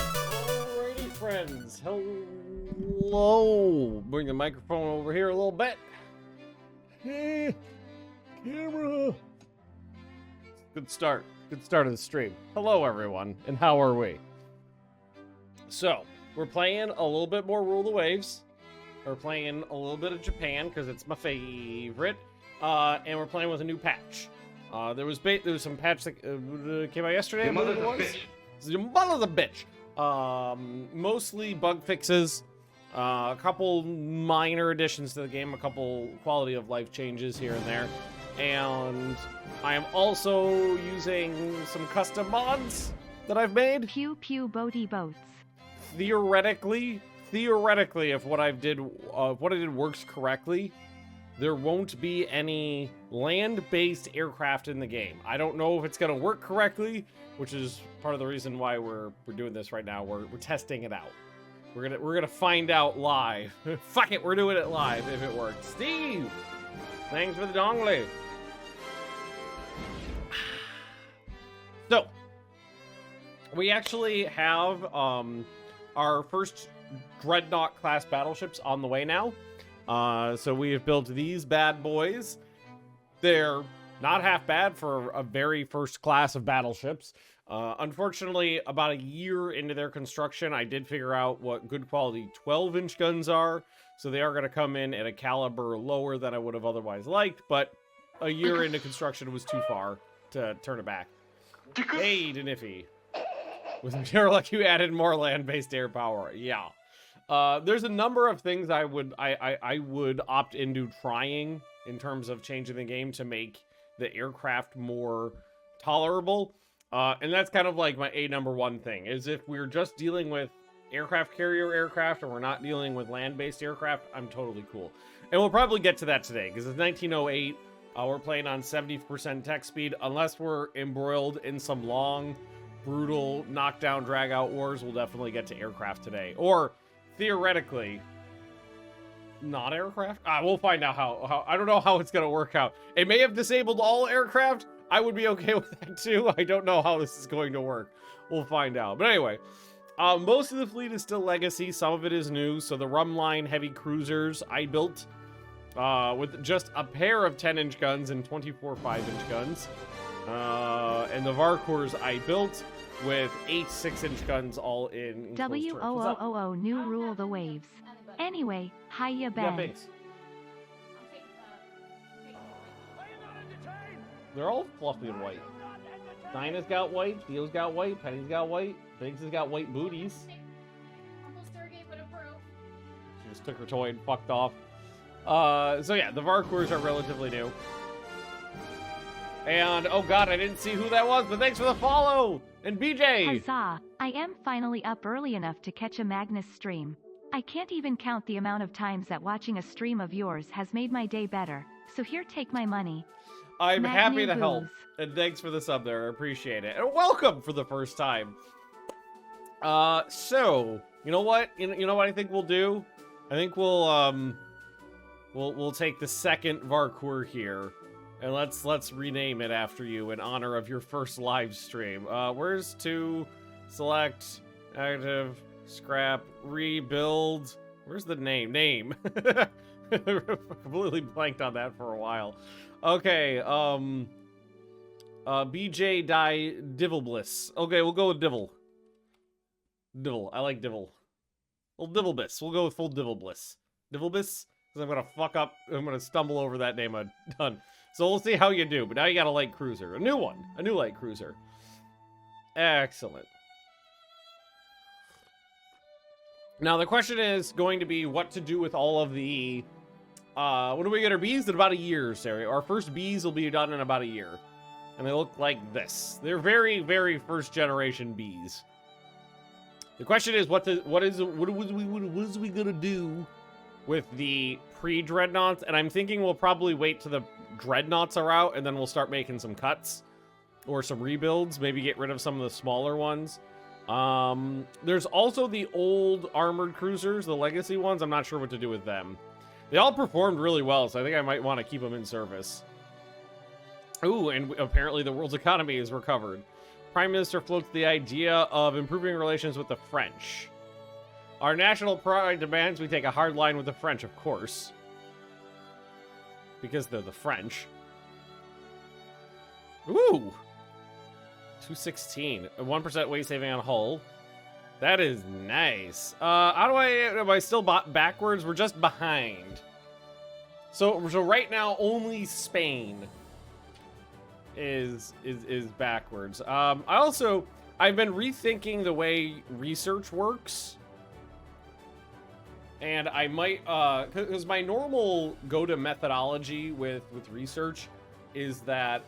Alrighty, friends. Hello. Bring the microphone over here a little bit. Hey, camera. Good start. Good start of the stream. Hello, everyone, and how are we? So, we're playing a little bit more Rule the Waves. We're playing a little bit of Japan, because it's my favorite. And we're playing with a new patch. There was some patch that came out yesterday. Your mother's a bitch. Your mother's a bitch. Mostly bug fixes. A couple minor additions to the game. A couple quality of life changes here and there. And I am also using some custom mods that I've made. Pew pew boaty boats. Theoretically, if what I did works correctly, there won't be any land-based aircraft in the game. I don't know if it's gonna work correctly, which is part of the reason why we're doing this right now. We're testing it out. We're gonna find out live. Fuck it, we're doing it live if it works. Steve, thanks for the dongle. So, we actually have our first Dreadnought class battleships on the way now. So we have built these bad boys. They're not half bad for a very first class of battleships. Unfortunately, about a year into their construction, I did figure out what good quality 12-inch guns are. So they are going to come in at a caliber lower than I would have otherwise liked. But a year into construction was too far to turn it back. Hey, Deniffy. With Derelict, you added more land-based air power. Yeah. There's a number of things I would opt into trying in terms of changing the game to make the aircraft more tolerable. And that's kind of like my number one thing, is if we're just dealing with aircraft carrier aircraft and we're not dealing with land-based aircraft, I'm totally cool. And we'll probably get to that today, because it's 1908. We're playing on 70% tech speed. Unless we're embroiled in some long, brutal knockdown, drag-out wars, we'll definitely get to aircraft today. Or, theoretically, not aircraft? We'll find out how I don't know how it's going to work out. It may have disabled all aircraft. I would be okay with that, too. I don't know how this is going to work. We'll find out. But anyway, most of the fleet is still legacy. Some of it is new. So the Rumline heavy cruisers I built with just a pair of 10-inch guns and 24 5-inch guns. And the Varkors I built with 8 6-inch guns all in WOOOO new rule the waves. Anyway, hiya Ben. Yeah, thanks. They're all fluffy and white. Dinah's got white, Theo's got white, Penny's got white, Biggs has got white booties. She just took her toy and fucked off. So yeah, the Varkors are relatively new. And, oh god, I didn't see who that was, but thanks for the follow! And BJ! Huzzah! I am finally up early enough to catch a Magnus stream. I can't even count the amount of times that watching a stream of yours has made my day better, so here, take my money. I'm happy to help, Booze. and thanks for the sub there, I appreciate it. And welcome for the first time. So, you know what? You know what I think we'll do? I think we'll take the second Varkor here. And let's rename it after you in honor of your first live stream. Where's to select, active, scrap, rebuild? Where's the name? Name. Completely blanked on that for a while. Okay, BJ die Divil Bliss. Okay, we'll go with Divil. Divil, I like Divil. Well, Divil Bliss. We'll go with full Divil Bliss. Divil Bliss? Because I'm gonna fuck up, I'm gonna stumble over that name a ton. So we'll see how you do, but now you got a light cruiser. A new one. A new light cruiser. Excellent. Now the question is going to be what to do with all of the... when do we get our bees? In about a year, Sarah. Our first bees will be done in about a year. And they look like this. They're very, very first generation bees. The question is what is we gonna do with the pre-dreadnoughts? And I'm thinking we'll probably wait till the dreadnoughts are out and then we'll start making some cuts or some rebuilds, maybe get rid of some of the smaller ones. There's also the old armored cruisers, the legacy ones. I'm not sure what to do with them. They all performed really well, so I think I might want to keep them in service. Ooh, and apparently the world's economy is recovered. Prime Minister floats the idea of improving relations with the French. Our national pride demands we take a hard line with the French, of course. Because they're the French. Ooh! 216. 1% weight saving on hull. That is nice. How do am I still backwards? We're just behind. So right now, only Spain is backwards. I've been rethinking the way research works. And I might, because my normal go-to methodology with research is that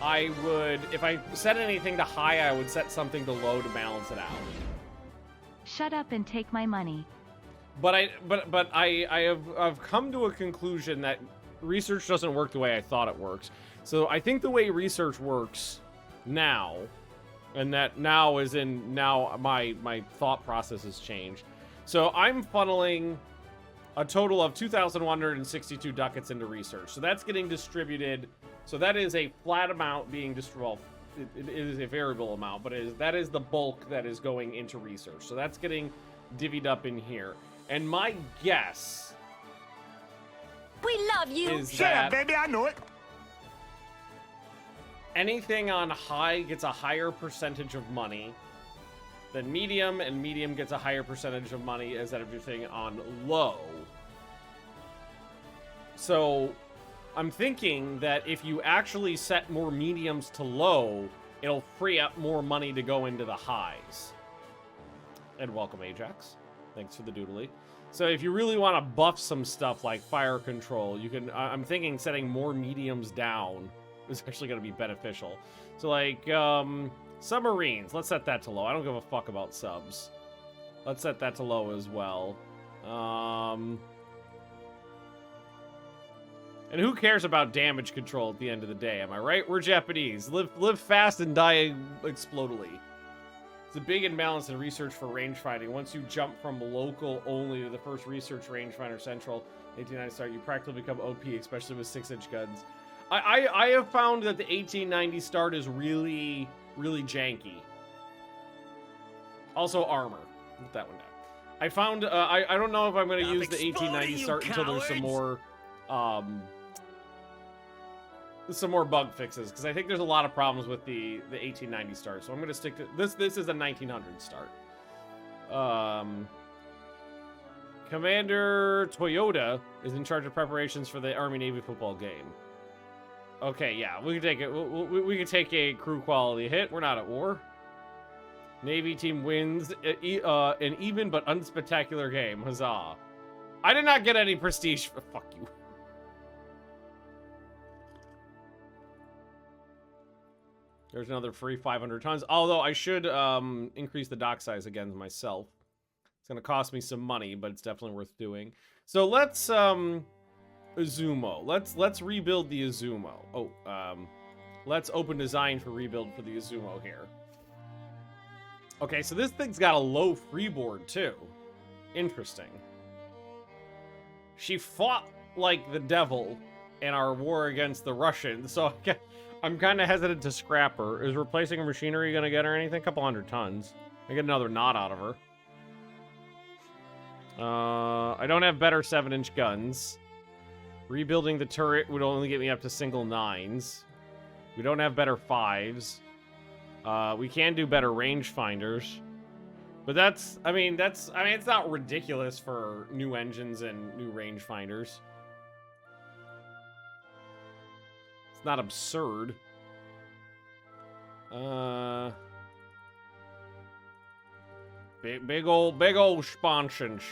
I would, if I set anything to high, I would set something to low to balance it out. Shut up and take my money. But I've come to a conclusion that research doesn't work the way I thought it works. So I think the way research works now, and that now is in now my thought process has changed. So I'm funneling a total of 2,162 ducats into research. So that's getting distributed. So that is a flat amount being distributed. Well, it is a variable amount, but that is the bulk that is going into research. So that's getting divvied up in here. And my guess, we love you. Is Shut up, baby. I know it. Anything on high gets a higher percentage of money than medium, and medium gets a higher percentage of money as everything on low. So I'm thinking that if you actually set more mediums to low, it'll free up more money to go into the highs. And welcome, Ajax. Thanks for the doodly. So if you really want to buff some stuff like fire control, you can, I'm thinking setting more mediums down is actually going to be beneficial. So like, submarines, let's set that to low. I don't give a fuck about subs. Let's set that to low as well. And who cares about damage control at the end of the day? Am I right? We're Japanese. Live fast and die explodily. It's a big imbalance in research for range fighting. Once you jump from local only to the first research rangefinder central, 1890 start, you practically become OP, especially with 6-inch guns. I have found that the 1890 start is really, really janky. Also armor. Put that one down. I found, I don't know if I'm going to use the 1890 start until there's some more bug fixes, because I think there's a lot of problems with the 1890 start. So I'm going to stick to this. This is a 1900 start. Commander Toyota is in charge of preparations for the Army-Navy football game. Okay, yeah, we can take it. We can take a crew quality hit. We're not at war. Navy team wins an even but unspectacular game. Huzzah! I did not get any prestige. Fuck you. There's another free 500 tons. Although I should increase the dock size again myself. It's gonna cost me some money, but it's definitely worth doing. So let's Azumo. Let's rebuild the Azumo. Oh, let's open design for rebuild for the Azumo here. Okay, so this thing's got a low freeboard too. Interesting. She fought like the devil in our war against the Russians, so I'm kind of hesitant to scrap her. Is replacing her machinery gonna get her anything? A couple hundred tons. I get another knot out of her. I don't have better 7-inch guns. Rebuilding the turret would only get me up to single 9s. We don't have better 5s. We can do better rangefinders. But it's not ridiculous for new engines and new rangefinders. It's not absurd. Big old sponsions.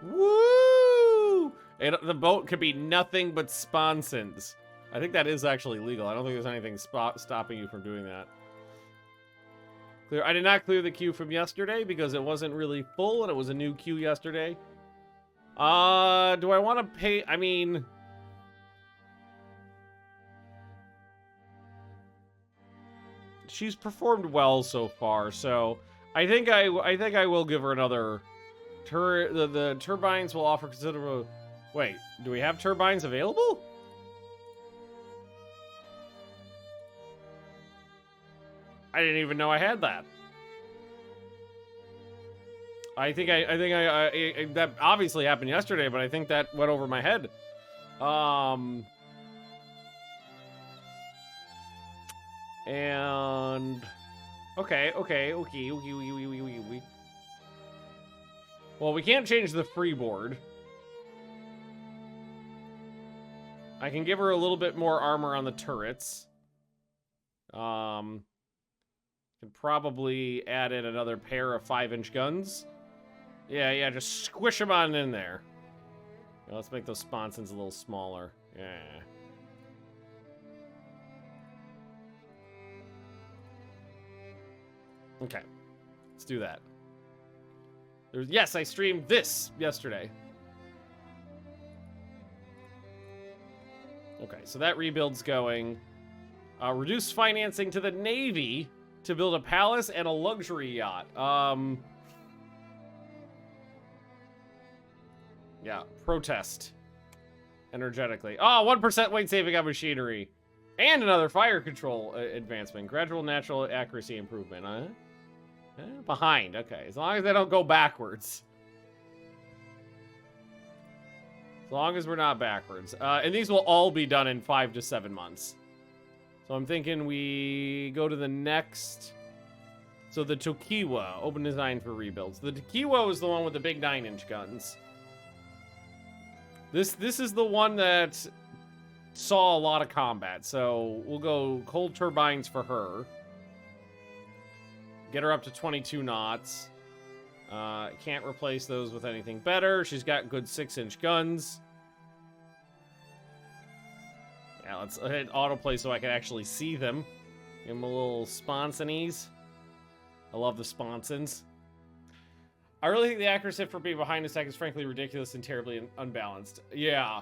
Woo! The boat could be nothing but sponsons. I think that is actually legal. I don't think there's anything stopping you from doing that. I did not clear the queue from yesterday because it wasn't really full and it was a new queue yesterday. Do I want to pay? I mean, she's performed well so far, so I think I will give her another. The turbines will offer considerable. Wait, do we have turbines available? I didn't even know I had that. I think that obviously happened yesterday, but I think that went over my head. And okay. Well, we can't change the freeboard. I can give her a little bit more armor on the turrets. Can probably add in another pair of 5-inch guns. Yeah, just squish them on in there. Yeah, let's make those sponsons a little smaller. Yeah. Okay, let's do that. Yes, I streamed this yesterday. Okay, so that rebuild's going. Reduce financing to the Navy to build a palace and a luxury yacht. Yeah, protest. Energetically. Oh, 1% weight saving on machinery. And another fire control advancement. Gradual natural accuracy improvement. Behind, okay. As long as they don't go backwards. As long as we're not backwards. And these will all be done in 5 to 7 months. So I'm thinking we go to the next. So the Tokiwa, open design for rebuilds. The Tokiwa is the one with the big 9-inch guns. This is the one that saw a lot of combat. So we'll go cold turbines for her. Get her up to 22 knots. Can't replace those with anything better. She's got good 6-inch guns. Yeah, let's hit autoplay so I can actually see them. Give them a little sponsonies. I love the sponsons. I really think the accuracy for being behind a tech is frankly ridiculous and terribly unbalanced. Yeah.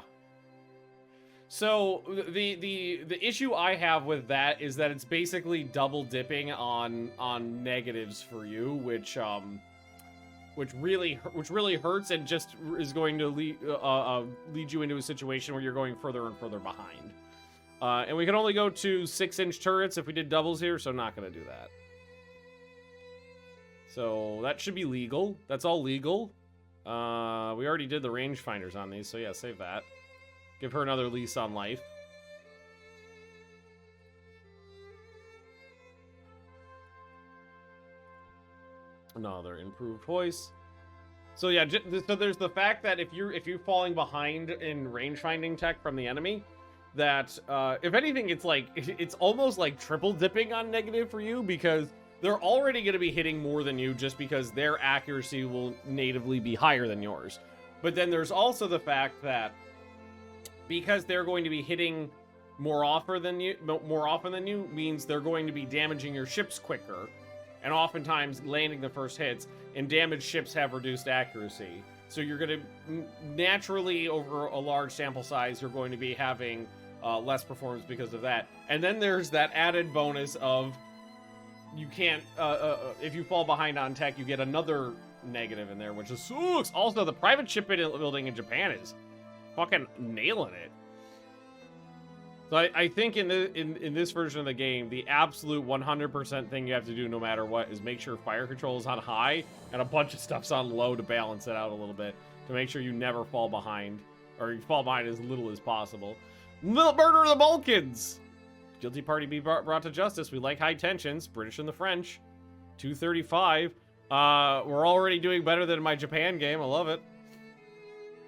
So the issue I have with that is that it's basically double dipping on negatives for you, which really hurts and just is going to lead you into a situation where you're going further and further behind. And we can only go to 6-inch turrets if we did doubles here, so I'm not going to do that. So that should be legal. That's all legal. We already did the rangefinders on these, so yeah, save that. Give her another lease on life. Another improved hoist. So yeah, so there's the fact that if you're falling behind in range finding tech from the enemy, that if anything, it's almost like triple dipping on negative for you, because they're already going to be hitting more than you just because their accuracy will natively be higher than yours. But then there's also the fact that because they're going to be hitting more often than you means they're going to be damaging your ships quicker, and oftentimes landing the first hits, and damaged ships have reduced accuracy. So you're going to naturally, over a large sample size, you're going to be having less performance because of that. And then there's that added bonus of you can't, if you fall behind on tech, you get another negative in there, which is sucks. Also, the private ship building in Japan is fucking nailing it. So I think in this version of the game, the absolute 100% thing you have to do no matter what is make sure fire control is on high and a bunch of stuff's on low to balance it out a little bit, to make sure you never fall behind, or you fall behind as little as possible. Murder of the Balkans! Guilty party be brought to justice. We like high tensions. British and the French. 235. We're already doing better than my Japan game. I love it.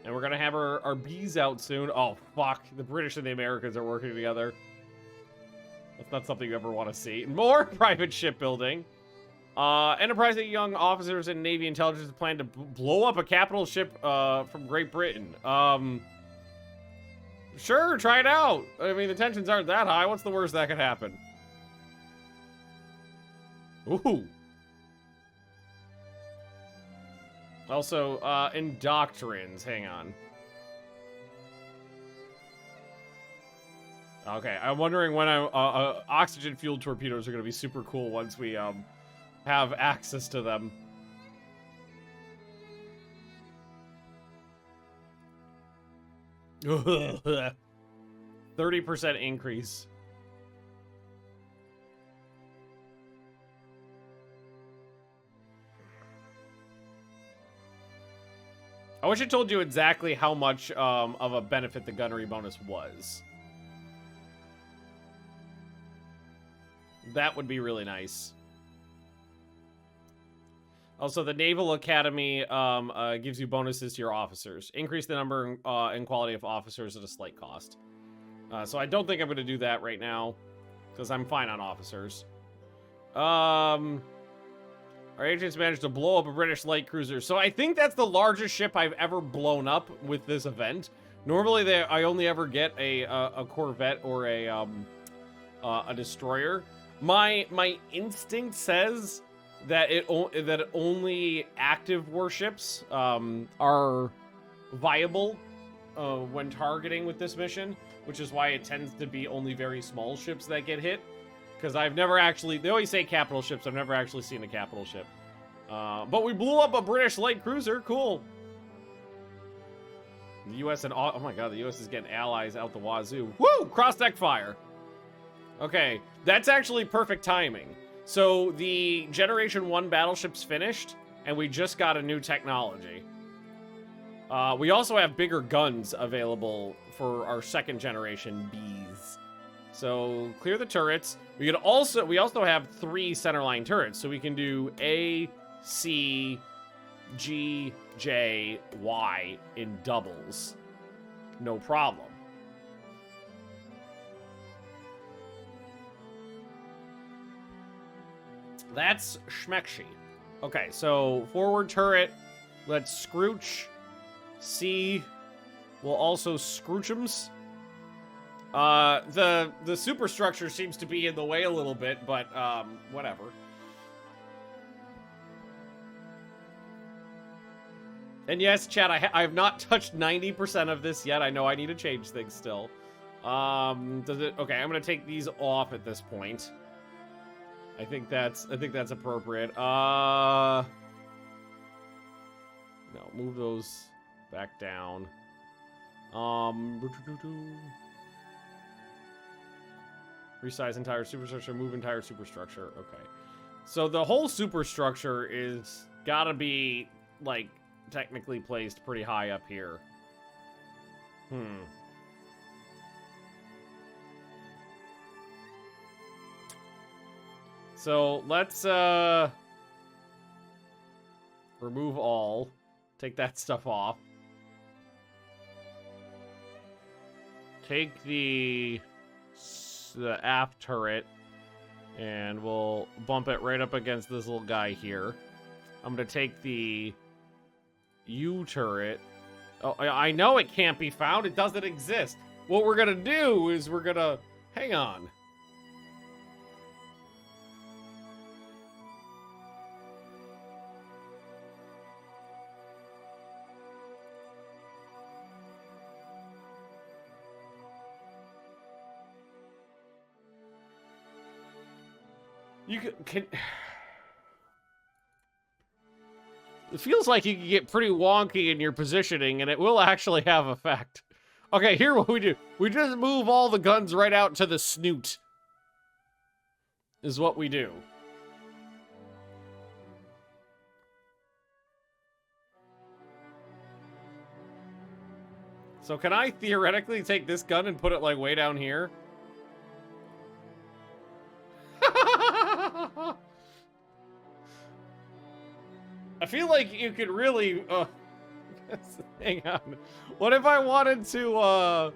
And we're going to have our bees out soon. Oh, fuck. The British and the Americans are working together. That's not something you ever want to see. More private shipbuilding. Enterprising young officers in Navy intelligence plan to blow up a capital ship from Great Britain. Sure, try it out. I mean, the tensions aren't that high. What's the worst that could happen? Ooh. Also, indoctrines. Hang on. Okay, I'm wondering when oxygen-fueled torpedoes are going to be super cool once we have access to them. Ugh. 30% increase. I wish I told you exactly how much of a benefit the gunnery bonus was. That would be really nice. Also, the Naval Academy gives you bonuses to your officers. Increase the number and quality of officers at a slight cost. So I don't think I'm going to do that right now, because I'm fine on officers. Our agents managed to blow up a British light cruiser. So I think that's the largest ship I've ever blown up with this event. Normally, I only ever get a Corvette or a destroyer. My instinct says that only active warships are viable when targeting with this mission, which is why it tends to be only very small ships that get hit. Because I've never actually, they always say capital ships, I've never actually seen a capital ship. But we blew up a British light cruiser, cool. The U.S. and, oh my god, the U.S. is getting allies out the wazoo. Woo! Cross-deck fire. Okay, that's actually perfect timing. So the Generation 1 battleship's finished, and we just got a new technology. We also have bigger guns available for our second generation Bs. So clear the turrets. We also have 3 centerline turrets, so we can do A, C, G, J, Y in doubles. No problem. That's schmeckshy. Okay, so forward turret. Let's scrooch. C. We'll also scroochums. The superstructure seems to be in the way a little bit, but whatever. And yes, chat, I have not touched 90% of this yet. I know I need to change things still. Does it? Okay, I'm gonna take these off at this point. I think that's appropriate. No, move those back down. Resize entire superstructure, move entire superstructure. Okay. So the whole superstructure is gotta be, like, technically placed pretty high up here. So let's remove all. Take that stuff off. Take the aft turret, and we'll bump it right up against this little guy here. I'm gonna take the U turret. Oh, I know it can't be found. It doesn't exist. What we're gonna do is we're gonna hang on. You can It feels like you can get pretty wonky in your positioning, and it will actually have effect. Okay, here what we do. We just move all the guns right out to the snoot. Is what we do. So can I theoretically take this gun and put it, like, way down here? I feel like you could really, hang on. What if I wanted to,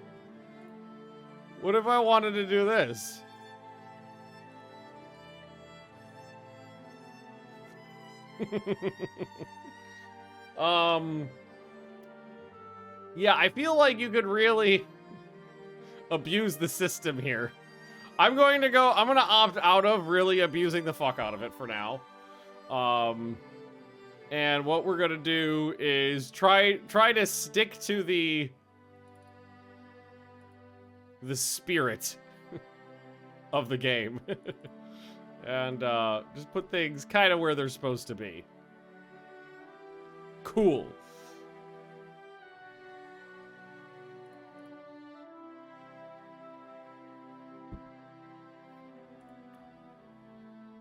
what if I wanted to do this? Yeah, I feel like you could really abuse the system here. I'm gonna opt out of really abusing the fuck out of it for now. And what we're gonna do is try to stick to the spirit of the game. And just put things kind of where they're supposed to be. Cool.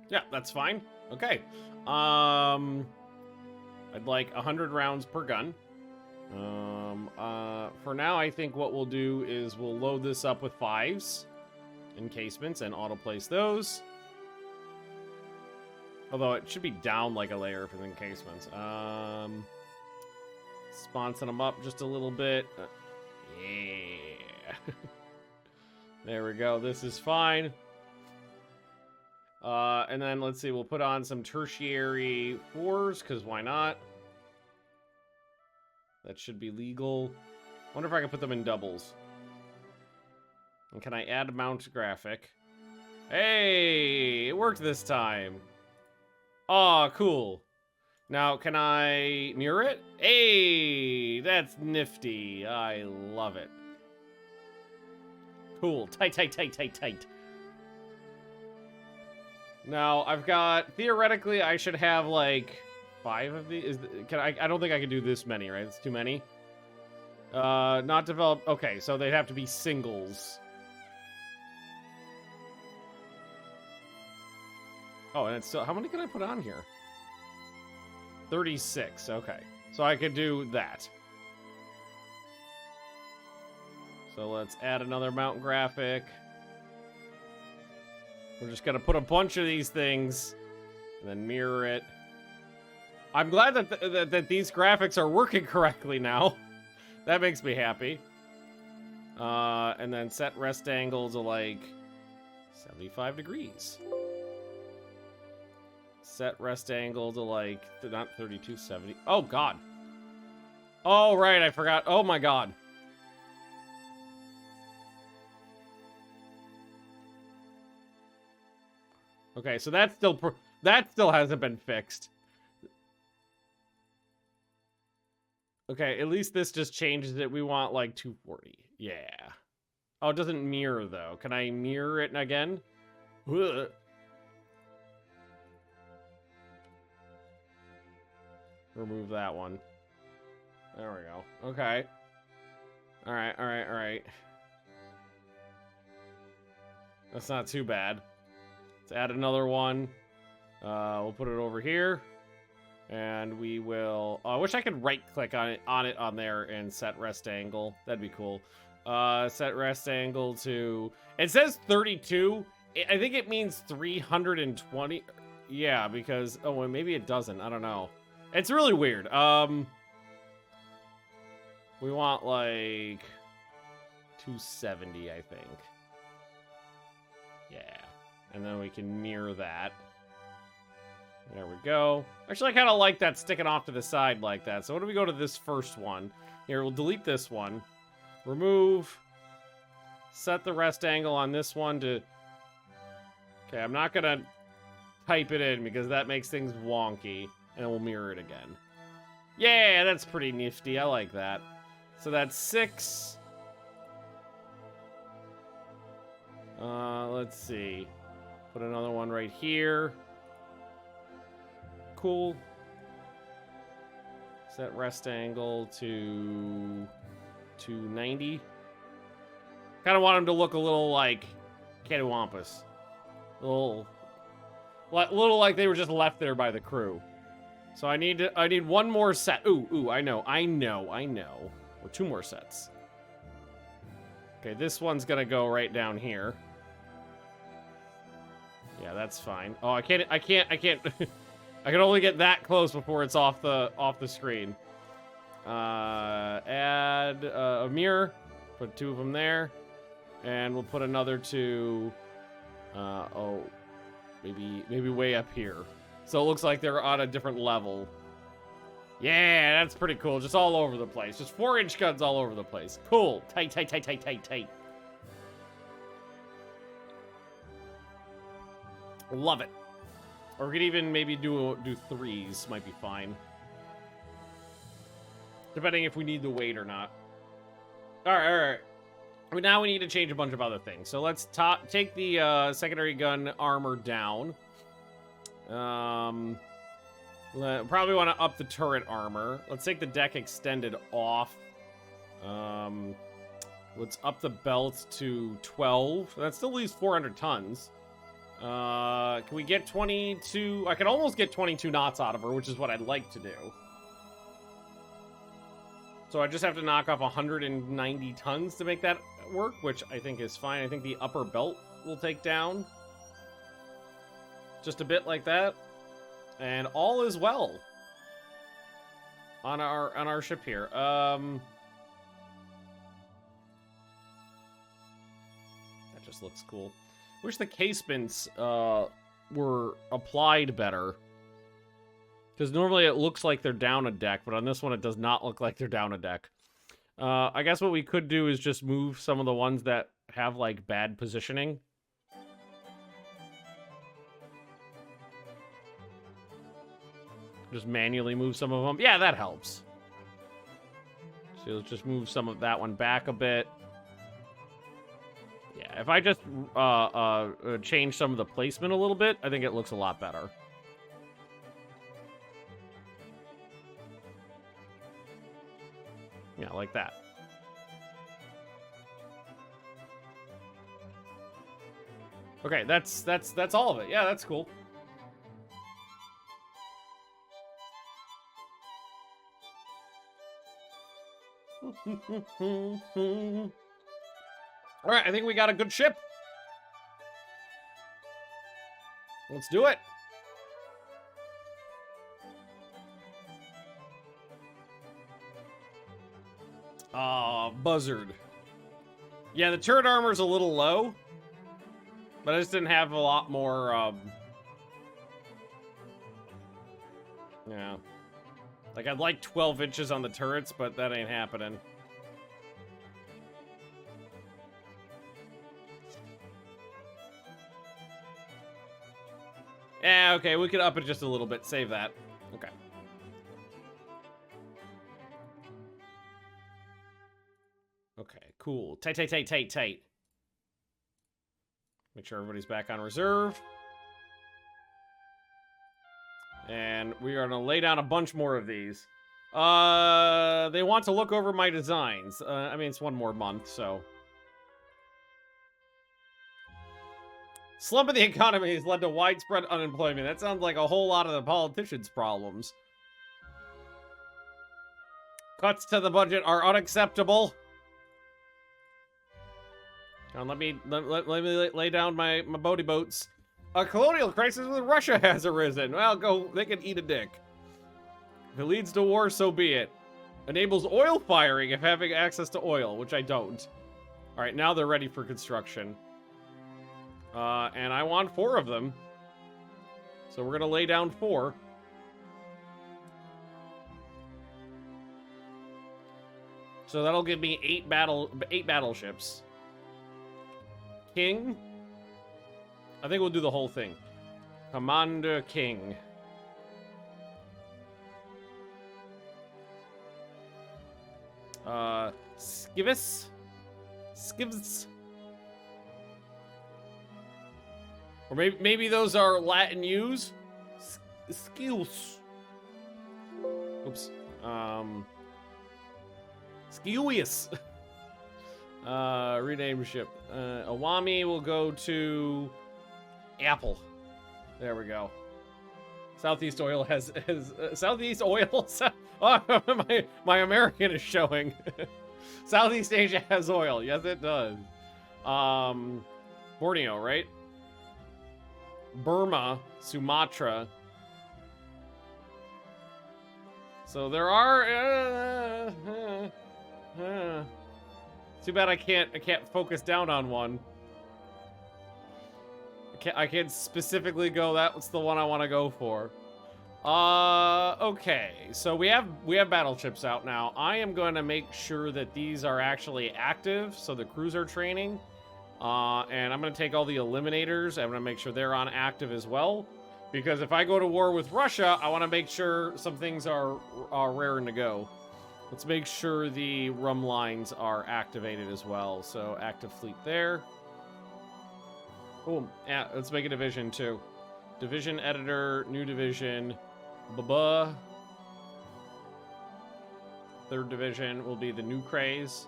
Yeah, that's fine. Okay. I'd like 100 rounds per gun. For now, I think what we'll do is we'll load this up with 5s, encasements, and auto-place those. Although it should be down like a layer for the encasements. Sponsing them up just a little bit. Yeah. There we go. This is fine. And then let's see. We'll put on some tertiary 4s, because why not? That should be legal. Wonder if I can put them in doubles. And can I add a mount graphic? Hey, it worked this time. Aw, cool. Now, can I mirror it? Hey, that's nifty. I love it. Cool. Tight, tight, tight, tight, tight. Now, I've got... Theoretically, I should have, like, 5 of these. I don't think I can do this many, right? It's too many. Not developed... Okay, so they'd have to be singles. Oh, and it's still... How many can I put on here? 36, okay. So I could do that. So let's add another mount graphic. We're just gonna put a bunch of these things and then mirror it. I'm glad that these graphics are working correctly now. That makes me happy. And then set rest angle to like 75 degrees. Set rest angle to like, not 3270. Oh, God. Oh, right, I forgot. Oh, my God. Okay, so that still hasn't been fixed. Okay, at least this just changes it. We want like 240. Yeah. Oh, it doesn't mirror, though. Can I mirror it again? Ugh. Remove that one. There we go. Okay. Alright, alright, alright. That's not too bad. Let's add another one. We'll put it over here. And we will... I wish I could right-click on there and set rest angle. That'd be cool. Set rest angle to... It says 32. I think it means 320. Yeah, because... Oh, well, maybe it doesn't. I don't know. It's really weird. We want like 270, I think. Yeah. And then we can mirror that. There we go. Actually, I kind of like that sticking off to the side like that. So what do we go to this first one? Here, we'll delete this one. Remove. Set the rest angle on this one to... Okay, I'm not going to type it in because that makes things wonky. And we'll mirror it again. Yeah, that's pretty nifty. I like that. So that's 6. Let's see. Put another one right here. Cool. Set rest angle to 290. Kind of want them to look a little like cattywampus. Little like they were just left there by the crew. So I need one more set. Ooh, I know. Or 2 more sets. Okay, this one's gonna go right down here. Yeah, that's fine. Oh, I can't. I can only get that close before it's off the screen. Add a mirror. Put 2 of them there, and we'll put another 2. Oh, maybe way up here. So it looks like they're on a different level. Yeah, that's pretty cool. Just all over the place. Just 4-inch guns all over the place. Cool. Tight, tight, tight, tight, tight, tight. Love it. Or we could even maybe do 3s. Might be fine. Depending if we need the weight or not. Alright. But now we need to change a bunch of other things. So let's take the secondary gun armor down. Probably want to up the turret armor. Let's take the deck extended off. Let's up the belt to 12. That still leaves 400 tons. Can we get 22? I can almost get 22 knots out of her, which is what I'd like to do. So I just have to knock off 190 tons to make that work, which I think is fine. I think the upper belt will take down just a bit like that. And all is well on our ship here. That just looks cool. Wish the casements were applied better. Because normally it looks like they're down a deck, but on this one it does not look like they're down a deck. I guess what we could do is just move some of the ones that have, like, bad positioning. Just manually move some of them. Yeah, that helps. So let's just move some of that one back a bit. Yeah, if I just change some of the placement a little bit, I think it looks a lot better. Yeah, like that. Okay, that's all of it. Yeah, that's cool. All right, I think we got a good ship. Let's do it. Buzzard. Yeah, the turret armor's a little low, but I just didn't have a lot more, yeah. Like, I'd like 12 inches on the turrets, but that ain't happening. Yeah, okay, we could up it just a little bit. Save that. Okay. Okay, cool. Tight. Make sure everybody's back on reserve. And we are going to lay down a bunch more of these. They want to look over my designs. I mean, it's one more month, so. Slump of the economy has led to widespread unemployment. That sounds like a whole lot of the politicians' problems. Cuts to the budget are unacceptable. Now let me lay down my boaty boats. A colonial crisis with Russia has arisen. Well, they can eat a dick. If it leads to war, so be it. Enables oil firing if having access to oil, which I don't. All right, now they're ready for construction. And I want 4 of them. So we're gonna lay down 4. So that'll give me 8 battleships. King. I think we'll do the whole thing. Commander King. Skivs. Or maybe those are Latin U's. Skills. Oops. Skiwius. Rename ship. Awami will go to Apple. There we go. Southeast Oil has Southeast Oil. Oh, my American is showing. Southeast Asia has oil. Yes, it does. Borneo, right? Burma, Sumatra. So there are. Too bad I can't focus down on one. I can't specifically go. That's the one I want to go for. Okay. So we have battleships out now. I am going to make sure that these are actually active, so the crews are training. And I'm going to take all the eliminators. I'm going to make sure they're on active as well. Because if I go to war with Russia, I want to make sure some things are raring to go. Let's make sure the rum lines are activated as well. So active fleet there. Cool. Yeah, let's make a division too. Division editor, new division. Baba. Third division will be the new craze.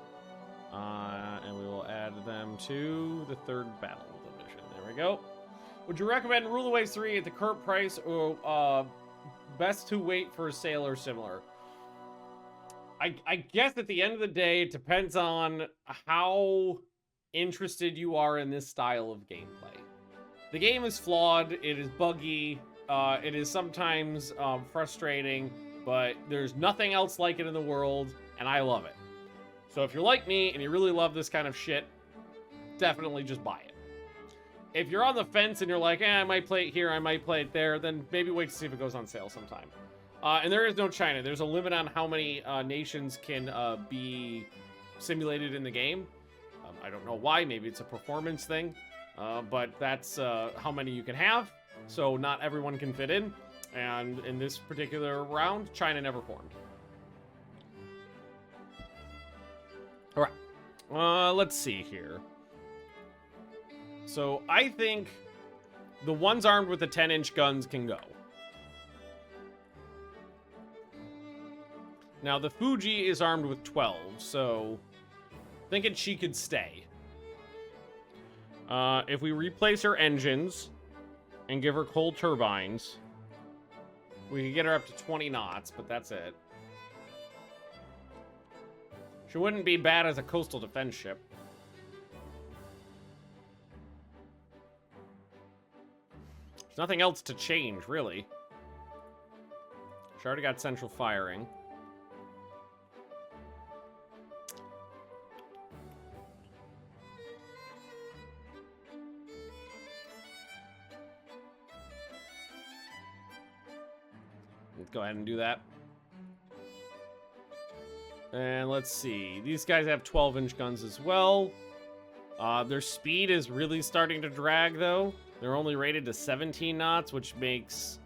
And we will add them to the third battle division. There we go. Would you recommend Rule of Waves 3 at the current price, or best to wait for a sale or similar? I guess at the end of the day, it depends on how interested you are in this style of gameplay. The game is flawed, it is buggy, it is sometimes frustrating, but there's nothing else like it in the world, and I love it. So if you're like me and you really love this kind of shit, definitely just buy it. If you're on the fence and you're like, I might play it here, I might play it there, then maybe wait to see if it goes on sale sometime. And there is no China. There's a limit on how many nations can be simulated in the game. I don't know why. Maybe it's a performance thing. But that's how many you can have. So not everyone can fit in. And in this particular round, China never formed. All right. Let's see here. So I think the ones armed with the 10-inch guns can go. Now, the Fuji is armed with 12, so thinking she could stay. If we replace her engines and give her coal turbines, we can get her up to 20 knots, but that's it. She wouldn't be bad as a coastal defense ship. There's nothing else to change, really. She already got central firing. Let's go ahead and do that. And let's see. These guys have 12-inch guns as well. Their speed is really starting to drag, though. They're only rated to 17 knots, which makes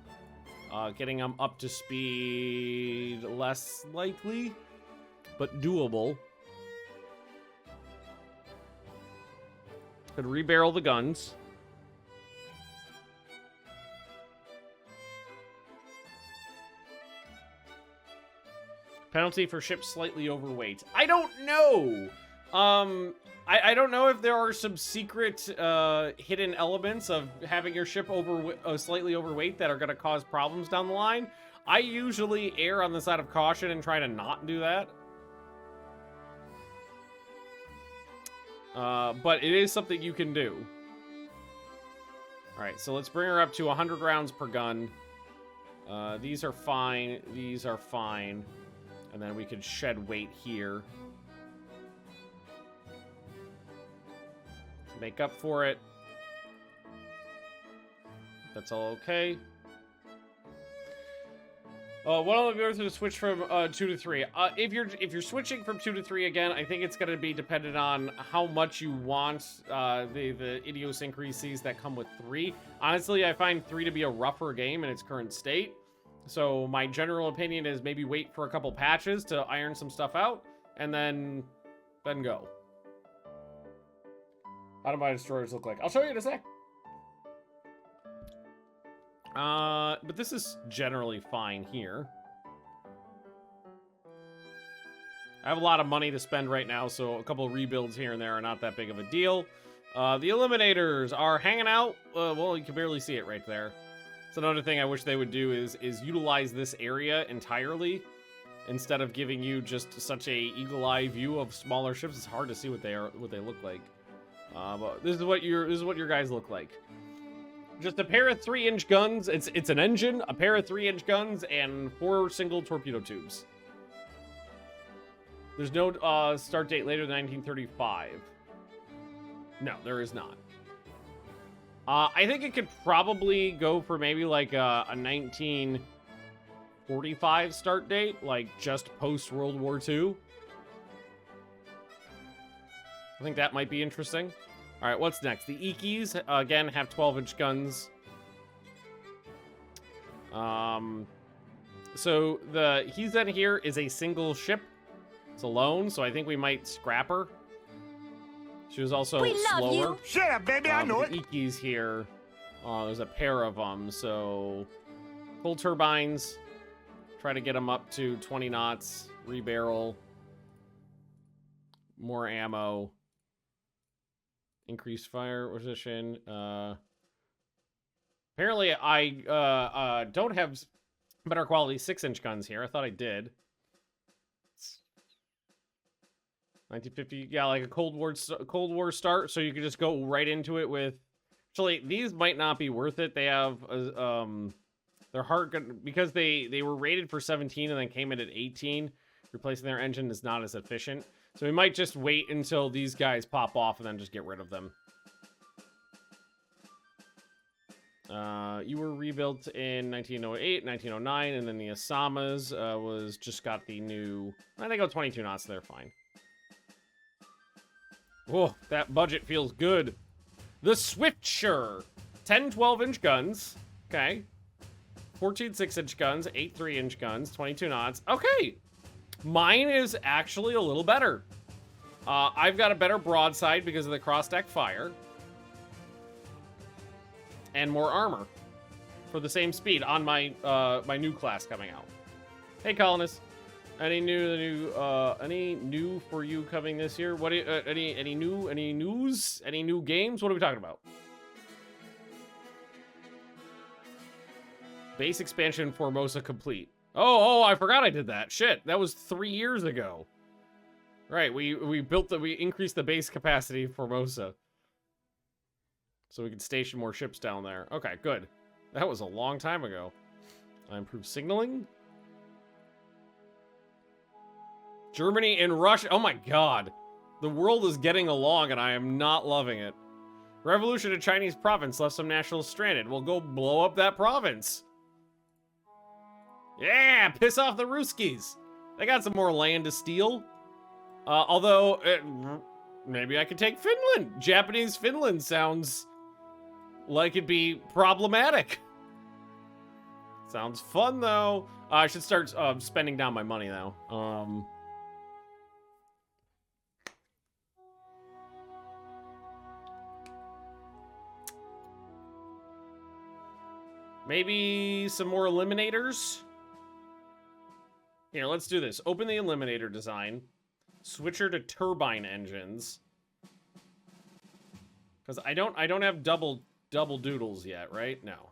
getting them up to speed less likely, but doable. Could rebarrel the guns. Penalty for ships slightly overweight. I don't know. I don't know if there are some secret hidden elements of having your ship slightly overweight that are going to cause problems down the line. I usually err on the side of caution and try to not do that. But it is something you can do. All right, so let's bring her up to 100 rounds per gun. These are fine. These are fine. And then we could shed weight here. Make up for it. That's all okay. One of the viewers to switch from 2 to 3. If you're switching from 2 to 3 again, I think it's going to be dependent on how much you want the idiosyncrasies that come with 3. Honestly, I find 3 to be a rougher game in its current state. So my general opinion is maybe wait for a couple patches to iron some stuff out, and then go. How do my destroyers look like? I'll show you in a sec. But this is generally fine here. I have a lot of money to spend right now, so a couple of rebuilds here and there are not that big of a deal. The Eliminators are hanging out. Well, you can barely see it right there. So another thing I wish they would do is utilize this area entirely instead of giving you just such a eagle-eye view of smaller ships. It's hard to see what they look like. But this is what your guys look like. Just a pair of 3-inch guns. It's an engine, a pair of 3-inch guns, and 4 single torpedo tubes. There's no start date later than 1935. No, there is not. I think it could probably go for maybe like a 1945 start date, like just post World War II. I think that might be interesting. All right, what's next? The Ikis, again, have 12-inch guns. So the Hizen here is a single ship. It's alone, so I think we might scrap her. She was also slower. You. Shut up, baby, I know the it. Ikis here, there's a pair of them, so coal turbines. Try to get them up to 20 knots. Rebarrel. More ammo. Increased fire position. Apparently, I don't have better quality 6-inch guns here. I thought I did. 1950, yeah, like a Cold War start, so you could just go right into it with... Actually, these might not be worth it. They have, they're hard, because they were rated for 17 and then came in at 18. Replacing their engine is not as efficient. So we might just wait until these guys pop off and then just get rid of them. You were rebuilt in 1908, 1909, and then the Asamas was just got the new... I think 22 knots, so they're fine. Whoa, that budget feels good. The Swiftsure. 10 12-inch guns. Okay. 14 6-inch guns, 8 3-inch guns, 22 knots. Okay. Mine is actually a little better. I've got a better broadside because of the cross-deck fire. And more armor for the same speed on my my new class coming out. Hey, colonists. Any new for you coming this year? What any news? Any new games? What are we talking about? Base expansion Formosa complete. Oh, I forgot I did that. Shit, that was 3 years ago. Right, we increased the base capacity of Formosa. So we could station more ships down there. Okay, good. That was a long time ago. I improved signaling. Germany and Russia. Oh my god. The world is getting along and I am not loving it. Revolution in Chinese province left some nationals stranded. We'll go blow up that province. Yeah, piss off the Ruskies. They got some more land to steal. Maybe I could take Finland. Japanese Finland sounds like it'd be problematic. Sounds fun, though. I should start spending down my money now. Maybe some more eliminators? Here, let's do this. Open the eliminator design. Switcher to turbine engines. Because I don't have double doodles yet, right? No.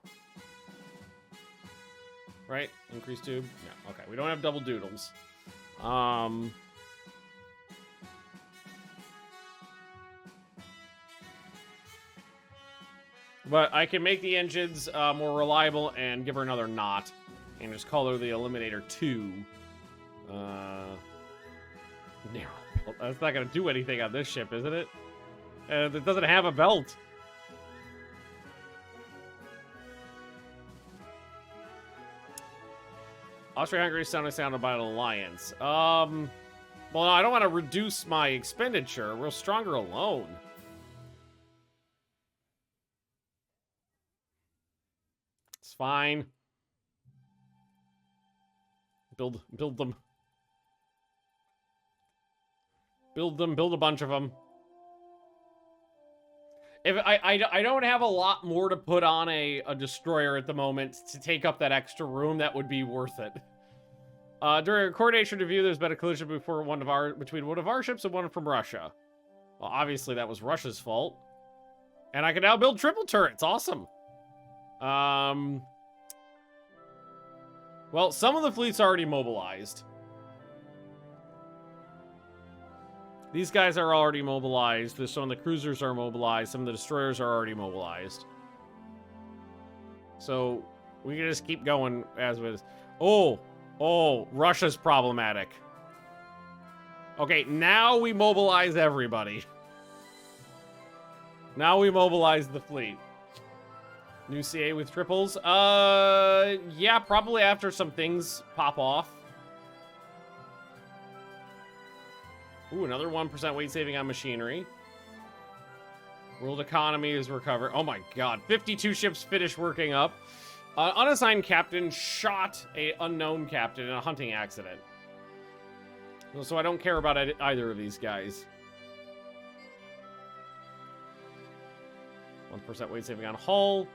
Right? Increase tube? No. Okay, we don't have double doodles. But I can make the engines more reliable and give her another knot. And just call her the Eliminator 2. That's not going to do anything on this ship, isn't it? And it doesn't have a belt. Austria-Hungary sounded by an alliance. Well, no, I don't want to reduce my expenditure. We're stronger alone. It's fine. Build them. Build a bunch of them. If I don't have a lot more to put on a destroyer at the moment to take up that extra room, that would be worth it. During a coordination review, there's been a collision between one of our ships and one from Russia. Well, obviously that was Russia's fault. And I can now build triple turrets. Awesome. Well, some of the fleet's already mobilized. These guys are already mobilized. Some of the cruisers are mobilized. Some of the destroyers are already mobilized. So we can just keep going as with. Oh, Russia's problematic. Okay, now we mobilize everybody. Now we mobilize the fleet. New CA with triples? Yeah, probably after some things pop off. Ooh, another 1% weight saving on machinery. World economy is recovered. Oh my god. 52 ships finished working up. Unassigned captain shot a unknown captain in a hunting accident. So I don't care about either of these guys. 1% weight saving on hull.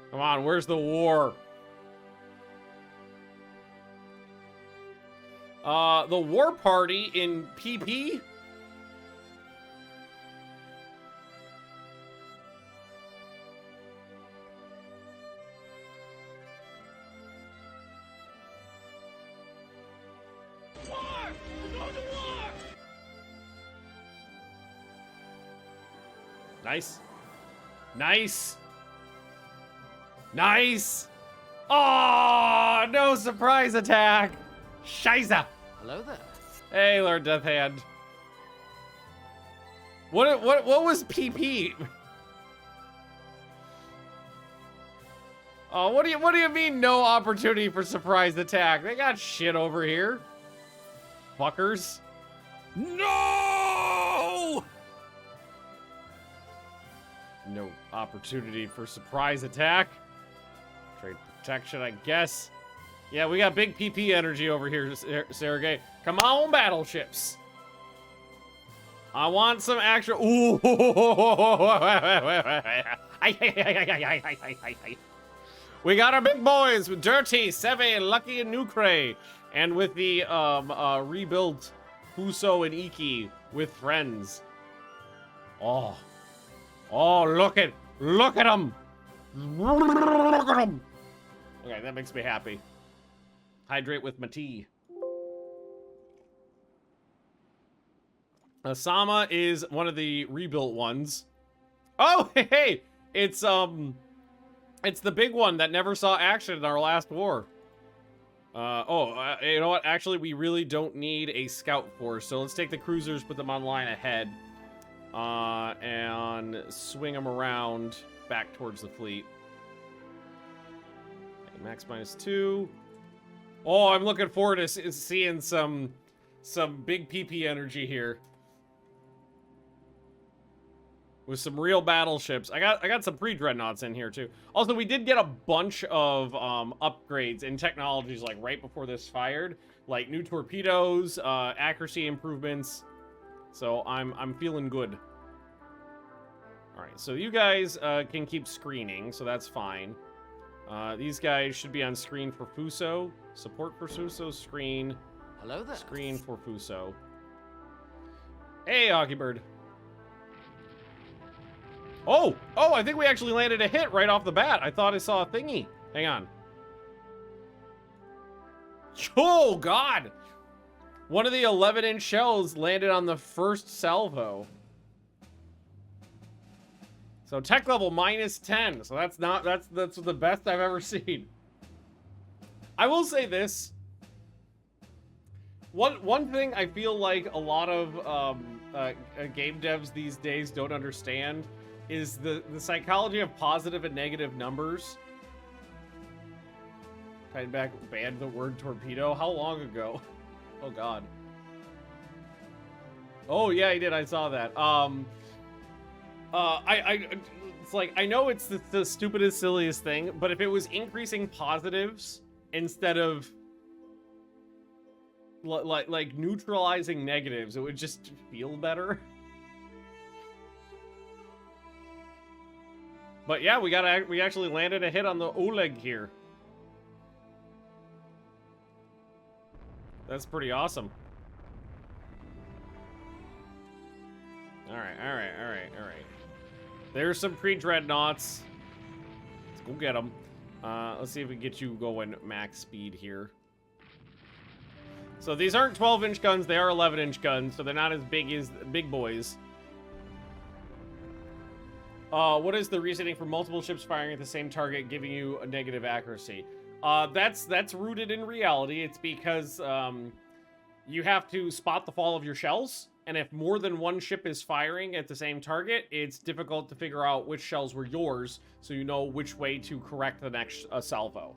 Come on, where's the war? The war party in PP? Nice. Nice. Nice. Oh, no surprise attack. Scheiße. Hello there. Hey, Lord Death Hand. What was PP? Oh, what do you mean no opportunity for surprise attack? They got shit over here. Fuckers. No! No opportunity for surprise attack. Trade protection, I guess. Yeah, we got big PP energy over here, Sergey. Come on, battleships. I want some action. Ooh. We got our big boys with Dirty, Seve, Lucky, and Nukray. And with the rebuilt Fuso and Iki with friends. Oh. Oh, look at them. Look at them. Okay, that makes me happy. Hydrate with my tea. Asama is one of the rebuilt ones. Oh, hey, it's the big one that never saw action in our last war. You know what? Actually, we really don't need a scout force, so let's take the cruisers, put them on line ahead, and swing them around back towards the fleet. Okay, max -2. Oh, I'm looking forward to seeing some big PP energy here. With some real battleships. I got some pre-dreadnoughts in here too. Also, we did get a bunch of upgrades in technologies like right before this fired, like new torpedoes, accuracy improvements. So I'm feeling good. All right, so you guys can keep screening, so that's fine. These guys should be on screen for Fuso. Support for Fuso, screen. Hello there. Screen for Fuso. Hey, Hockey-bird. Oh, I think we actually landed a hit right off the bat. I thought I saw a thingy. Hang on. Oh, God. One of the 11-inch shells landed on the first salvo. So tech level -10. So that's the best I've ever seen. I will say this. One thing I feel like a lot of game devs these days don't understand is the psychology of positive and negative numbers. Titanback banned the word torpedo. How long ago? Oh, God. Oh, yeah, he did. I saw that. It's like, I know it's the stupidest, silliest thing, but if it was increasing positives instead of like neutralizing negatives, it would just feel better. But yeah, we actually landed a hit on the Oleg here. That's pretty awesome. All right. There's some pre-dreadnoughts. Let's go get them. Let's see if we can get you going max speed here. So these aren't 12-inch guns, they are 11-inch guns, so they're not as big as big boys. What is the reasoning for multiple ships firing at the same target giving you a negative accuracy? That's rooted in reality. It's because you have to spot the fall of your shells, and if more than one ship is firing at the same target, it's difficult to figure out which shells were yours, so you know which way to correct the next salvo.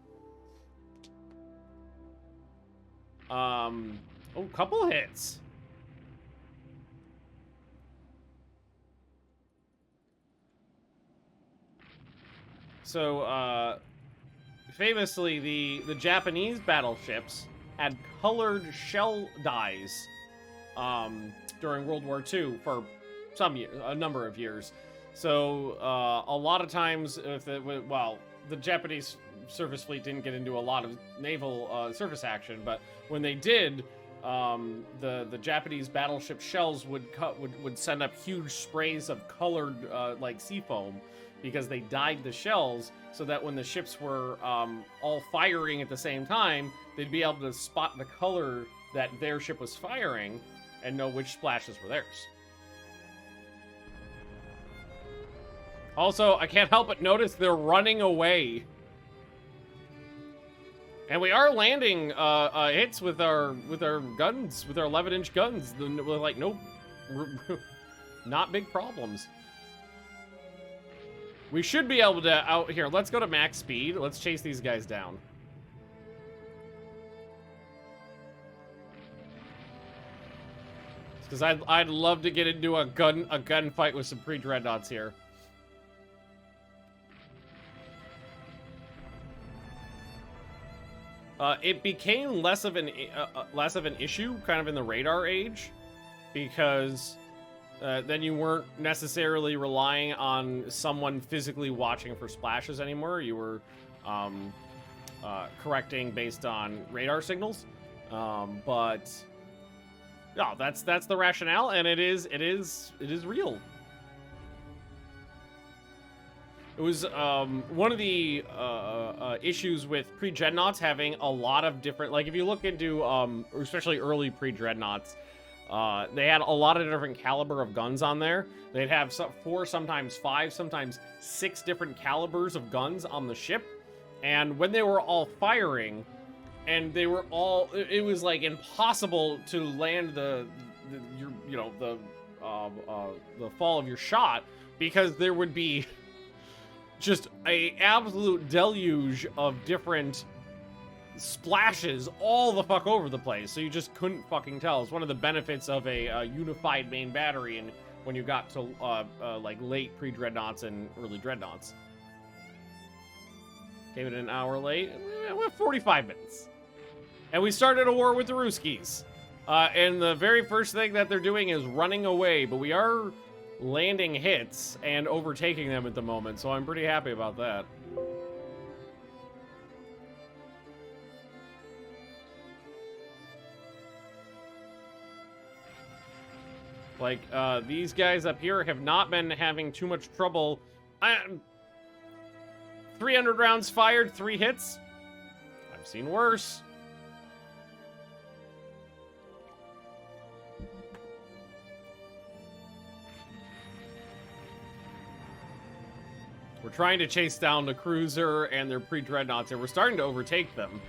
Oh, couple hits. So, famously, the Japanese battleships had colored shell dyes during World War II for a number of years. So, a lot of times, the Japanese surface fleet didn't get into a lot of naval surface action, but when they did, the Japanese battleship shells would send up huge sprays of colored like sea foam, because they dyed the shells so that when the ships were all firing at the same time, they'd be able to spot the color that their ship was firing and know which splashes were theirs. Also, I can't help but notice they're running away. And we are landing hits with our guns, with our 11-inch guns. We're like, nope, not big problems. We should be able to out here. Let's go to max speed. Let's chase these guys down. Because I'd love to get into a gunfight with some pre-dreadnoughts here. It became less of an issue kind of in the radar age, because then you weren't necessarily relying on someone physically watching for splashes anymore. You were correcting based on radar signals. But no, that's the rationale, and it is real. It was one of the issues with pre-dreadnoughts having a lot of different, like if you look into especially early pre-dreadnoughts, they had a lot of different caliber of guns on there. They'd have 4, sometimes 5, sometimes 6 different calibers of guns on the ship, and when they were all firing, and they were all, it was like impossible to land the fall of your shot, because there would be just a absolute deluge of different splashes all the fuck over the place, so you just couldn't fucking tell. It's one of the benefits of a unified main battery, and when you got to like late pre-dreadnoughts and early dreadnoughts. Came in an hour late. We're 45 minutes. And we started a war with the Ruskies. And the very first thing that they're doing is running away, but we are landing hits and overtaking them at the moment, so I'm pretty happy about that. Like, these guys up here have not been having too much trouble. 300 rounds fired, 3 hits. I've seen worse. We're trying to chase down the cruiser and their pre-dreadnoughts, and we're starting to overtake them.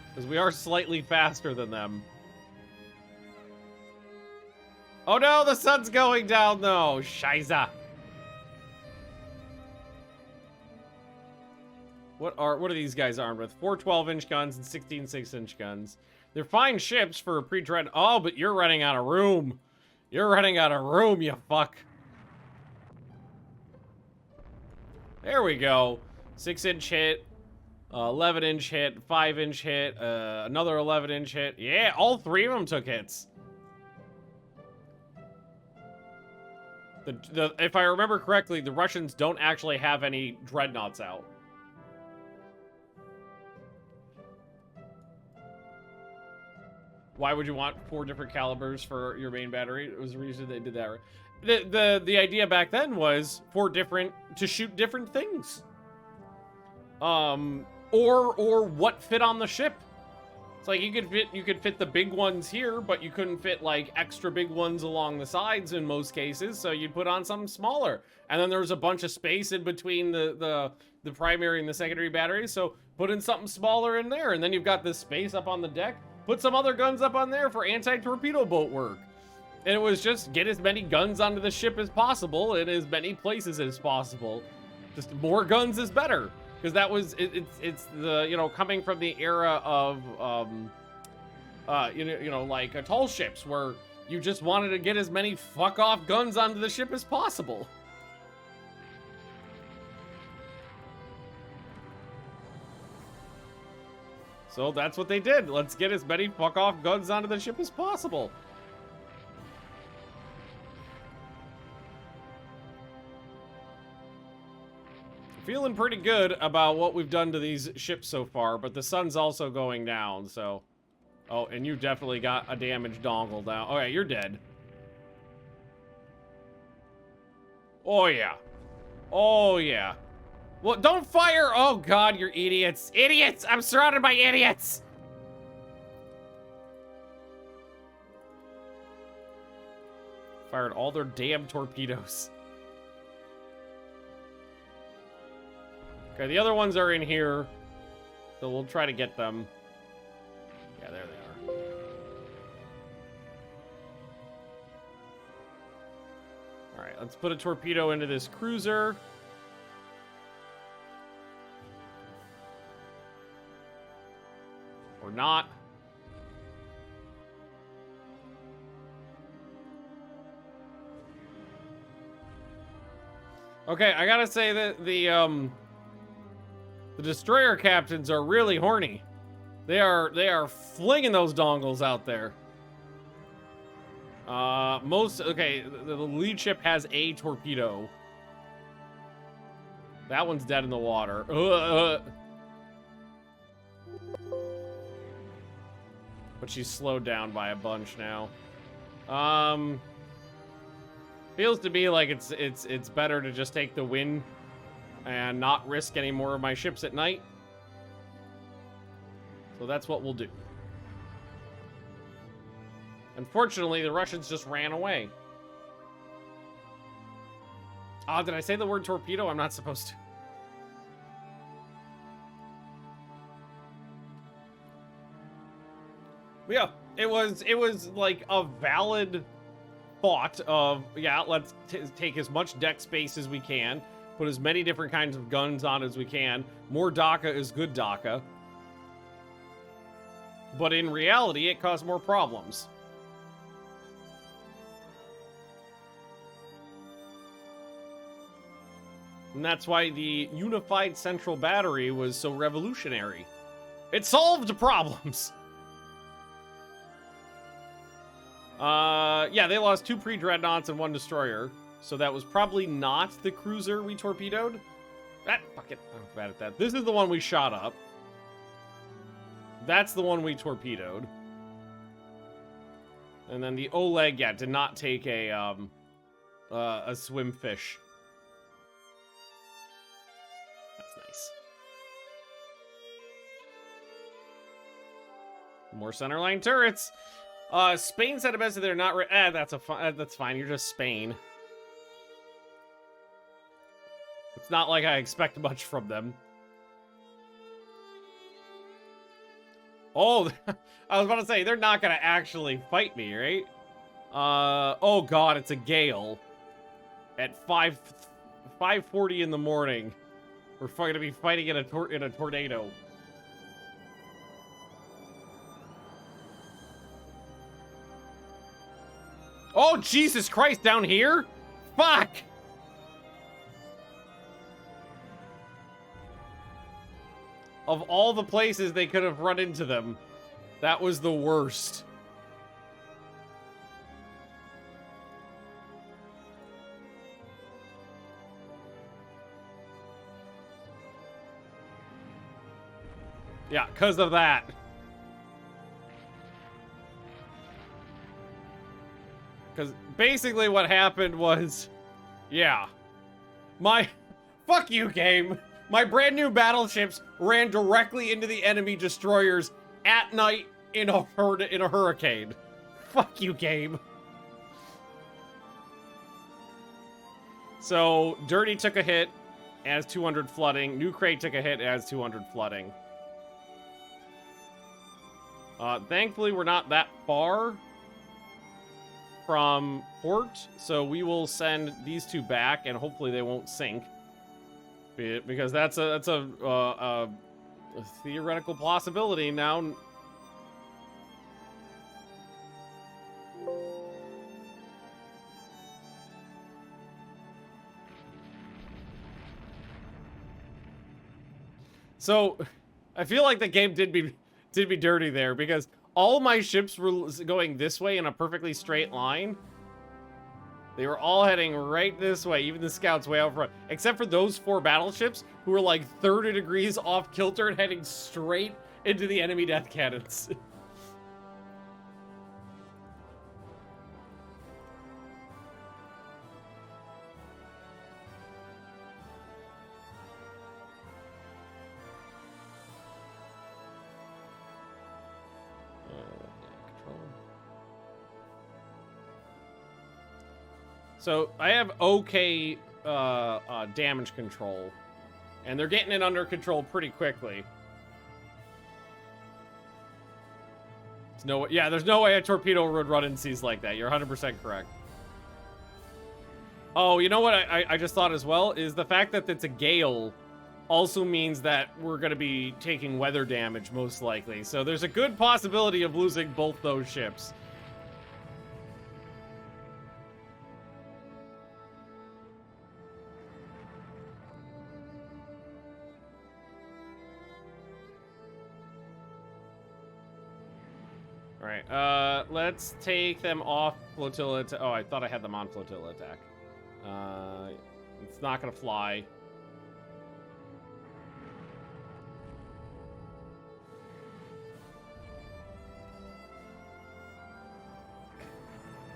Because we are slightly faster than them. Oh no, the sun's going down though! Scheiße! What are these guys armed with? 4 12-inch guns and 16 6-inch guns. They're fine ships for a pre-dread. Oh, but you're running out of room. You're running out of room, you fuck. There we go. 6-inch hit, 11-inch hit, 5-inch hit, another 11-inch hit. Yeah, all 3 of them took hits. If I remember correctly, the Russians don't actually have any dreadnoughts out. Why would you want 4 different calibers for your main battery? It was the reason they did that. The idea back then was to shoot different things. Or what fit on the ship. It's like you could fit the big ones here, but you couldn't fit like extra big ones along the sides in most cases, so you'd put on something smaller. And then there was a bunch of space in between the primary and the secondary batteries, so put in something smaller in there, and then you've got this space up on the deck. Put some other guns up on there for anti-torpedo boat work. And it was just get as many guns onto the ship as possible in as many places as possible. Just more guns is better. Because that was, it's the, coming from the era of, like tall ships where you just wanted to get as many fuck-off guns onto the ship as possible. So that's what they did. Let's get as many fuck-off guns onto the ship as possible. Feeling pretty good about what we've done to these ships so far, but the sun's also going down, so... Oh, and you definitely got a damaged dongle down. Oh yeah, you're dead. Oh yeah. Oh yeah. Well, don't fire! Oh god, you're idiots. Idiots! I'm surrounded by idiots! Fired all their damn torpedoes. Okay, the other ones are in here, so we'll try to get them. Yeah, there they are. All right, let's put a torpedo into this cruiser. Or not. Okay, I gotta say that the destroyer captains are really horny. They are flinging those dongles out there. Okay, the lead ship has a torpedo. That one's dead in the water. But she's slowed down by a bunch now. Feels to me like it's better to just take the win and not risk any more of my ships at night. So that's what we'll do. Unfortunately, the Russians just ran away. Oh, did I say the word torpedo? I'm not supposed to. Yeah, it was like a valid thought of, yeah, let's take as much deck space as we can, put as many different kinds of guns on as we can. More DACA is good DACA. But in reality, it caused more problems. And that's why the unified central battery was so revolutionary. It solved problems. Yeah, they lost 2 pre-dreadnoughts and 1 destroyer. So that was probably not the cruiser we torpedoed. Fuck it. I'm bad at that. This is the one we shot up. That's the one we torpedoed. And then the Oleg, yeah, did not take a swim fish. That's nice. More centerline turrets. Spain said it best that they're not. That's fine. You're just Spain. It's not like I expect much from them. Oh, I was about to say, they're not gonna actually fight me, right? Oh god, it's a gale. At 5:40 in the morning. We're gonna be fighting in a tornado. Oh, Jesus Christ, down here? Fuck! Of all the places they could have run into them, that was the worst. Yeah, because of that. Because basically what happened was, yeah, fuck you, game. My brand new battleships ran directly into the enemy destroyers at night in a hurricane. Fuck you, game. So Dirty took a hit as 200 flooding. New Crate took a hit as 200 flooding. Thankfully, we're not that far from port, so we will send these 2 back, and hopefully they won't sink. Because that's a theoretical possibility now. So, I feel like the game did be dirty there, because all my ships were going this way in a perfectly straight line. They were all heading right this way, even the scouts way out front. Except for those 4 battleships who were like 30 degrees off kilter and heading straight into the enemy death cannons. So I have okay damage control, and they're getting it under control pretty quickly. There's no way a torpedo would run in seas like that. You're 100% correct. Oh, you know what I just thought as well is the fact that it's a gale also means that we're going to be taking weather damage most likely. So there's a good possibility of losing both those ships. All right, let's take them off flotilla. Oh, I thought I had them on flotilla attack. It's not gonna fly.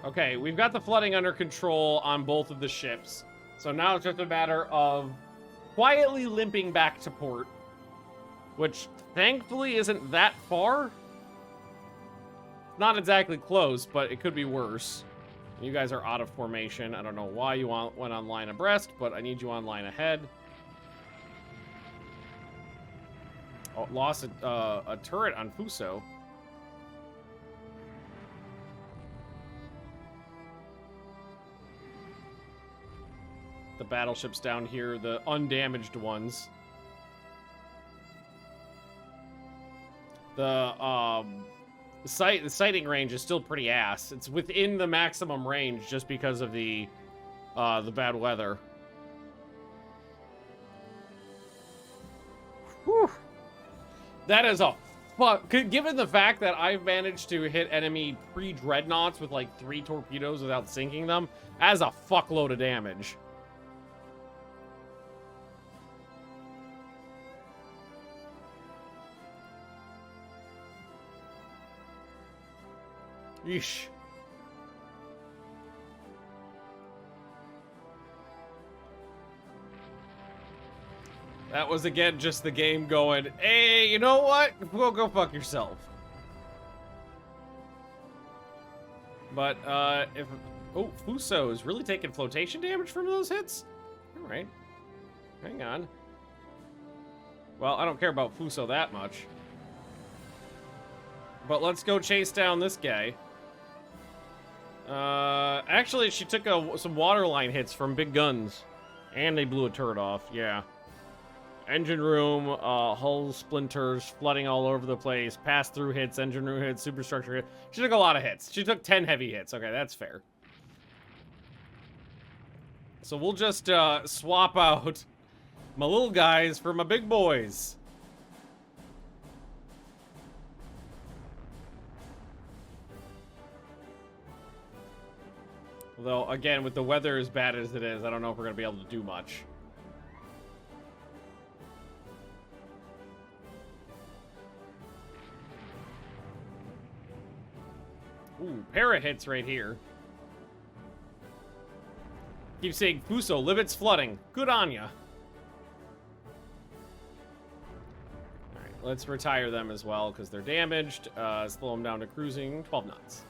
Okay, we've got the flooding under control on both of the ships. So now it's just a matter of quietly limping back to port, which thankfully isn't that far. Not exactly close, but it could be worse. You guys are out of formation. I don't know why you went on line abreast, but I need you on line ahead. Oh, lost a turret on Fuso. The battleships down here, the undamaged ones. The sighting range is still pretty ass. It's within the maximum range just because of the bad weather. Whew. That is a fuck. Given the fact that I've managed to hit enemy pre-dreadnoughts with like 3 torpedoes without sinking them, that's a fuckload of damage. Yeesh. That was, again, just the game going, hey, you know what? Well, go fuck yourself. But, if... Oh, Fuso is really taking flotation damage from those hits? Alright. Hang on. Well, I don't care about Fuso that much. But let's go chase down this guy. Actually, she took some waterline hits from big guns. And they blew a turret off, yeah. Engine room, hull splinters, flooding all over the place, pass-through hits, engine room hits, superstructure hits. She took a lot of hits. She took 10 heavy hits. Okay, that's fair. So we'll just, swap out my little guys for my big boys. Although, again, with the weather as bad as it is, I don't know if we're going to be able to do much. Ooh, para hits right here. Keep saying, Fuso, Libet's flooding. Good on ya. Alright, let's retire them as well, because they're damaged. Slow them down to cruising, 12 knots.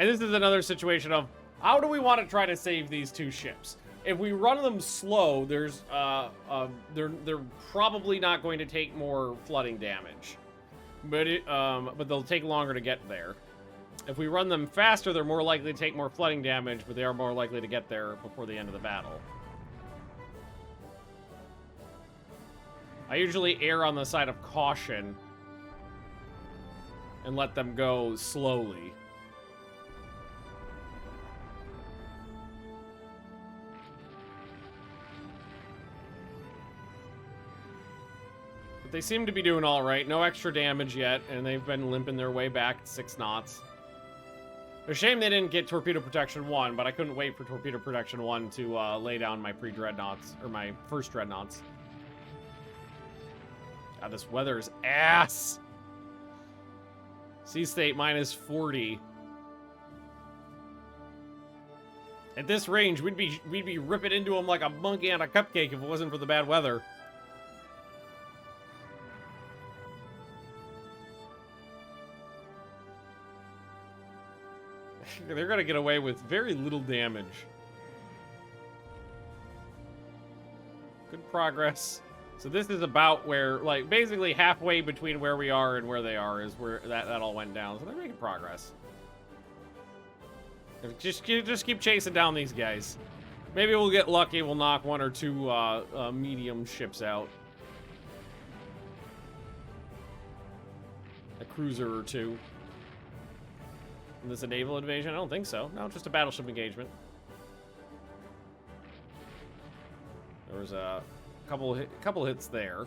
And this is another situation of, how do we want to try to save these 2 ships? If we run them slow, there's they're probably not going to take more flooding damage, but they'll take longer to get there. If we run them faster, they're more likely to take more flooding damage, but they are more likely to get there before the end of the battle. I usually err on the side of caution and let them go slowly. But they seem to be doing all right. No extra damage yet, and they've been limping their way back 6 knots. A shame they didn't get Torpedo Protection 1, but I couldn't wait for Torpedo Protection 1 to lay down my pre-dreadnoughts, or my first dreadnoughts. God, this weather is ass! Sea state minus 40. At this range, we'd be ripping into them like a monkey on a cupcake if it wasn't for the bad weather. They're gonna get away with very little damage. Good progress. So this is about where, like, basically halfway between where we are and where they are is where that all went down. So they're making progress. Just keep chasing down these guys. Maybe we'll get lucky. We'll knock one or two medium ships out. A cruiser or two. Is this a naval invasion? I don't think so. No, just a battleship engagement. There was a couple hits there.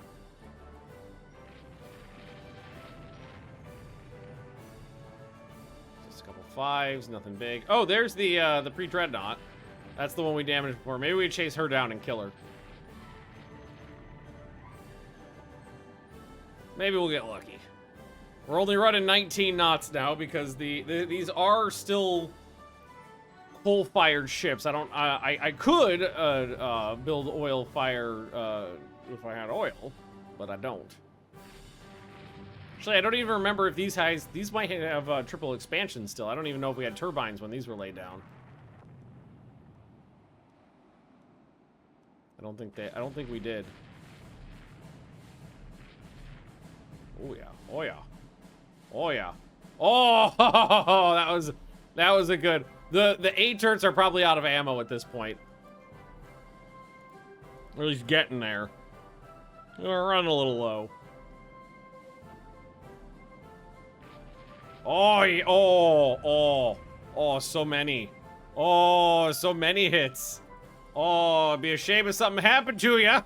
Just a couple fives, nothing big. Oh, there's the pre-dreadnought. That's the one we damaged before. Maybe we chase her down and kill her. Maybe we'll get lucky. We're only running 19 knots now because these are still coal-fired ships. I could build oil fire if I had oil, but I don't. Actually, I don't even remember if these might have triple expansion still. I don't even know if we had turbines when these were laid down. I don't think we did. Oh yeah. Oh yeah. Oh yeah. Oh, that was a good. The A-turrets are probably out of ammo at this point. Or at least getting there. We're running a little low. Oh, so many. Oh, so many hits. Oh, it'd be a shame if something happened to ya.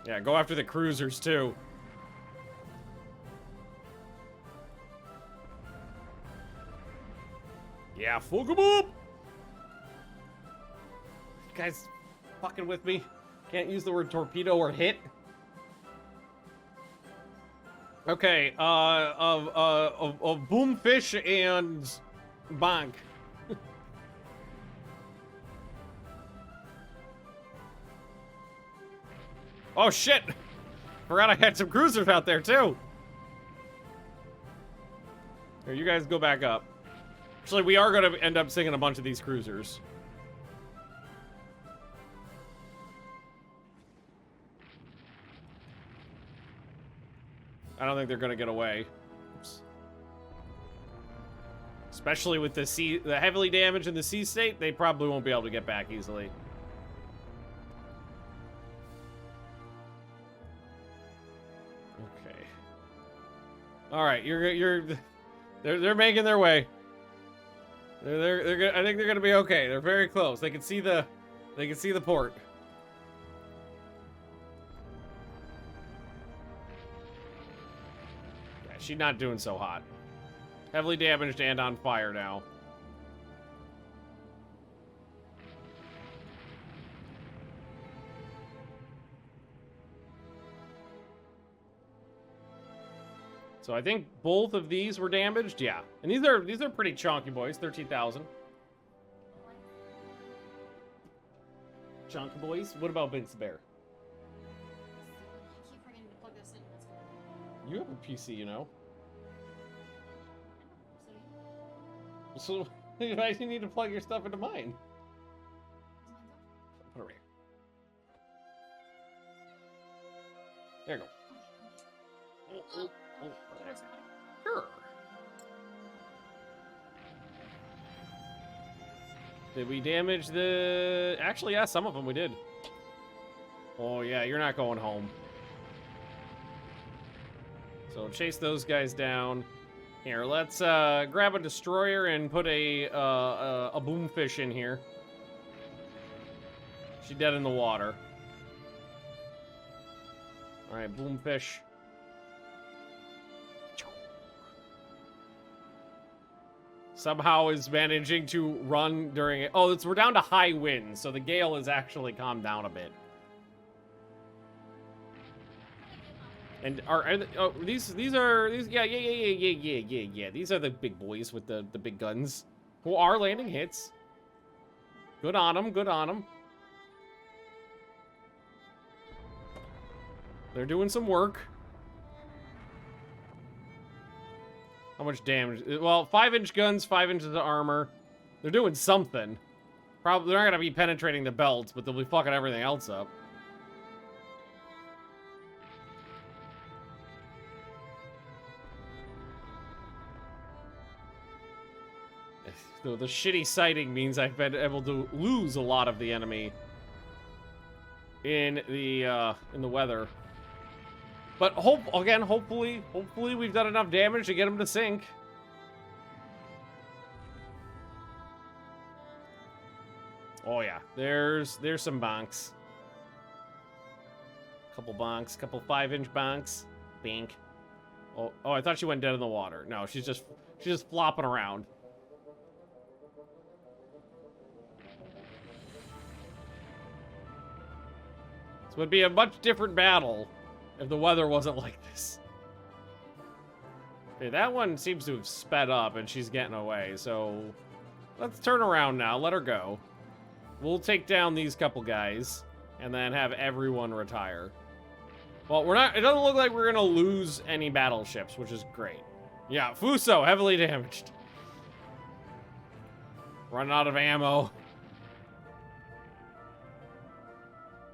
Yeah, go after the cruisers too. Yeah, fuck 'em up. You guys fucking with me? Can't use the word torpedo or hit. Okay, of boomfish and bonk. Oh shit! Forgot I had some cruisers out there too. Here, you guys go back up. Actually, we are going to end up sinking a bunch of these cruisers. I don't think they're going to get away. Oops. Especially with the heavily damaged in the sea state, they probably won't be able to get back easily. Okay. All right, they're making their way. I think they're gonna be okay. They're very close. They can see the port. Yeah, she's not doing so hot. Heavily damaged and on fire now. So I think both of these were damaged. Yeah, and these are pretty chunky boys. 13,000. Chunky boys. What about Big Bear? I keep forgetting to plug this in. That's good. You have a PC, you know. See? So why do you need to plug your stuff into mine? Put it over here. There you go. Oh. Sure. Did we damage the... Actually, yeah, some of them we did. Oh, yeah, you're not going home. So chase those guys down. Here, let's grab a destroyer and put a boomfish in here. She's dead in the water. All right, boomfish. Somehow is managing to run during it. Oh, we're down to high winds, so the gale has actually calmed down a bit. And these yeah. These are the big boys with the big guns who are landing hits. Good on them. Good on them. They're doing some work. How much damage? Well, 5-inch guns, 5 inches of armor. They're doing something. Probably they're not gonna be penetrating the belts, but they'll be fucking everything else up. So the shitty sighting means I've been able to lose a lot of the enemy in the weather. But hopefully we've done enough damage to get them to sink. Oh yeah, there's some bonks. Couple bonks, couple 5-inch bonks. Bink. Oh, I thought she went dead in the water. No, she's just flopping around. This would be a much different battle if the weather wasn't like this. Okay, that one seems to have sped up and she's getting away, so let's turn around now. Let her go. We'll take down these couple guys and then have everyone retire. Well, it doesn't look like we're gonna lose any battleships, which is great. Yeah, Fuso, heavily damaged. Running out of ammo.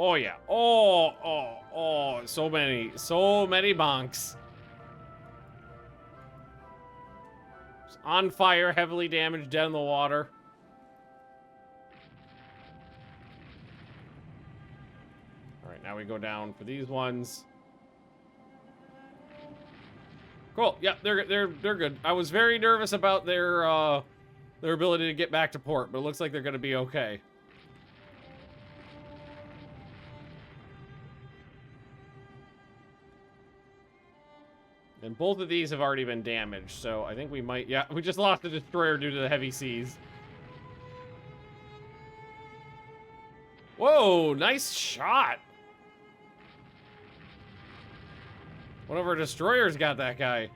Oh yeah. Oh, so many bonks. Just on fire, heavily damaged, dead in the water. All right, now we go down for these ones. Cool. Yeah, they're good. I was very nervous about their ability to get back to port, but it looks like they're going to be okay. And both of these have already been damaged, so I think we might... Yeah, we just lost the destroyer due to the heavy seas. Whoa, nice shot. One of our destroyers got that guy.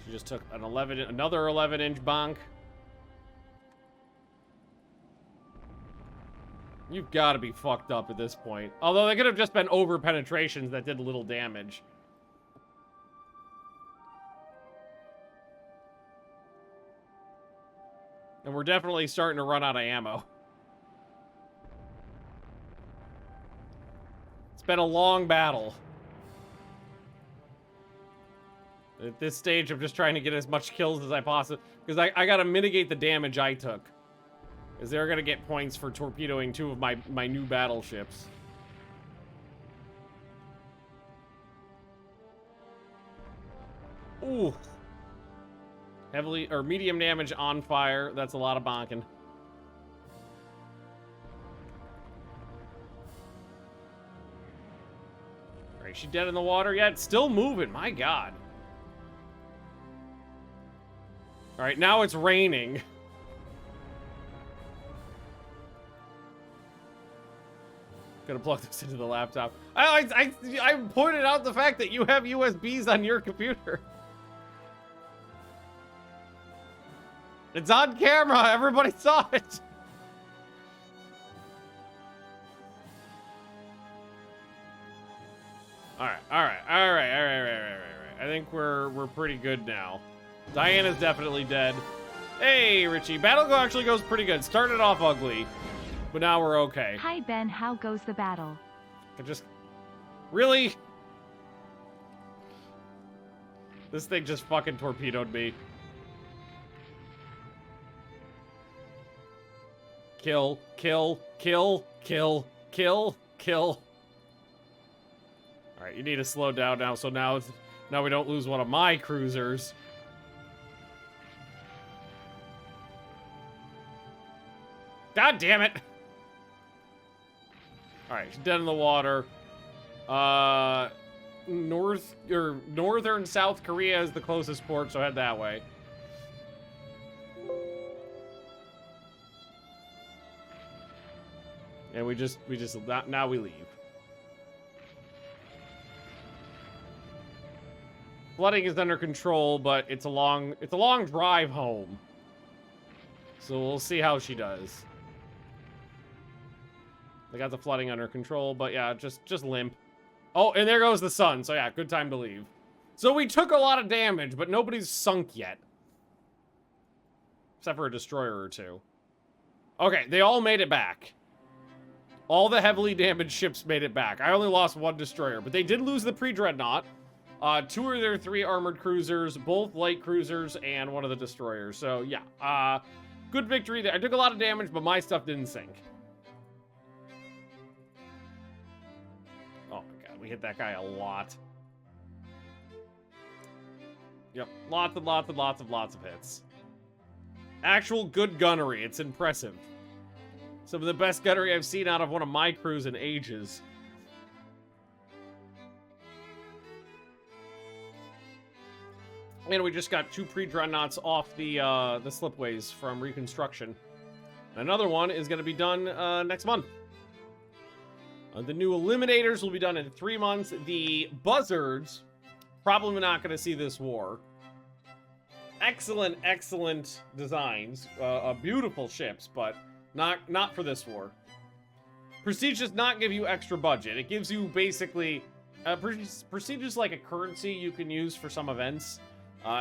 She just took another 11-inch bonk. You've got to be fucked up at this point. Although they could have just been over penetrations that did little damage. And we're definitely starting to run out of ammo. It's been a long battle. At this stage, I'm just trying to get as much kills as I possibly... Because I got to mitigate the damage I took. Is they're gonna get points for torpedoing 2 of my new battleships. Ooh. Heavily or medium damage on fire. That's a lot of bonking. Alright, she dead in the water yet? It's still moving, my god. Alright, now it's raining. Gonna plug this into the laptop. I pointed out the fact that you have USBs on your computer. It's on camera. Everybody saw it. All right. I think we're pretty good now. Diana's definitely dead. Hey, Richie. Battle actually goes pretty good. Started off ugly. But now we're okay. Hi, Ben. How goes the battle? Really? This thing just fucking torpedoed me. Kill. Alright, you need to slow down now, so now we don't lose one of my cruisers. God damn it! Alright, she's dead in the water. Northern South Korea is the closest port, so head that way. And now we leave. Flooding is under control, but it's a long drive home. So we'll see how she does. They got the flooding under control, but yeah, just limp. Oh, and there goes the sun. So yeah, good time to leave. So we took a lot of damage, but nobody's sunk yet. Except for a destroyer or two. Okay, they all made it back. All the heavily damaged ships made it back. I only lost one destroyer, but they did lose the Pre-dreadnought. 2 of their 3 armored cruisers, both light cruisers, and 1 of the destroyers. So, yeah. Good victory there. I took a lot of damage, but my stuff didn't sink. Oh my god, we hit that guy a lot. Yep, lots and lots and lots of hits. Actual good gunnery. It's impressive. Some of the best gunnery I've seen out of one of my crews in ages. And we just got 2 pre-dreadnoughts off the slipways from reconstruction. Another one is going to be done next month. The new eliminators will be done in 3 months. The buzzards, probably not going to see this war. Excellent, excellent designs. Beautiful ships, but not for this war. Prestige does not give you extra budget. It gives you basically... Prestige is like a currency you can use for some events.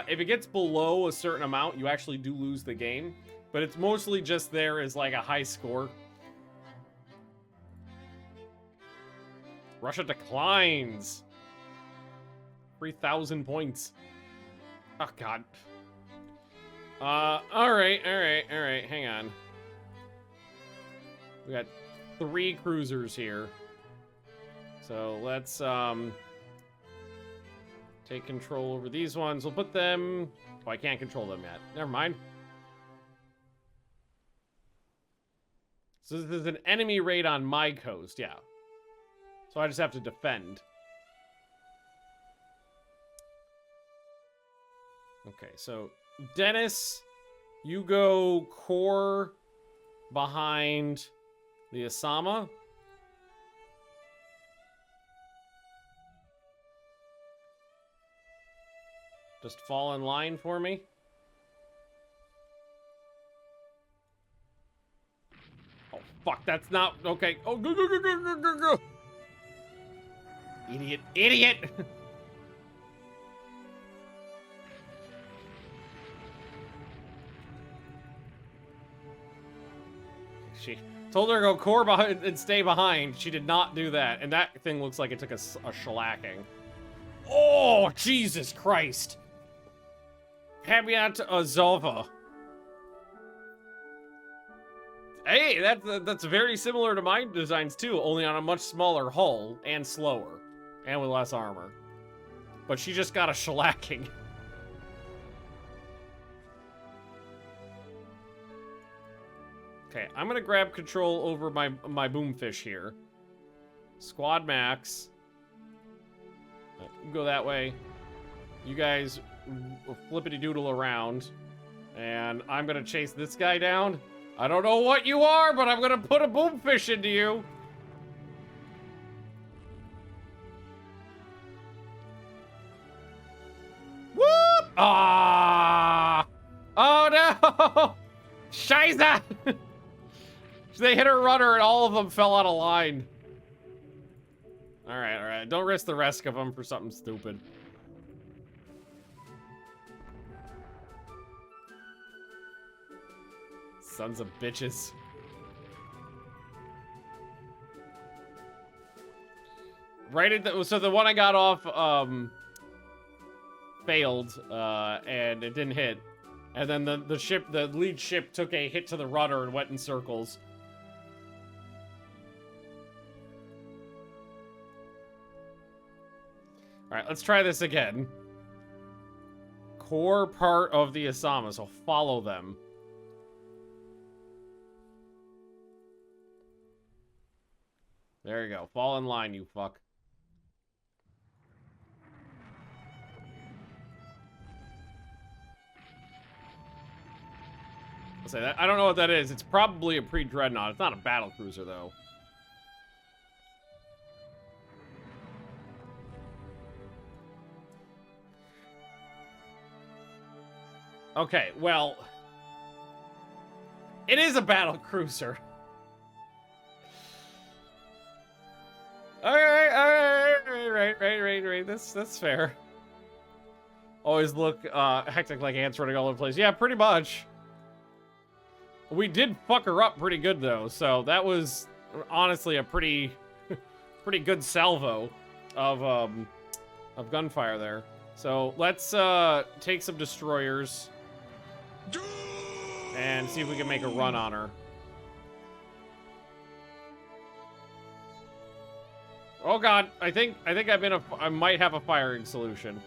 If it gets below a certain amount, you actually do lose the game. But it's mostly just there as like a high score. Russia declines. 3,000 points. Oh, God. Alright. Hang on. We got 3 cruisers here. So let's, take control over these ones. We'll put them... Oh, I can't control them yet. Never mind. So this is an enemy raid on my coast, yeah. So I just have to defend. Okay, so Dennis, you go core behind the Azumo. Just fall in line for me. Oh, fuck, that's not... Okay. Oh, go. Idiot. She told her to go core behind and stay behind. She did not do that. And that thing looks like it took a shellacking. Oh, Jesus Christ. Habiat Azova. Hey, that's very similar to my designs too, only on a much smaller hull and slower, and with less armor. But she just got a shellacking. Okay, I'm gonna grab control over my boomfish here. Squad max. Go that way. You guys flippity doodle around, and I'm gonna chase this guy down. I don't know what you are, but I'm gonna put a boomfish into you. Whoop! Ah! Oh no! Scheiße! They hit her rudder and all of them fell out of line. Alright. Don't risk the rest of them for something stupid. Sons of bitches. Right at the... So the one I got off, failed, and it didn't hit. And then the lead ship took a hit to the rudder and went in circles. Alright, let's try this again. Core part of the Azumo, so follow them. There you go. Fall in line, you fuck. I'll say that. I don't know what that is. It's probably a pre-dreadnought. It's not a battle cruiser, though. Okay, well... It is a battle cruiser. Alright. That's fair. always look hectic like ants running all over the place. Yeah, pretty much. We did fuck her up pretty good though, so that was honestly a pretty pretty good salvo of gunfire there. So let's take some destroyers and see if we can make a run on her. Oh god, I think I might have a firing solution.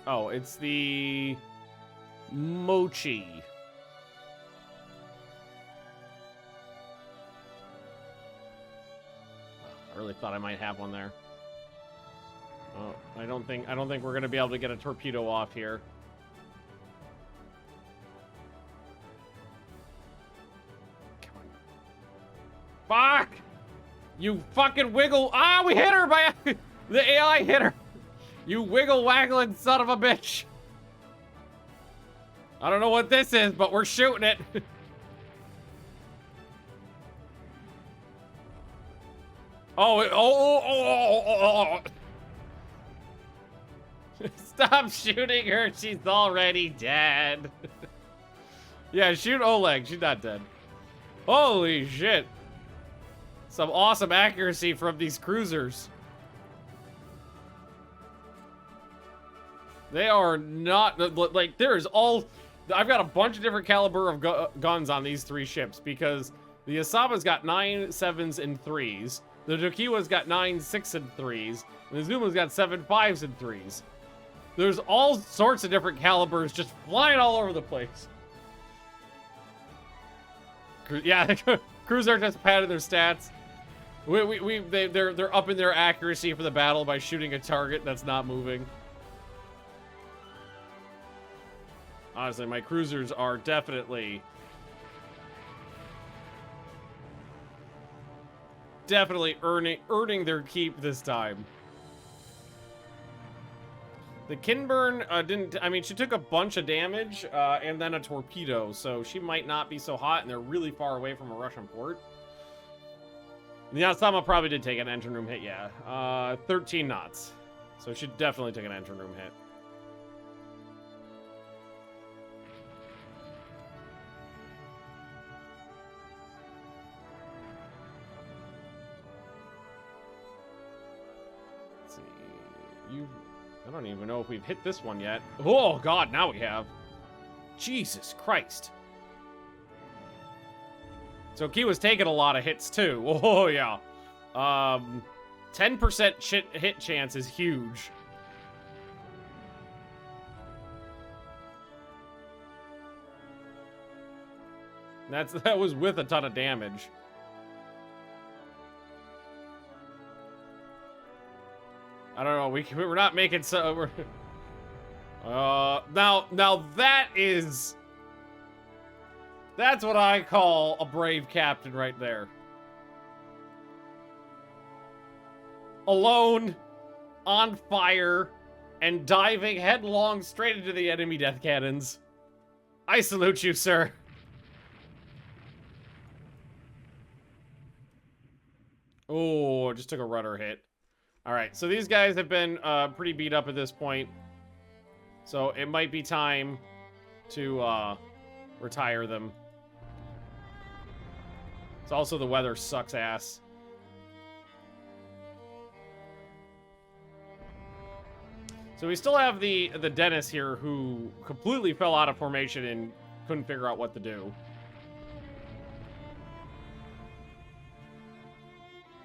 Oh, it's the Mochi. I really thought I might have one there. Oh, I don't think we're gonna be able to get a torpedo off here. Come on. Fuck! You fucking wiggle. Ah, we hit her by the AI hit her. You wiggle waggling son of a bitch. I don't know what this is, but we're shooting it. Oh. Stop shooting her. She's already dead. Yeah, shoot Oleg. She's not dead. Holy shit. Some awesome accuracy from these cruisers. They are not, like, there is all... I've got a bunch of different caliber of guns on these three ships because the Asaba's got 9 7s and 3s. The Tokiwa's got 9 6s and 3s. And the Azumo's got 7 5s and 3s. There's all sorts of different calibers just flying all over the place. Yeah, crews are just padding their stats. They're upping their accuracy for the battle by shooting a target that's not moving. Honestly, my cruisers are definitely earning their keep this time. The Kinburn didn't, I mean, she took a bunch of damage and then a torpedo, so she might not be so hot, and they're really far away from a Russian port. The Asama probably did take an engine room hit, yeah. 13 knots. So she definitely took an engine room hit. I don't even know if we've hit this one yet. Oh, God, now we have. Jesus Christ. So Kiwa's taking a lot of hits, too. Oh, yeah. 10% hit chance is huge. That was with a ton of damage. I don't know. We're not making so. We're, now that's what I call a brave captain right there. Alone, on fire, and diving headlong straight into the enemy death cannons. I salute you, sir. Oh, just took a rudder hit. All right, so these guys have been pretty beat up at this point. So it might be time to retire them. It's also the weather sucks ass. So we still have the Dennis here who completely fell out of formation and couldn't figure out what to do.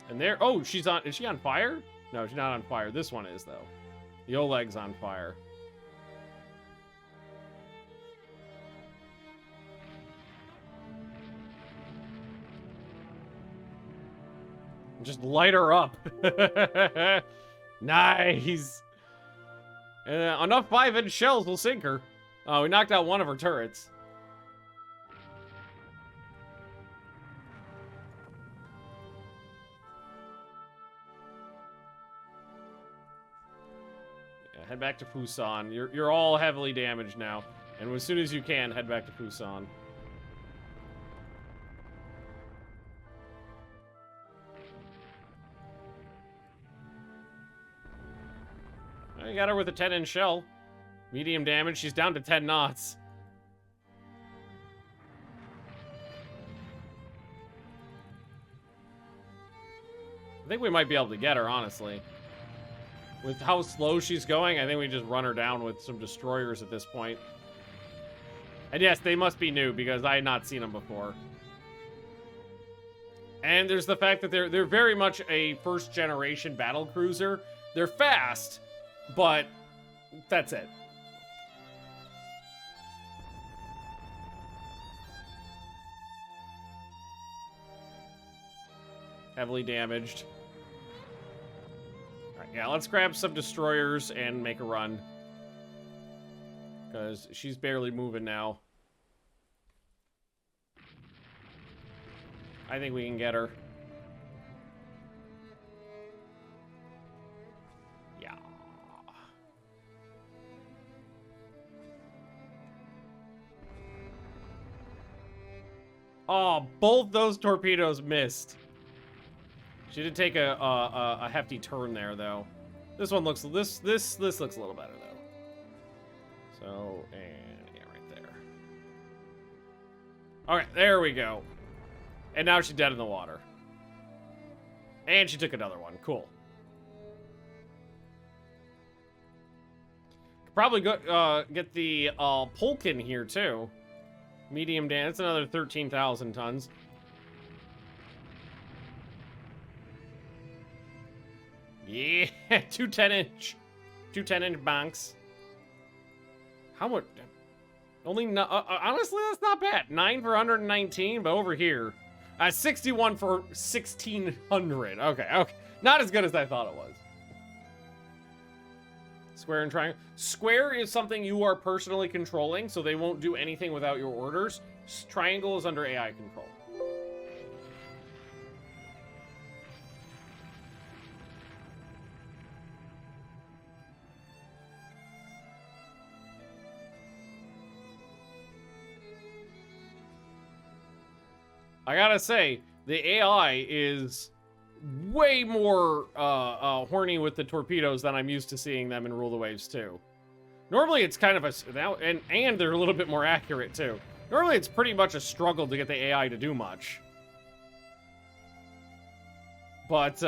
And there, oh, she's on, is she on fire? No, she's not on fire. This one is, though. The Oleg's on fire. Just light her up. Nice. Enough 5-inch shells will sink her. Oh, we knocked out one of her turrets. Head back to Busan. You're all heavily damaged now. And as soon as you can, head back to Busan. I got her with a 10-inch shell. Medium damage. She's down to 10 knots. I think we might be able to get her, honestly. With how slow she's going, I think we just run her down with some destroyers at this point. And yes, they must be new because I had not seen them before. And there's the fact that they're very much a first-generation battle cruiser. They're fast, but that's it. Heavily damaged. All right, yeah, let's grab some destroyers and make a run. Because she's barely moving now. I think we can get her. Yeah. Oh, both those torpedoes missed. She did take a hefty turn there, though. This one looks this looks a little better though. So, and yeah, right there. Okay, there we go. And now she's dead in the water. And she took another one. Cool. Could probably go get the Polkin here too. Medium damage. That's another 13,000 tons. Yeah, two 10-inch banks. How much? Only no, honestly, that's not bad. 9 for 119, but over here, 61 for 1,600. Okay, not as good as I thought it was. Square and triangle. Square is something you are personally controlling, so they won't do anything without your orders. Triangle is under AI control. I gotta say, the AI is way more horny with the torpedoes than I'm used to seeing them in Rule the Waves 2. Normally it's kind of a... And they're a little bit more accurate, too. Normally it's pretty much a struggle to get the AI to do much. But,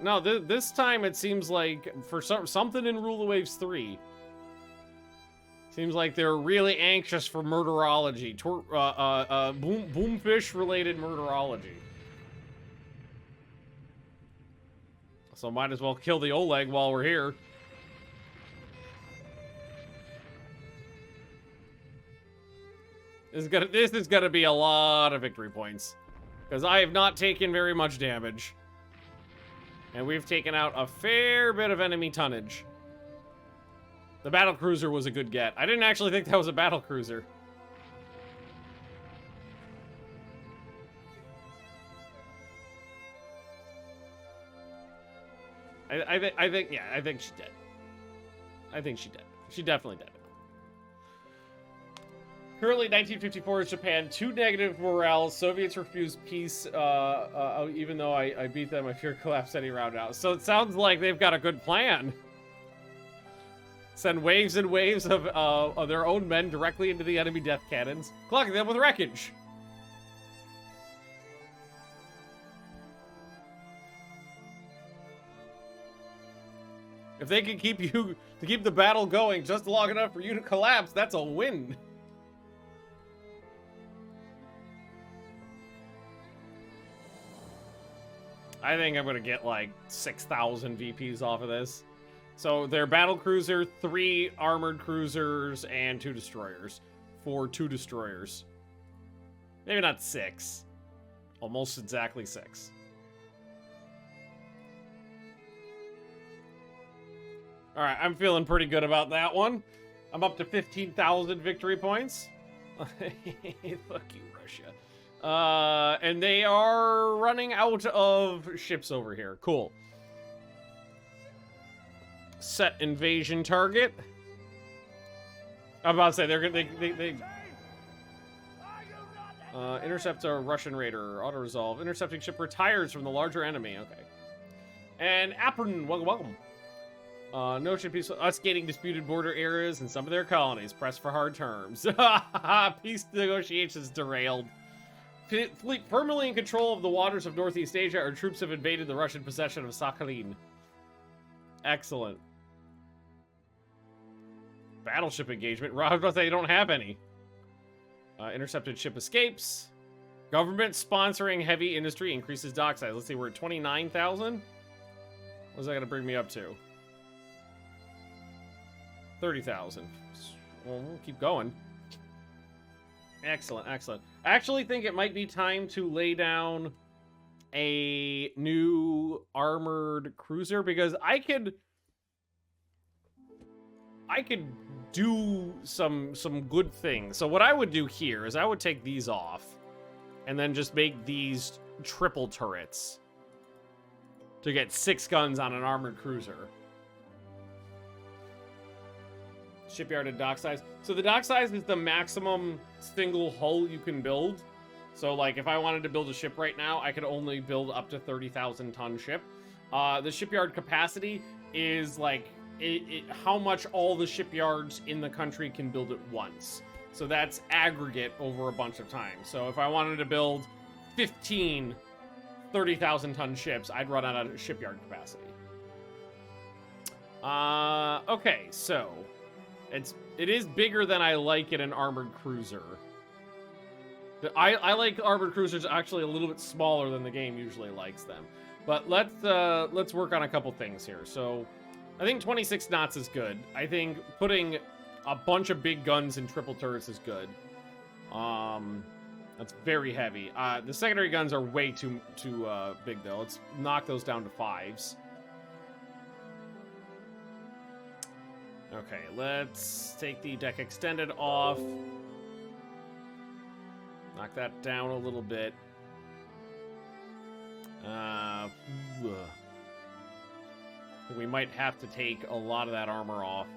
no, this time it seems like, for something in Rule the Waves 3... Seems like they're really anxious for murderology. Boomfish-related murderology. So might as well kill the Oleg while we're here. This is gonna be a lot of victory points. Because I have not taken very much damage. And we've taken out a fair bit of enemy tonnage. The battlecruiser was a good get. I didn't actually think that was a battlecruiser. I think she's dead. I think she's dead. She definitely dead. Currently, 1954 is Japan. 2 negative morale. Soviets refuse peace. Even though I beat them, I fear collapse any round now. So it sounds like they've got a good plan. Send waves and waves of their own men directly into the enemy death cannons, clogging them with wreckage. If they can keep the battle going just long enough for you to collapse, that's a win. I think I'm gonna get like 6,000 VPs off of this. So they're battle cruiser, 3 armored cruisers, and 2 destroyers. For 2 destroyers. Maybe not 6. Almost exactly 6. Alright, I'm feeling pretty good about that one. I'm up to 15,000 victory points. Fuck you, Russia. And they are running out of ships over here. Cool. Set invasion target. I'm about to say they intercept a Russian raider. Auto resolve. Intercepting ship retires from the larger enemy. Okay. And Apron, welcome. No ship peace. Us gaining disputed border areas in some of their colonies. Press for hard terms. Peace negotiations derailed. Fleet firmly in control of the waters of Northeast Asia. Our troops have invaded the Russian possession of Sakhalin. Excellent. Battleship engagement. I was about to say they don't have any. Intercepted ship escapes. Government sponsoring heavy industry increases dock size. Let's see, we're at 29,000. What's that going to bring me up to? 30,000. Well, we'll keep going. Excellent, excellent. I actually think it might be time to lay down a new armored cruiser because I could do some good things. So what I would do here is I would take these off and then just make these triple turrets to get 6 guns on an armored cruiser. Shipyard and dock size. So the dock size is the maximum single hull you can build. So like if I wanted to build a ship right now, I could only build up to 30,000 ton ship. The shipyard capacity is like how much all the shipyards in the country can build at once. So that's aggregate over a bunch of times. So if I wanted to build 15 30,000 ton ships, I'd run out of shipyard capacity. Okay, so it is bigger than I like in an armored cruiser. I like armored cruisers actually a little bit smaller than the game usually likes them. But let's work on a couple things here. So I think 26 knots is good. I think putting a bunch of big guns in triple turrets is good. That's very heavy. The secondary guns are way too big though. Let's knock those down to 5s. Okay, let's take the deck extended off. Knock that down a little bit. I think we might have to take a lot of that armor off.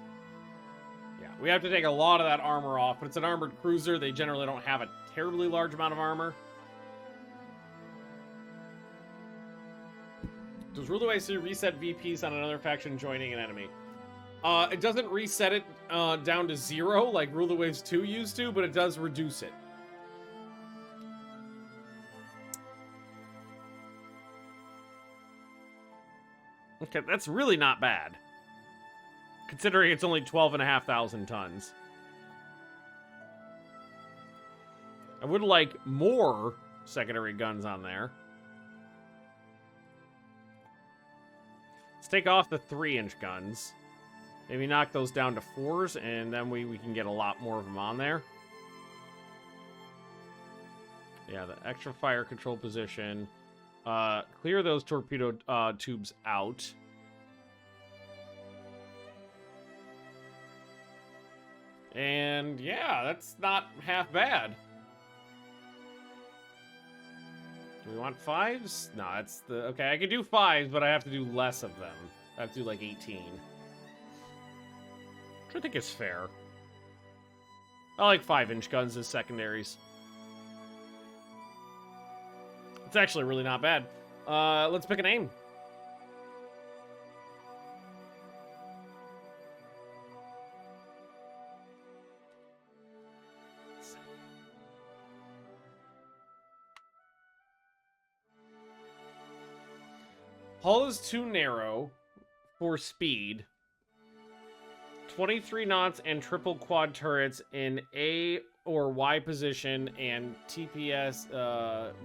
Yeah, we have to take a lot of that armor off, but it's an armored cruiser. They generally don't have a terribly large amount of armor. Does Rule the Way reset VPs on another faction joining an enemy? It doesn't reset it down to 0 like Rule the Waves 2 used to, but it does reduce it. Okay, that's really not bad. Considering it's only 12,500 tons. I would like more secondary guns on there. Let's take off the 3-inch guns. Maybe knock those down to 4s, and then we can get a lot more of them on there. Yeah, the extra fire control position. Clear those torpedo tubes out. And yeah, that's not half bad. Do we want 5s? No, that's the... Okay, I could do 5s, but I have to do less of them. I have to do like 18. Which I think is fair. I like 5-inch guns as secondaries. It's actually really not bad. Let's pick a name. Hull is too narrow for speed. 23 knots and triple quad turrets in A or Y position and TPS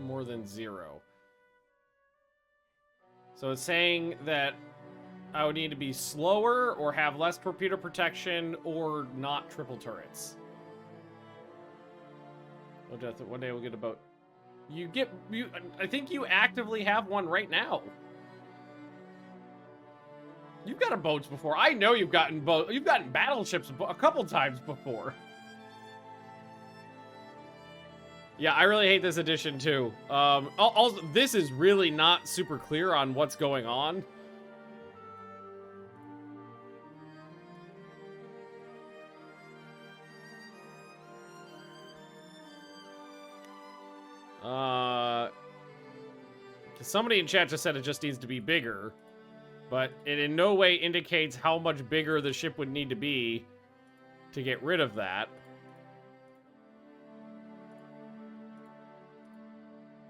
more than 0. So it's saying that I would need to be slower or have less torpedo protection or not triple turrets. One day we'll get a boat. I think you actively have one right now. You've gotten boats before. I know you've gotten You've gotten battleships a couple times before. Yeah, I really hate this edition too. Also, this is really not super clear on what's going on. Somebody in chat just said it just needs to be bigger. But it in no way indicates how much bigger the ship would need to be to get rid of that.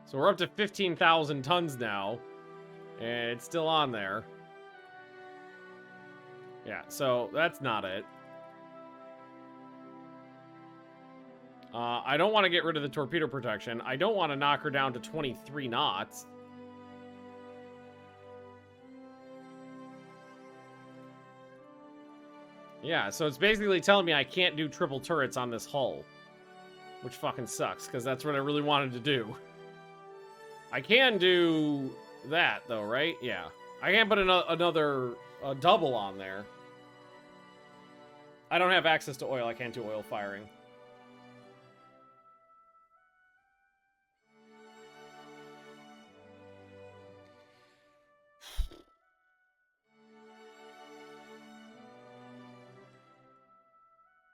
So we're up to 15,000 tons now, and it's still on there. Yeah, so that's not it. I don't want to get rid of the torpedo protection. I don't want to knock her down to 23 knots. Yeah, so it's basically telling me I can't do triple turrets on this hull. Which fucking sucks, because that's what I really wanted to do. I can do that, though, right? Yeah. I can't put another double on there. I don't have access to oil. I can't do oil firing.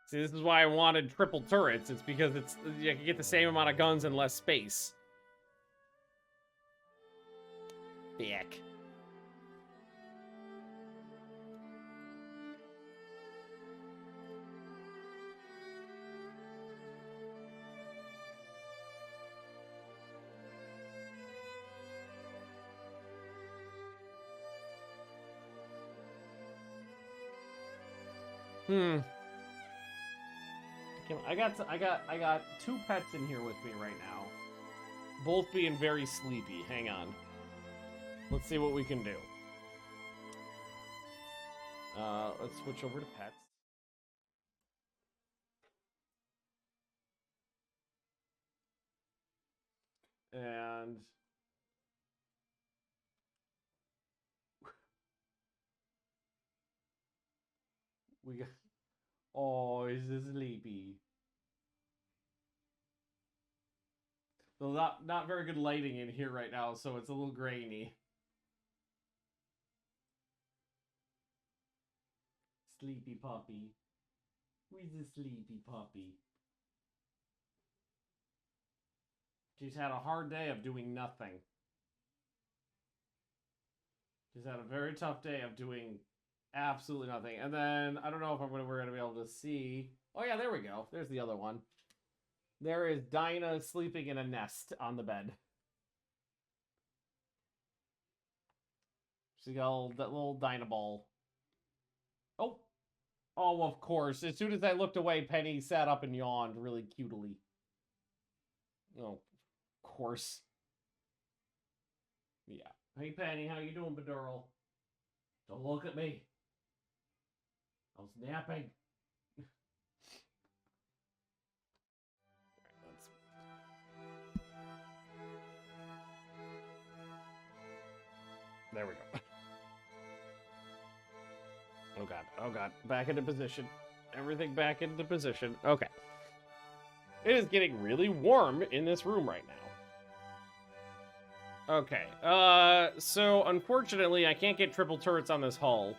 See, this is why I wanted triple turrets. It's because you can get the same amount of guns and less space. Bick. I got two pets in here with me right now. Both being very sleepy. Hang on. Let's see what we can do. Let's switch over to pets. And we got... Oh, he's sleepy. Well, not very good lighting in here right now, so it's a little grainy. Sleepy puppy. Where's the sleepy puppy? She's had a hard day of doing nothing. She's had a very tough day of doing absolutely nothing. And then, I don't know if we're going to be able to see... Oh yeah, there we go. There's the other one. There is Dinah sleeping in a nest on the bed. She got that little Dinah ball. Oh! Oh, of course. As soon as I looked away, Penny sat up and yawned really cutely. Oh, of course. Yeah. Hey, Penny, how you doing, Bedural? Don't look at me. I was napping. There we go. Oh god, oh god. Back into position. Everything back into position. Okay. It is getting really warm in this room right now. Okay, so unfortunately I can't get triple turrets on this hull.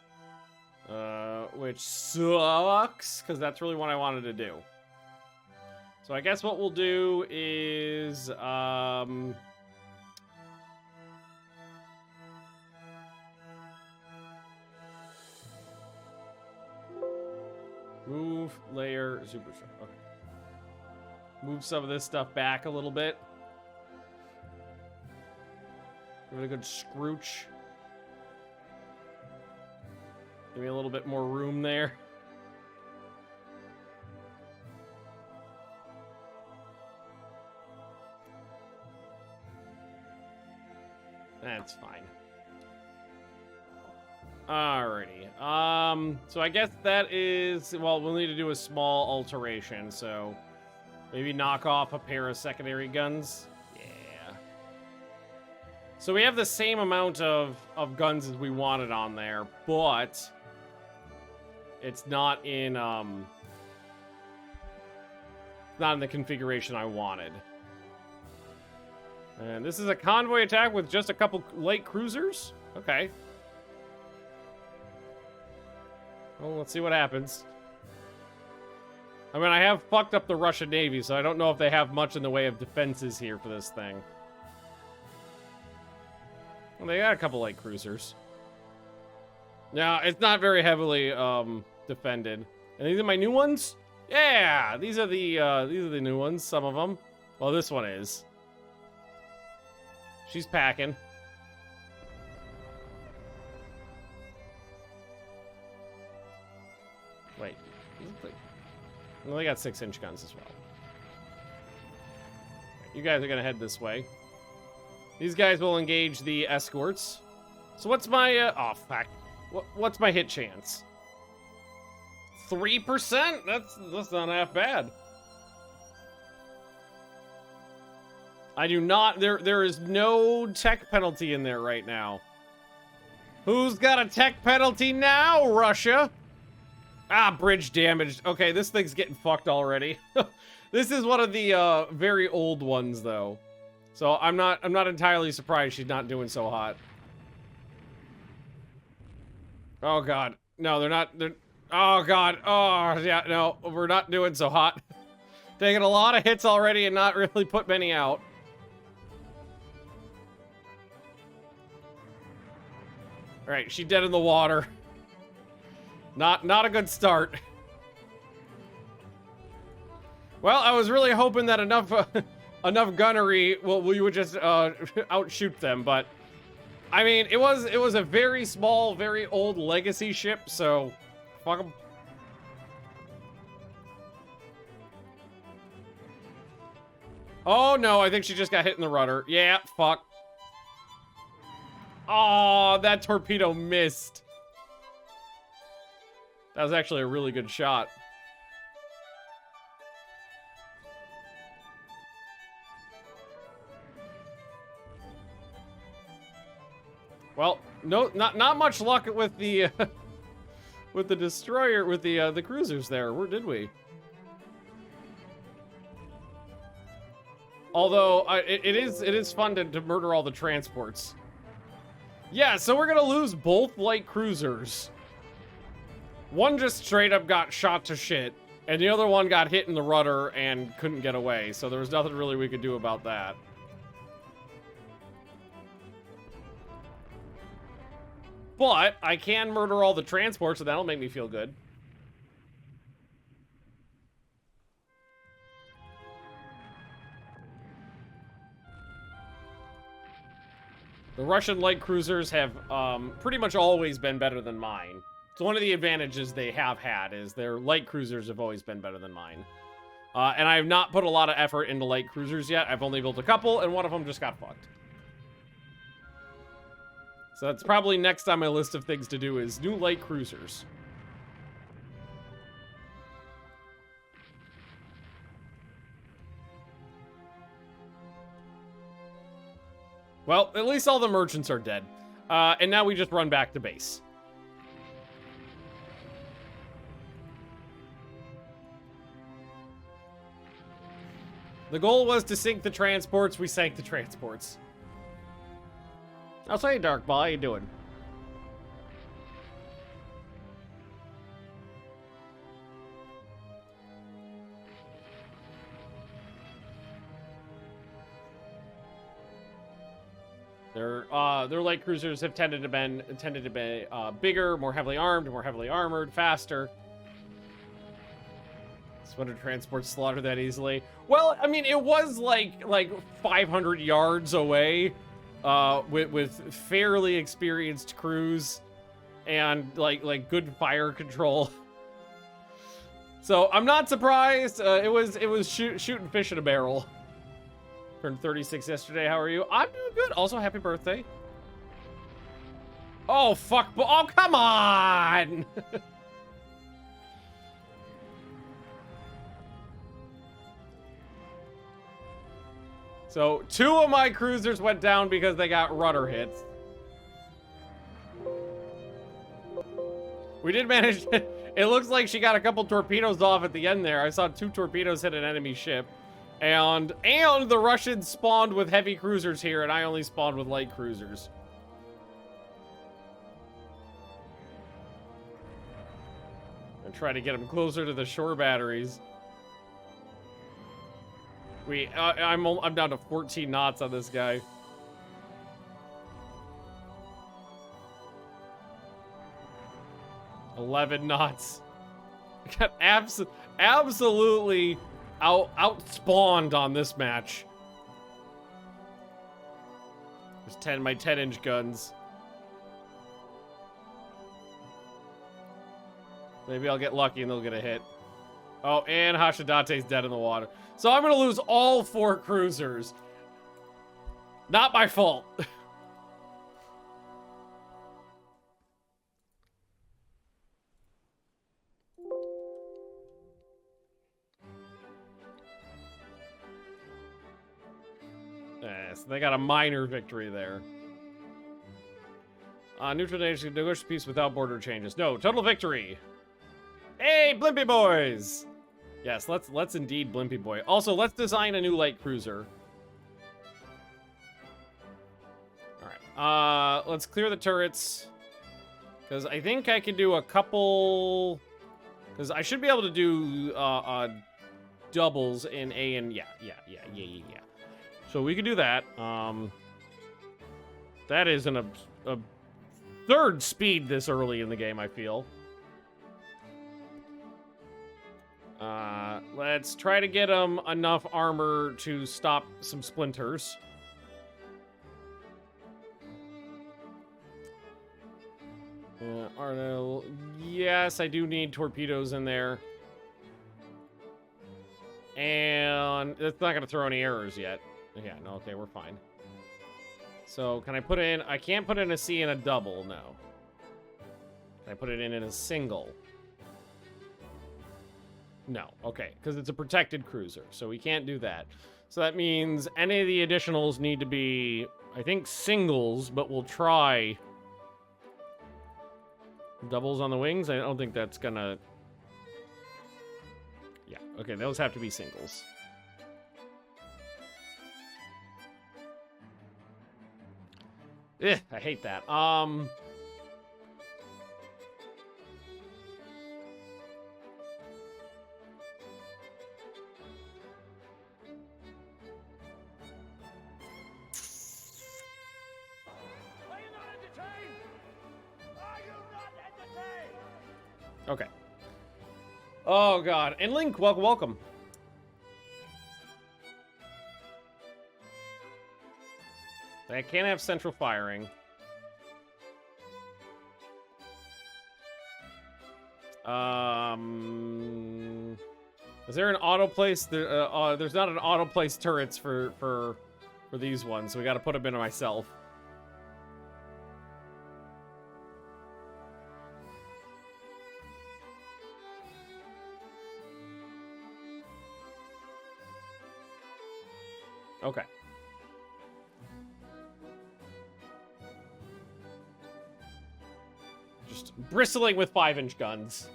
Which sucks, because that's really what I wanted to do. So I guess what we'll do is, move, layer, superstructure. Okay. Move some of this stuff back a little bit. Give it a good scrooch. Give me a little bit more room there. That's fine. Alrighty. So I guess that is... Well, we'll need to do a small alteration, so... Maybe knock off a pair of secondary guns. Yeah. So we have the same amount of guns as we wanted on there, but... It's not in, not in the configuration I wanted. And this is a convoy attack with just a couple light cruisers? Okay. Well, let's see what happens. I mean, I have fucked up the Russian Navy, so I don't know if they have much in the way of defenses here for this thing. Well, they got a couple light cruisers. Yeah, it's not very heavily defended. And these are my new ones? Yeah, these are the new ones, some of them. Well, this one is. She's packing. Wait. Well, they got 6-inch guns as well. You guys are gonna head this way. These guys will engage the escorts. So what's my, oh, fuck. What's my hit chance? 3%? That's not half bad. I do not, there is no tech penalty in there right now. Who's got a tech penalty now, Russia? Ah, bridge damaged. Okay, this thing's getting fucked already. This is one of the very old ones though. So I'm not entirely surprised she's not doing so hot. Oh god. No, oh god. Oh yeah, no, we're not doing so hot. Taking a lot of hits already and not really put many out. Alright, she's dead in the water. Not a good start. Well, I was really hoping that enough gunnery, well, we would just outshoot them, but I mean, it was a very small, very old legacy ship, so fuck them. Oh no, I think she just got hit in the rudder. Yeah, fuck. Oh, that torpedo missed. That was actually a really good shot. Well, no, not much luck with the with the destroyer, with the cruisers there. Where did we? Although it is fun to murder all the transports. Yeah, so we're gonna lose both light cruisers. One just straight up got shot to shit, and the other one got hit in the rudder and couldn't get away. So there was nothing really we could do about that. But I can murder all the transports, so that'll make me feel good. The Russian light cruisers have pretty much always been better than mine. So one of the advantages they have had is their light cruisers have always been better than mine. And I have not put a lot of effort into light cruisers yet. I've only built a couple, and one of them just got fucked. So that's probably next on my list of things to do is new light cruisers. Well, at least all the merchants are dead. And now we just run back to base. The goal was to sink the transports. We sank the transports. I'll say, Dark Ball, how you doing? Their light cruisers have tended to be bigger, more heavily armed, more heavily armored, faster. Sweater transports slaughter that easily. Well, I mean, it was like 500 yards away, with fairly experienced crews and like good fire control. So I'm not surprised. It was shooting fish in a barrel. Turned 36 yesterday. How are you? I'm doing good. Also, happy birthday. Oh fuck! Oh come on! So 2 of my cruisers went down because they got rudder hits. We did manage to, it looks like she got a couple torpedoes off at the end there. I saw 2 torpedoes hit an enemy ship. And the Russians spawned with heavy cruisers here, and I only spawned with light cruisers. And try to get them closer to the shore batteries. I'm down to 14 knots on this guy. 11 knots. Got absolutely outspawned on this match. There's my 10-inch guns. Maybe I'll get lucky and they'll get a hit. Oh, and Hashidate's dead in the water. So I'm gonna lose all 4 cruisers. Not my fault. Yes, they got a minor victory there. Neutral nation negotiate peace without border changes. No, total victory. Hey, Blimpy boys! Yes, let's indeed Blimpy boy. Also, let's design a new light cruiser. Alright, let's clear the turrets. Because I think I can do a couple... Because I should be able to do doubles in A and... Yeah. So we can do that. That is a third speed this early in the game, I feel. Let's try to get them enough armor to stop some splinters. Arno, yes, I do need torpedoes in there. And it's not going to throw any errors yet. Yeah, no, okay, we're fine. So, can I put in... I can't put in a C and a double, no. Can I put it in a single? No, okay, because it's a protected cruiser, so we can't do that. So that means any of the additionals need to be, I think, singles, but we'll try doubles on the wings. I don't think that's gonna... Yeah, okay, those have to be singles. Ugh, I hate that. Okay. Oh, God. And Link, welcome. I can't have central firing. Is there an auto place? There's not an auto place turrets for these ones, so we got to put them in myself. Okay. Just bristling with 5-inch guns.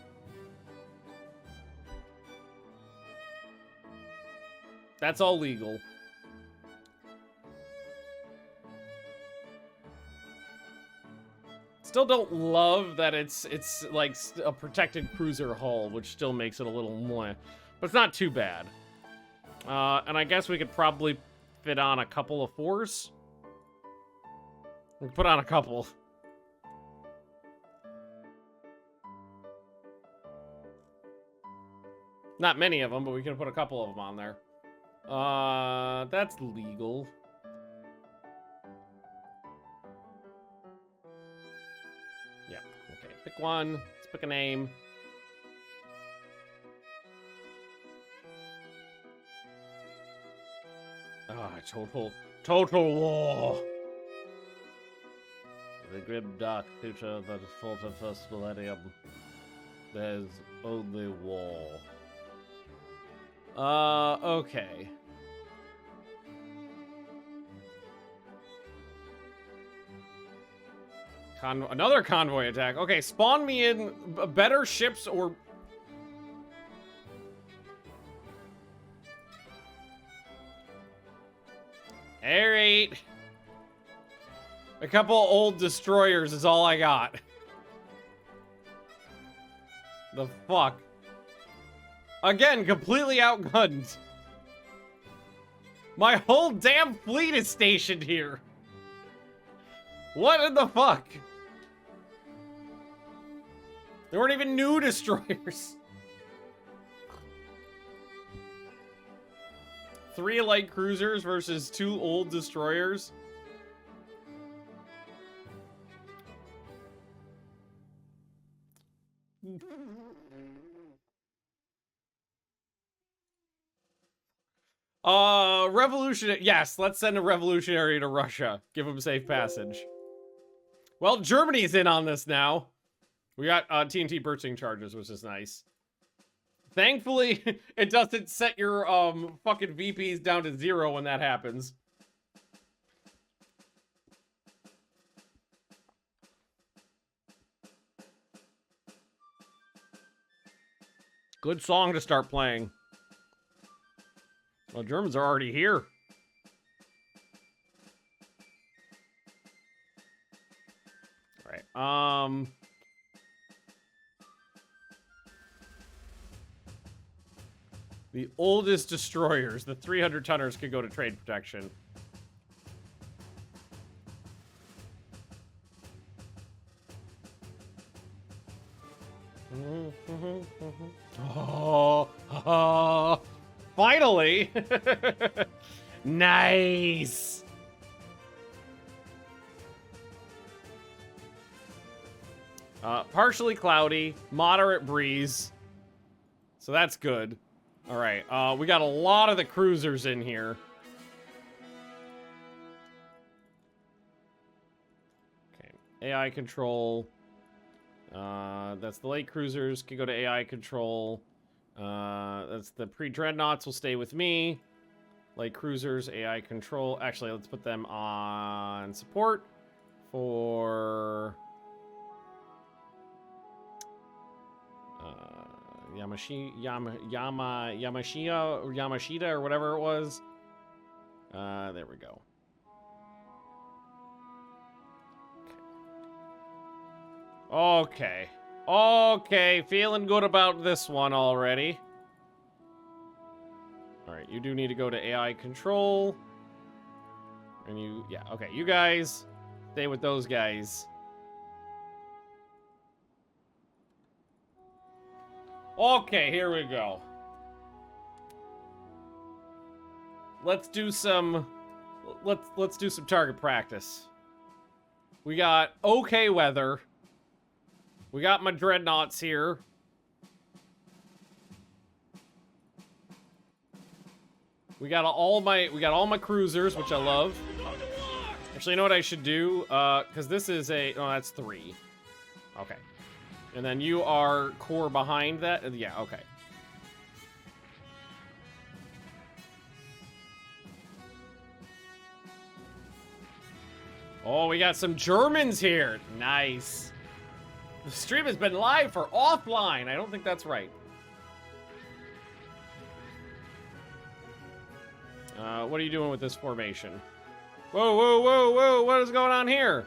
That's all legal. Still don't love that it's like a protected cruiser hull, which still makes it a little meh. But it's not too bad. And I guess we could probably fit on a couple of 4s. We can put on a couple. Not many of them, but we can put a couple of them on there. That's legal. Yeah, okay. Pick one. Let's pick a name. Total war. The grim dark future that fought the first millennium. There's only war. Okay. Another convoy attack. Okay, spawn me in better ships or... Alright. A couple old destroyers is all I got. The fuck? Again, completely outgunned. My whole damn fleet is stationed here. What in the fuck? There weren't even new destroyers. 3 light cruisers versus 2 old destroyers. Revolutionary. Yes, let's send a revolutionary to Russia. Give him safe passage. Well, Germany's in on this now. We got TNT bursting charges, which is nice. Thankfully, it doesn't set your fucking VPs down to 0 when that happens. Good song to start playing. Well, Germans are already here. All right. The oldest destroyers, the 300 tonners, could go to trade protection. Oh, finally! Nice! Partially cloudy, moderate breeze. So that's good. All right, we got a lot of the cruisers in here. Okay, AI control. That's the light cruisers, can go to AI control. That's the pre-dreadnoughts will stay with me. Light cruisers, AI control. Actually, let's put them on support for Yamashita or whatever it was. There we go. Okay. Okay, feeling good about this one already. Alright, you do need to go to AI control. And you, yeah, okay, you guys, stay with those guys. Okay, here we go. Let's do some target practice. We got okay weather. We got my dreadnoughts here. We got all my cruisers, which I love. Actually, you know what I should do? Because this is a... Oh, that's 3. Okay. And then you are core behind that? Yeah, okay. Oh, we got some Germans here. Nice. The stream has been live for offline. I don't think that's right. What are you doing with this formation? Whoa, whoa, whoa, whoa! What is going on here?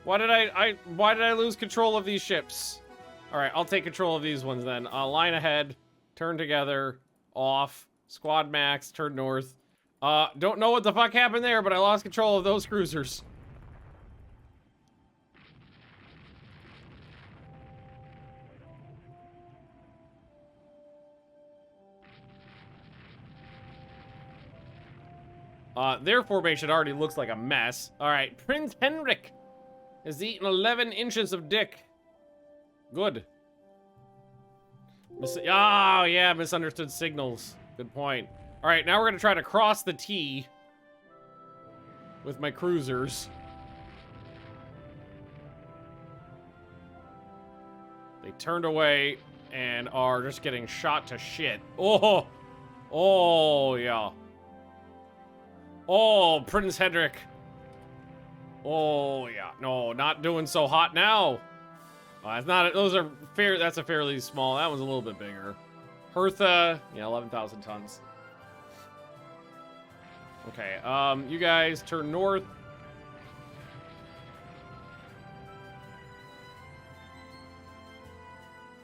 Why did I lose control of these ships? All right, I'll take control of these ones then. Line ahead, turn together, off, squad max, turn north. Don't know what the fuck happened there, but I lost control of those cruisers. Their formation already looks like a mess. All right, Prince Henrik has eaten 11 inches of dick. Good. Oh, yeah, misunderstood signals. Good point. All right, now we're gonna try to cross the T with my cruisers. They turned away and are just getting shot to shit. Oh, oh yeah. Oh, Prince Henrik. Oh yeah, no, not doing so hot now. It's not. Those are fair. That's a fairly small. That one's a little bit bigger. Hertha, yeah, 11,000 tons. Okay, you guys turn north.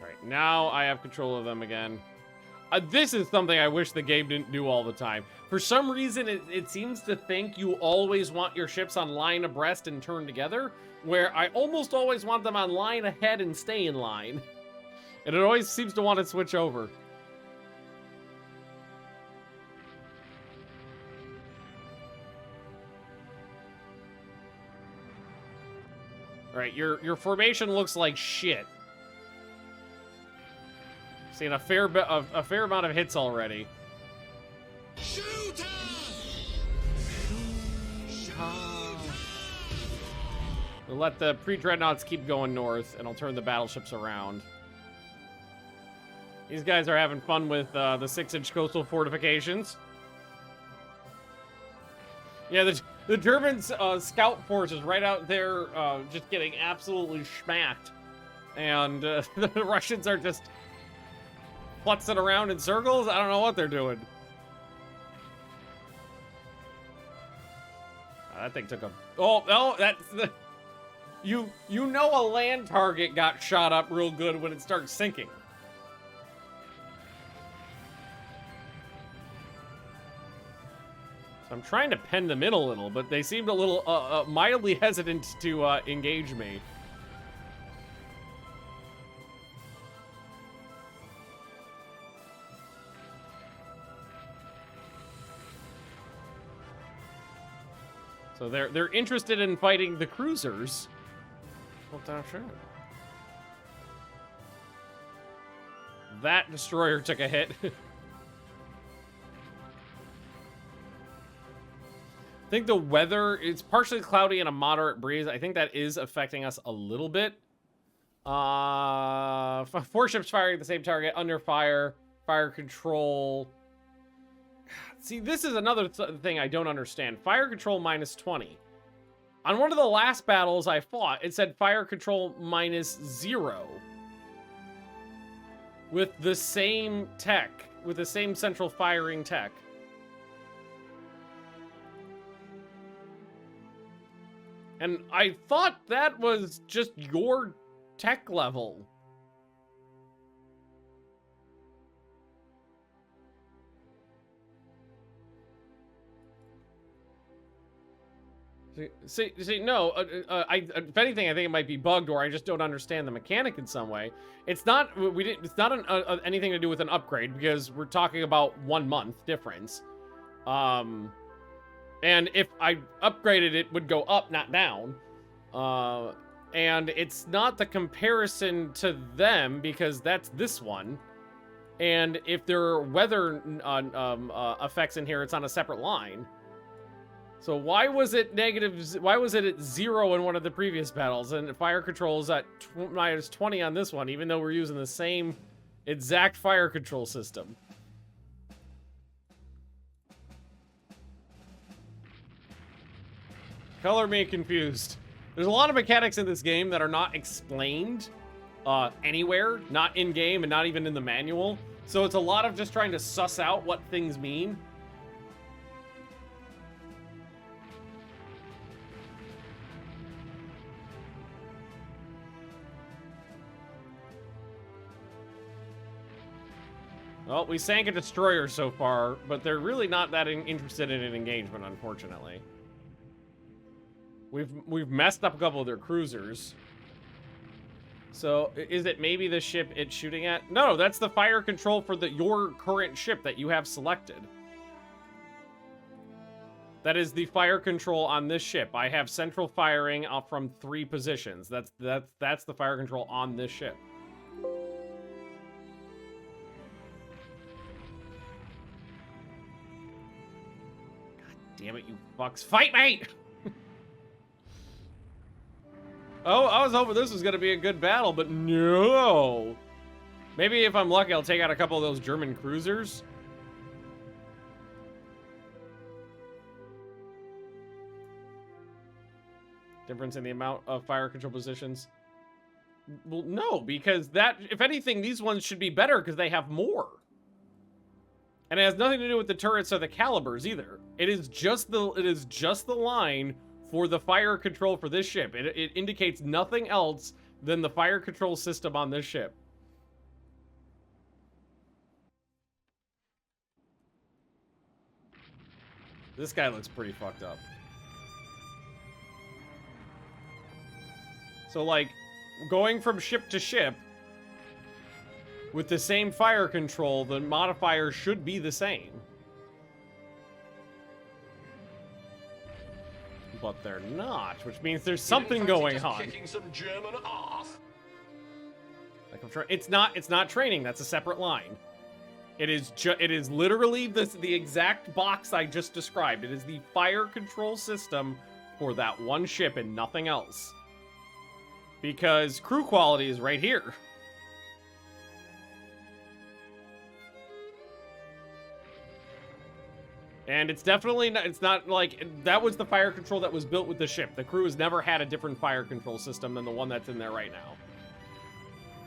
All right, now I have control of them again. This is something I wish the game didn't do all the time. For some reason, it seems to think you always want your ships on line abreast and turn together, where I almost always want them on line ahead and stay in line. And it always seems to want to switch over. All right, your formation looks like shit. Seen a fair amount of hits already. We'll let the pre-dreadnoughts keep going north, and I'll turn the battleships around. These guys are having fun with the 6-inch coastal fortifications. Yeah, the German scout force is right out there just getting absolutely schmacked. And the Russians are just flutzing around in circles. I don't know what they're doing. That thing took a... Oh, no, that's the... You know a land target got shot up real good when it starts sinking. So I'm trying to pen them in a little, but they seemed a little mildly hesitant to engage me. So they're interested in fighting the cruisers. Well, damn sure. That destroyer took a hit. I think the weather, it's partially cloudy and a moderate breeze. I think that is affecting us a little bit. 4 ships firing at the same target, under fire, fire control. See, this is another thing I don't understand. Fire control minus 20. On one of the last battles I fought, it said fire control minus 0. With the same tech, with the same central firing tech. And I thought that was just your tech level. See, no, if anything, I think it might be bugged, or I just don't understand the mechanic in some way. It's not, it's not anything to do with an upgrade, because we're talking about 1 month difference. And if I upgraded, it would go up, not down. And it's not the comparison to them, because that's this one. And if there are weather effects in here, it's on a separate line. So why was it negative? Why was it at 0 in one of the previous battles, and fire control is at minus 20 on this one, even though we're using the same exact fire control system? Color me confused. There's a lot of mechanics in this game that are not explained anywhere, not in game, and not even in the manual. So it's a lot of just trying to suss out what things mean. Well, we sank a destroyer so far, but they're really not that interested in an engagement, unfortunately. We've messed up a couple of their cruisers. So, is it maybe the ship it's shooting at? No, that's the fire control for your current ship that you have selected. That is the fire control on this ship. I have central firing up from 3 positions. That's the fire control on this ship. Damn it, you fucks. Fight, mate! Oh, I was hoping this was going to be a good battle, but no! Maybe if I'm lucky, I'll take out a couple of those German cruisers. Difference in the amount of fire control positions? Well, no, because that, if anything, these ones should be better because they have more. And it has nothing to do with the turrets or the calibers either. It is just the line for the fire control for this ship. It indicates nothing else than the fire control system on this ship. This guy looks pretty fucked up. So, like, going from ship to ship with the same fire control, the modifiers should be the same. But they're not, which means there's something going on. Kicking some German ass. Like it's not training. That's a separate line. It is literally the exact box I just described. It is the fire control system for that one ship and nothing else. Because crew quality is right here. And it's definitely not, it's not like, that was the fire control that was built with the ship. The crew has never had a different fire control system than the one that's in there right now.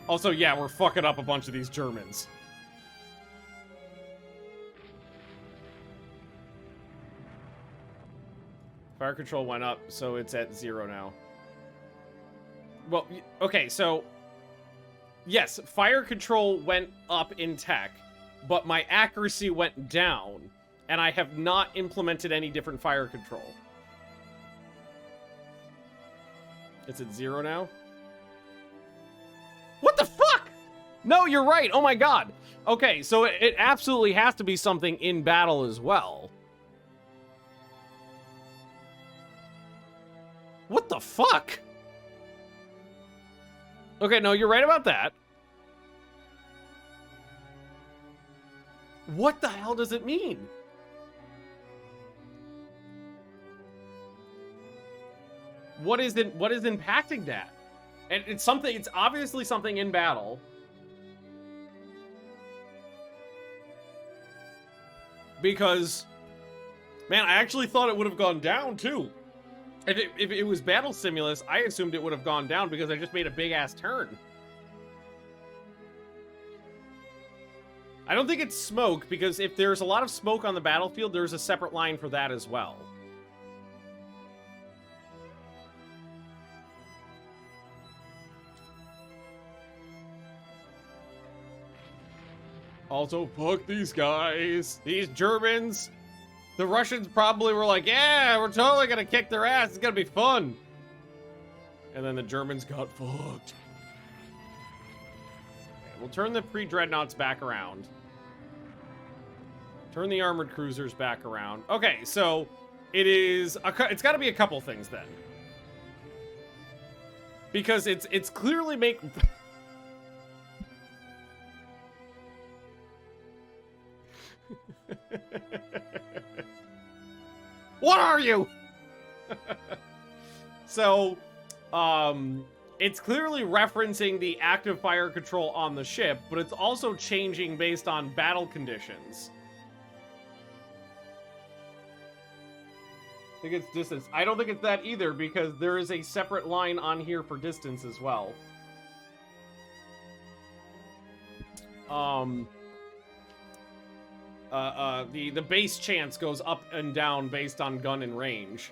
Also, yeah, we're fucking up a bunch of these Germans. Fire control went up, so it's at 0 now. Well, okay, so yes, fire control went up in tech, but my accuracy went down, and I have not implemented any different fire control. It's at 0 now? What the fuck? No, you're right. Oh my god. Okay, so it absolutely has to be something in battle as well. What the fuck? Okay, no, you're right about that. What the hell does it mean? What is impacting that? And it's obviously something in battle. Because, man, I actually thought it would have gone down too. If it was Battle Simulus, I assumed it would have gone down because I just made a big-ass turn. I don't think it's smoke, because if there's a lot of smoke on the battlefield, there's a separate line for that as well. Also, fuck these guys. These Germans. The Russians probably were like, yeah, we're totally gonna kick their ass. It's gonna be fun. And then the Germans got fucked. Okay, we'll turn the pre-dreadnoughts back around. Turn the armored cruisers back around. Okay, so it's got to be a couple things then. Because it's clearly What are you? So, it's clearly referencing the active fire control on the ship, but it's also changing based on battle conditions. I think it's distance. I don't think it's that either, because there is a separate line on here for distance as well. The base chance goes up and down based on gun and range.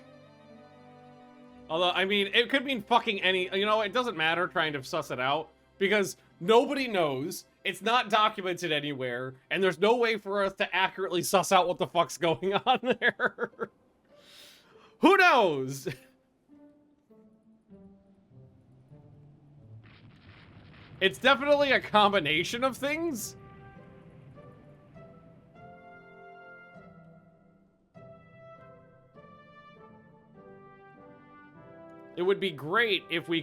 Although, I mean, it could mean fucking any... You know, it doesn't matter trying to suss it out, because nobody knows, it's not documented anywhere, and there's no way for us to accurately suss out what the fuck's going on there. Who knows? It's definitely a combination of things. It would be great if we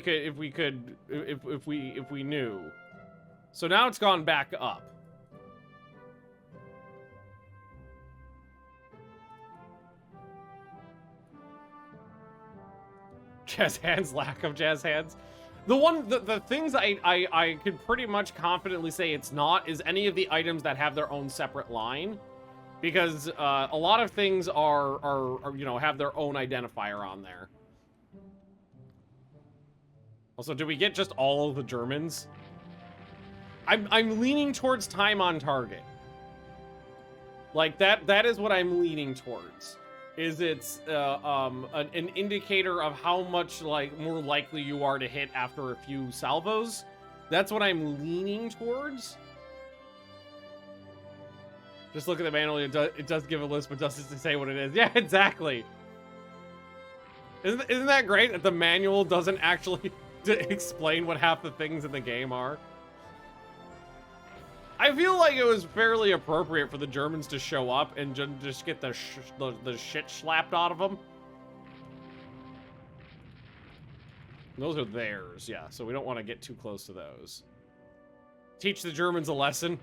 knew. So now it's gone back up. Jazz hands, lack of jazz hands. The things I could pretty much confidently say it's not is any of the items that have their own separate line. Because a lot of things are you know, have their own identifier on there. Also, do we get just all of the Germans? I'm leaning towards time on target. Like, that is what I'm leaning towards. Is it's an indicator of how much, like, more likely you are to hit after a few salvos. That's what I'm leaning towards. Just look at the manual. It does give a list, but doesn't say what it is. Yeah, exactly. Isn't that great that the manual doesn't actually explain what half the things in the game are? I feel like it was fairly appropriate for the Germans to show up and just get the shit slapped out of them. Those are theirs, yeah, so we don't want to get too close to those. Teach the Germans a lesson.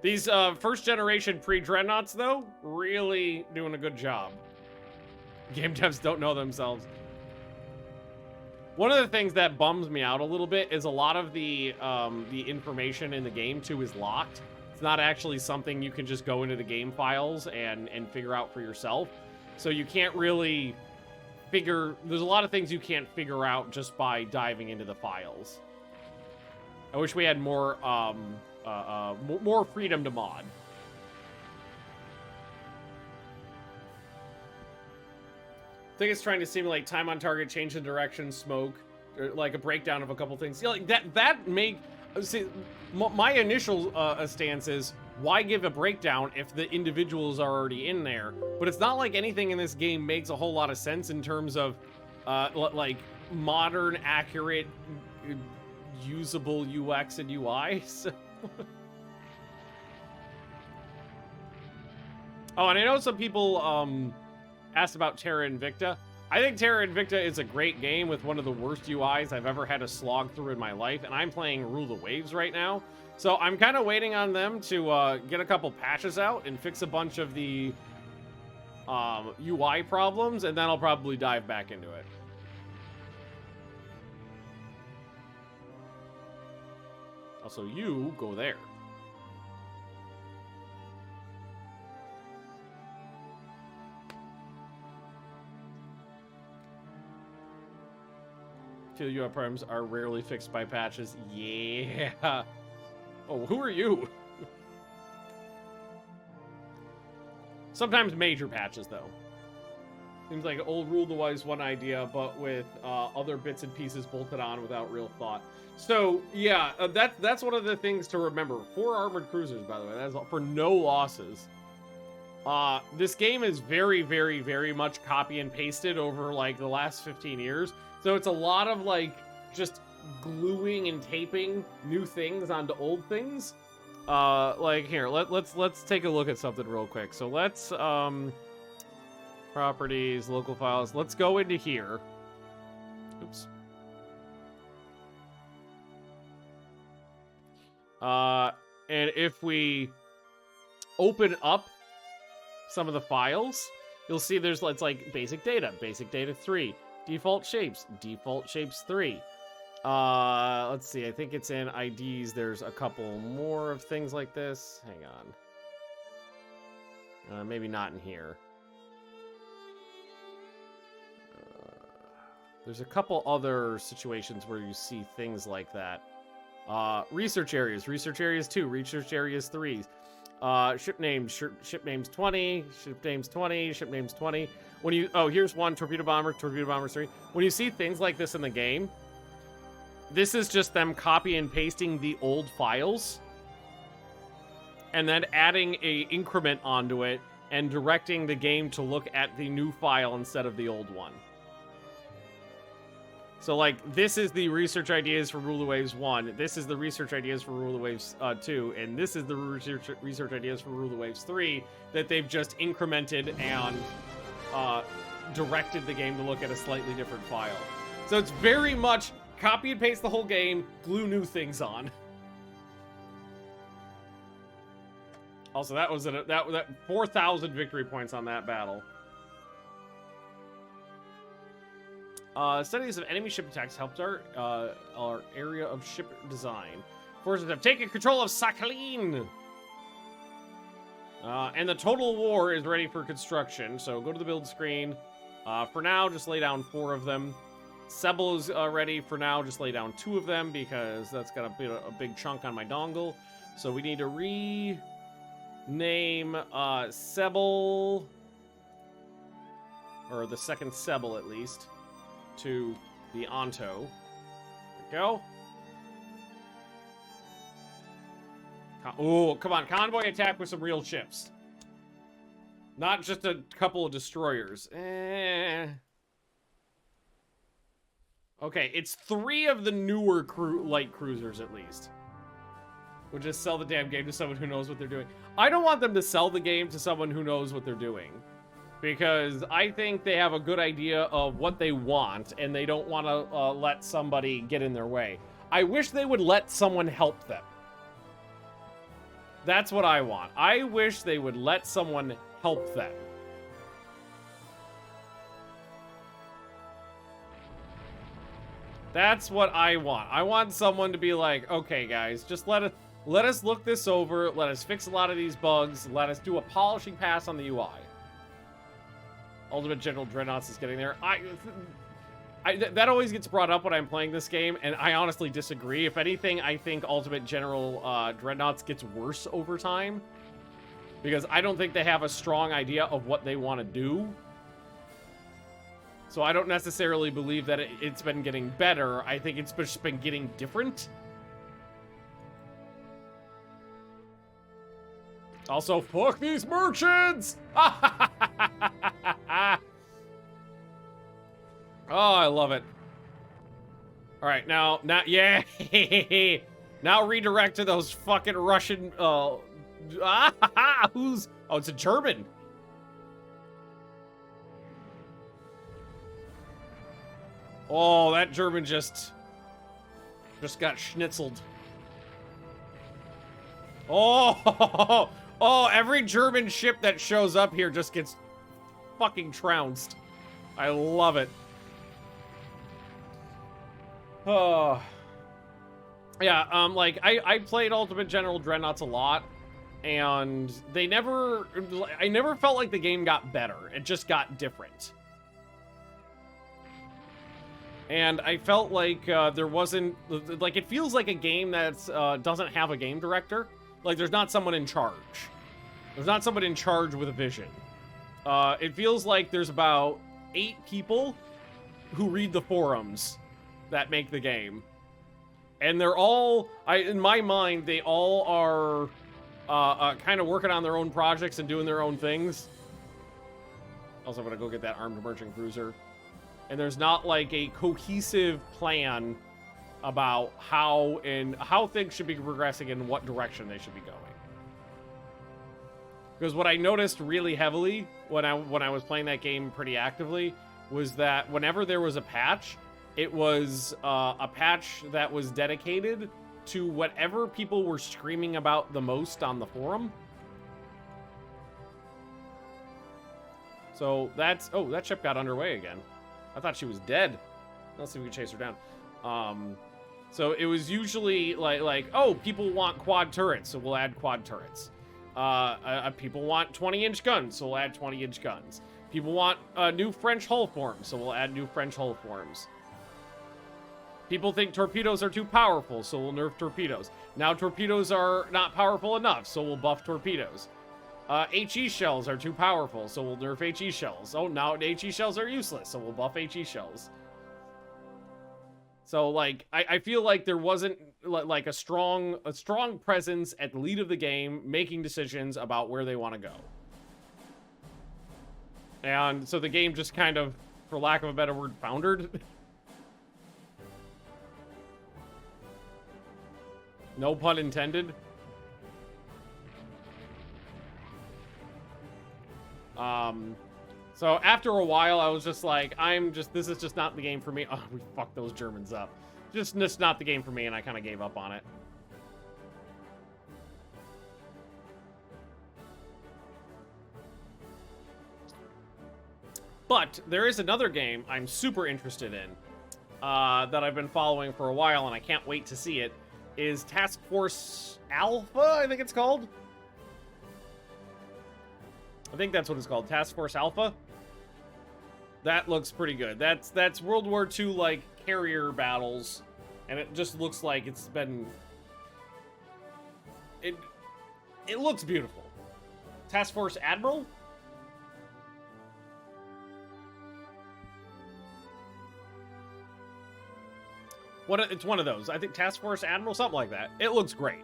These first generation pre-dreadnoughts, though, really doing a good job. Game devs don't know themselves. One of the things that bums me out a little bit is a lot of the information in the game, too, is locked. It's not actually something you can just go into the game files and figure out for yourself. So you can't really there's a lot of things you can't figure out just by diving into the files. I wish we had more freedom to mod. I think it's trying to simulate time on target, change in direction, smoke, or like a breakdown of a couple things. Yeah, like see, my initial stance is, why give a breakdown if the individuals are already in there? But it's not like anything in this game makes a whole lot of sense in terms of like modern, accurate, usable UX and UI. So oh, and I know some people asked about Terra Invicta. I think Terra Invicta is a great game with one of the worst UIs I've ever had to slog through in my life, and I'm playing Rule the Waves right now. So I'm kind of waiting on them to get a couple patches out and fix a bunch of the UI problems, and then I'll probably dive back into it. Also, you go there. Field UI problems are rarely fixed by patches. Yeah. Oh, who are you? Sometimes major patches, though. Seems like old Rule the Wise one idea, but with other bits and pieces bolted on without real thought. So, yeah, that's one of the things to remember. 4 armored cruisers, by the way. That's for no losses. This game is very, very, very much copy and pasted over, like, the last 15 years. So it's a lot of, like, just gluing and taping new things onto old things. Like, here, let's take a look at something real quick. So let's, properties, local files. Let's go into here. Oops. And if we open up some of the files, you'll see there's, it's like basic data 3. Default shapes 3. Let's see, I think it's in IDs. There's a couple more of things like this. Hang on. Maybe not in here. There's a couple other situations where you see things like that. Research areas 2, research areas 3. Ship names 20, ship names 20, ship names 20. When you, here's one, torpedo bomber 3. When you see things like this in the game, this is just them copy and pasting the old files and then adding a increment onto it and directing the game to look at the new file instead of the old one. So, like, this is the research ideas for Rule the Waves 1. This is the research ideas for Rule the Waves 2. And this is the research ideas for Rule the Waves 3 that they've just incremented and directed the game to look at a slightly different file. So it's very much copy and paste the whole game, glue new things on. Also, that was that 4,000 victory points on that battle. Studies of enemy ship attacks helped our area of ship design. Forces have taken control of Sakhalin. And the total war is ready for construction. So go to the build screen. For now, just lay down 4 of them. Sebel is ready. For now, just lay down 2 of them because that's got a big chunk on my dongle. So we need to rename Sebel, or the second Sebel at least, to the Anto. There we go. Oh, come on. Convoy attack with some real ships. Not just a couple of destroyers. Okay, it's 3 of the newer light cruisers, at least. We'll just sell the damn game to someone who knows what they're doing. I don't want them to sell the game to someone who knows what they're doing. Because I think they have a good idea of what they want, and they don't want to let somebody get in their way. I wish they would let someone help them. That's what I want. I wish they would let someone help them. That's what I want. I want someone to be like, okay, guys, just let us look this over. Let us fix a lot of these bugs. Let us do a polishing pass on the UI. Ultimate General Dreadnoughts is getting there. That always gets brought up when I'm playing this game, and I honestly disagree. If anything, I think Ultimate General Dreadnoughts gets worse over time. Because I don't think they have a strong idea of what they want to do. So I don't necessarily believe that it's been getting better. I think it's just been getting different. Also, fuck these merchants! Oh, I love it. All right, now, yeah. Now redirect to those fucking Russian, oh, it's a German. Oh, that German just got schnitzeled. Oh, oh, every German ship that shows up here just gets fucking trounced. I love it. Oh. Yeah, like, I played Ultimate General Dreadnoughts a lot, and I never felt like the game got better. It just got different. And I felt like there wasn't, like, it feels like a game that doesn't have a game director. Like, there's not someone in charge. There's not someone in charge with a vision. It feels like there's about 8 people who read the forums that make the game. And they're all, in my mind, they all are kind of working on their own projects and doing their own things. Also, I'm going to go get that armed merchant cruiser. And there's not, like, a cohesive plan about how things should be progressing and what direction they should be going. Because what I noticed really heavily when I was playing that game pretty actively was that whenever there was a patch, it was a patch that was dedicated to whatever people were screaming about the most on the forum. So that's... Oh, that ship got underway again. I thought she was dead. Let's see if we can chase her down. So it was usually like, oh, people want quad turrets, so we'll add quad turrets. People want 20-inch guns, so we'll add 20-inch guns. People want new French hull forms, so we'll add new French hull forms. People think torpedoes are too powerful, so we'll nerf torpedoes. Now torpedoes are not powerful enough, so we'll buff torpedoes. HE shells are too powerful, so we'll nerf HE shells. Oh, now HE shells are useless, so we'll buff HE shells. So, like, I feel like there wasn't, like, a strong presence at the lead of the game making decisions about where they want to go. And so the game just kind of, for lack of a better word, foundered. No pun intended. So after a while, I was just like, this is just not the game for me. Oh, we fucked those Germans up. Just not the game for me, and I kind of gave up on it. But there is another game I'm super interested in that I've been following for a while, and I can't wait to see it, is Task Force Alpha, I think it's called. I think that's what it's called, Task Force Alpha. That looks pretty good. That's World War II, like, carrier battles, and it just looks like it's been... It looks beautiful. Task Force Admiral? It's one of those. I think Task Force Admiral, something like that. It looks great.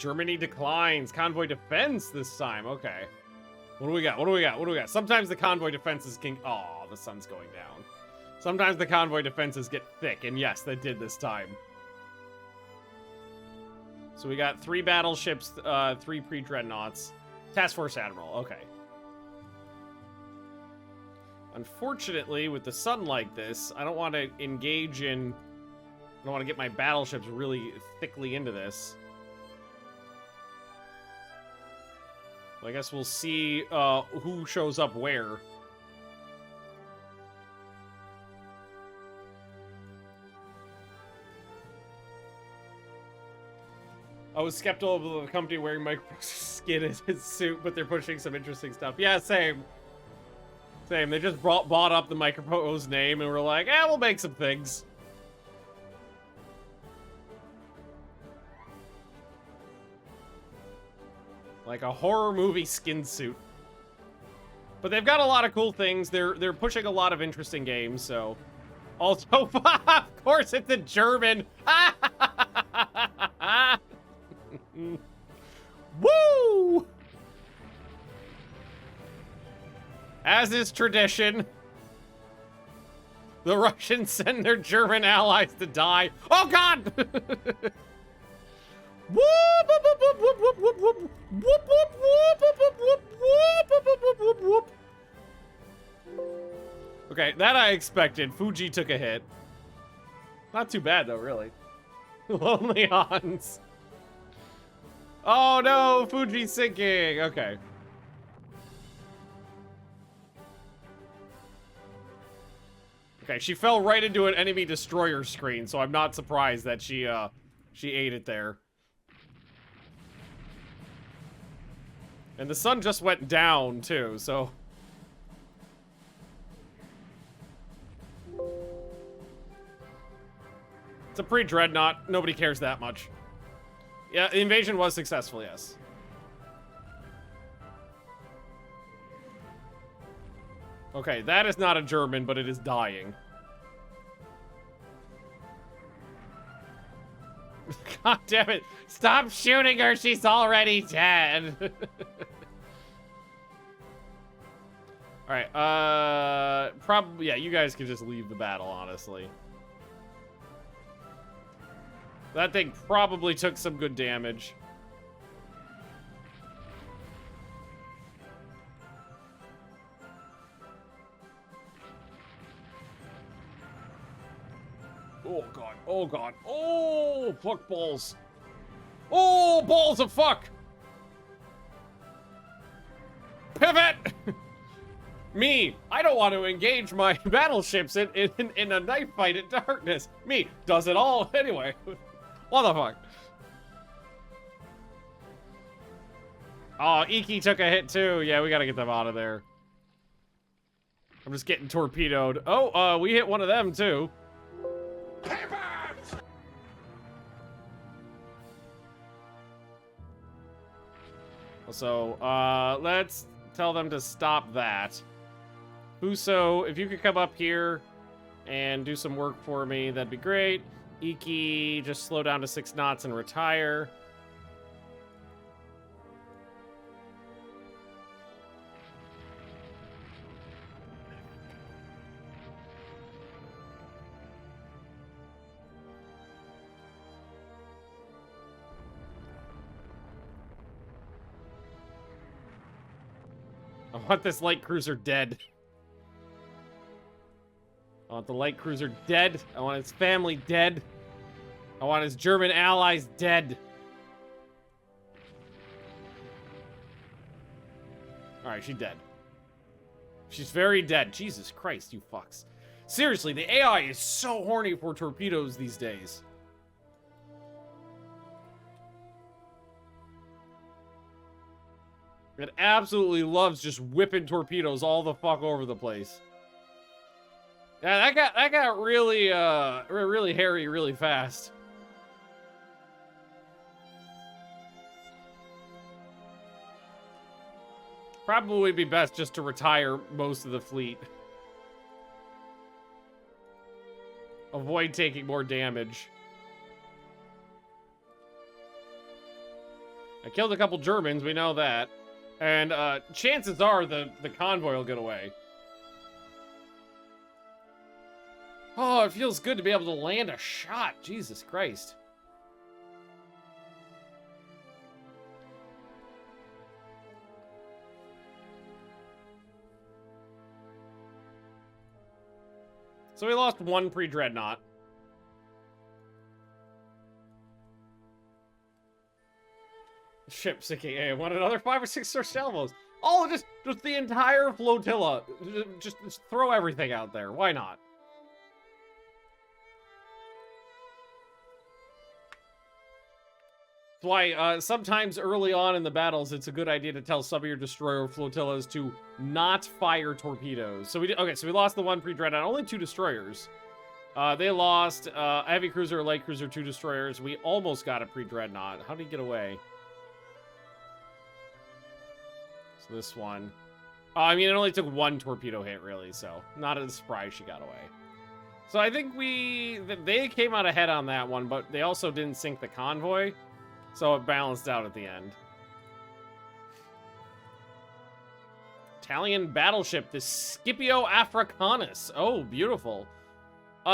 Germany declines. Convoy defense this time. Okay. What do we got? What do we got? What do we got? Sometimes the convoy defenses can... Oh, the sun's going down. Sometimes the convoy defenses get thick, and yes, they did this time. So we got 3 battleships, 3 pre-dreadnoughts. Task Force Admiral, okay. Unfortunately, with the sun like this, I don't want to engage in... I don't want to get my battleships really thickly into this. I guess we'll see who shows up where. I was skeptical of the company wearing Micro's skin as his suit, but they're pushing some interesting stuff. Yeah, same. Same. They just bought up the Micro's name and were like, eh, we'll make some things. Like a horror movie skin suit. But they've got a lot of cool things. They're pushing a lot of interesting games, so... Also, of course it's a German! Woo! As is tradition, the Russians send their German allies to die. Oh God! Okay, that I expected. Fuji took a hit. Not too bad though, really. Lonely Hans. Oh no, Fuji's sinking. Okay. Okay, she fell right into an enemy destroyer screen, so I'm not surprised that she ate it there. And the sun just went down, too, so... It's a pre-dreadnought. Nobody cares that much. Yeah, the invasion was successful, yes. Okay, that is not a German, but it is dying. God damn it. Stop shooting her. She's already dead. Alright, probably, yeah, you guys can just leave the battle, honestly. That thing probably took some good damage. Oh god, oh god, oh, fuck balls. Oh, balls of fuck. Pivot! Me, I don't want to engage my battleships in a knife fight in darkness. Me, does it all anyway. What the fuck? Oh, Iki took a hit too. Yeah, we gotta get them out of there. I'm just getting torpedoed. Oh, we hit one of them too. So, let's tell them to stop that. Huso, if you could come up here and do some work for me, that'd be great. Iki, just slow down to 6 knots and retire. I want this light cruiser dead. I want the light cruiser dead. I want his family dead. I want his German allies dead. Alright, she's dead. She's very dead. Jesus Christ, you fucks. Seriously, the AI is so horny for torpedoes these days. It absolutely loves just whipping torpedoes all the fuck over the place. Yeah, that got really, really hairy really fast. Probably be best just to retire most of the fleet. Avoid taking more damage. I killed a couple Germans, we know that. And chances are the convoy will get away. Oh, it feels good to be able to land a shot. Jesus Christ. So we lost one pre-dreadnought. Ship sinking. Hey, want another 5 or 6 star salvos? Oh, just the entire flotilla. Just throw everything out there. Why not? That's why sometimes early on in the battles, it's a good idea to tell some of your destroyer flotillas to not fire torpedoes. So we lost the one pre-dreadnought, only 2 destroyers. They lost a heavy cruiser, a light cruiser, 2 destroyers. We almost got a pre-dreadnought. How did he get away? So this one. I mean, it only took 1 torpedo hit, really, so not a surprise she got away. So I think they came out ahead on that one, but they also didn't sink the convoy, so it balanced out at the end. Italian battleship, the Scipio Africanus. Oh, beautiful.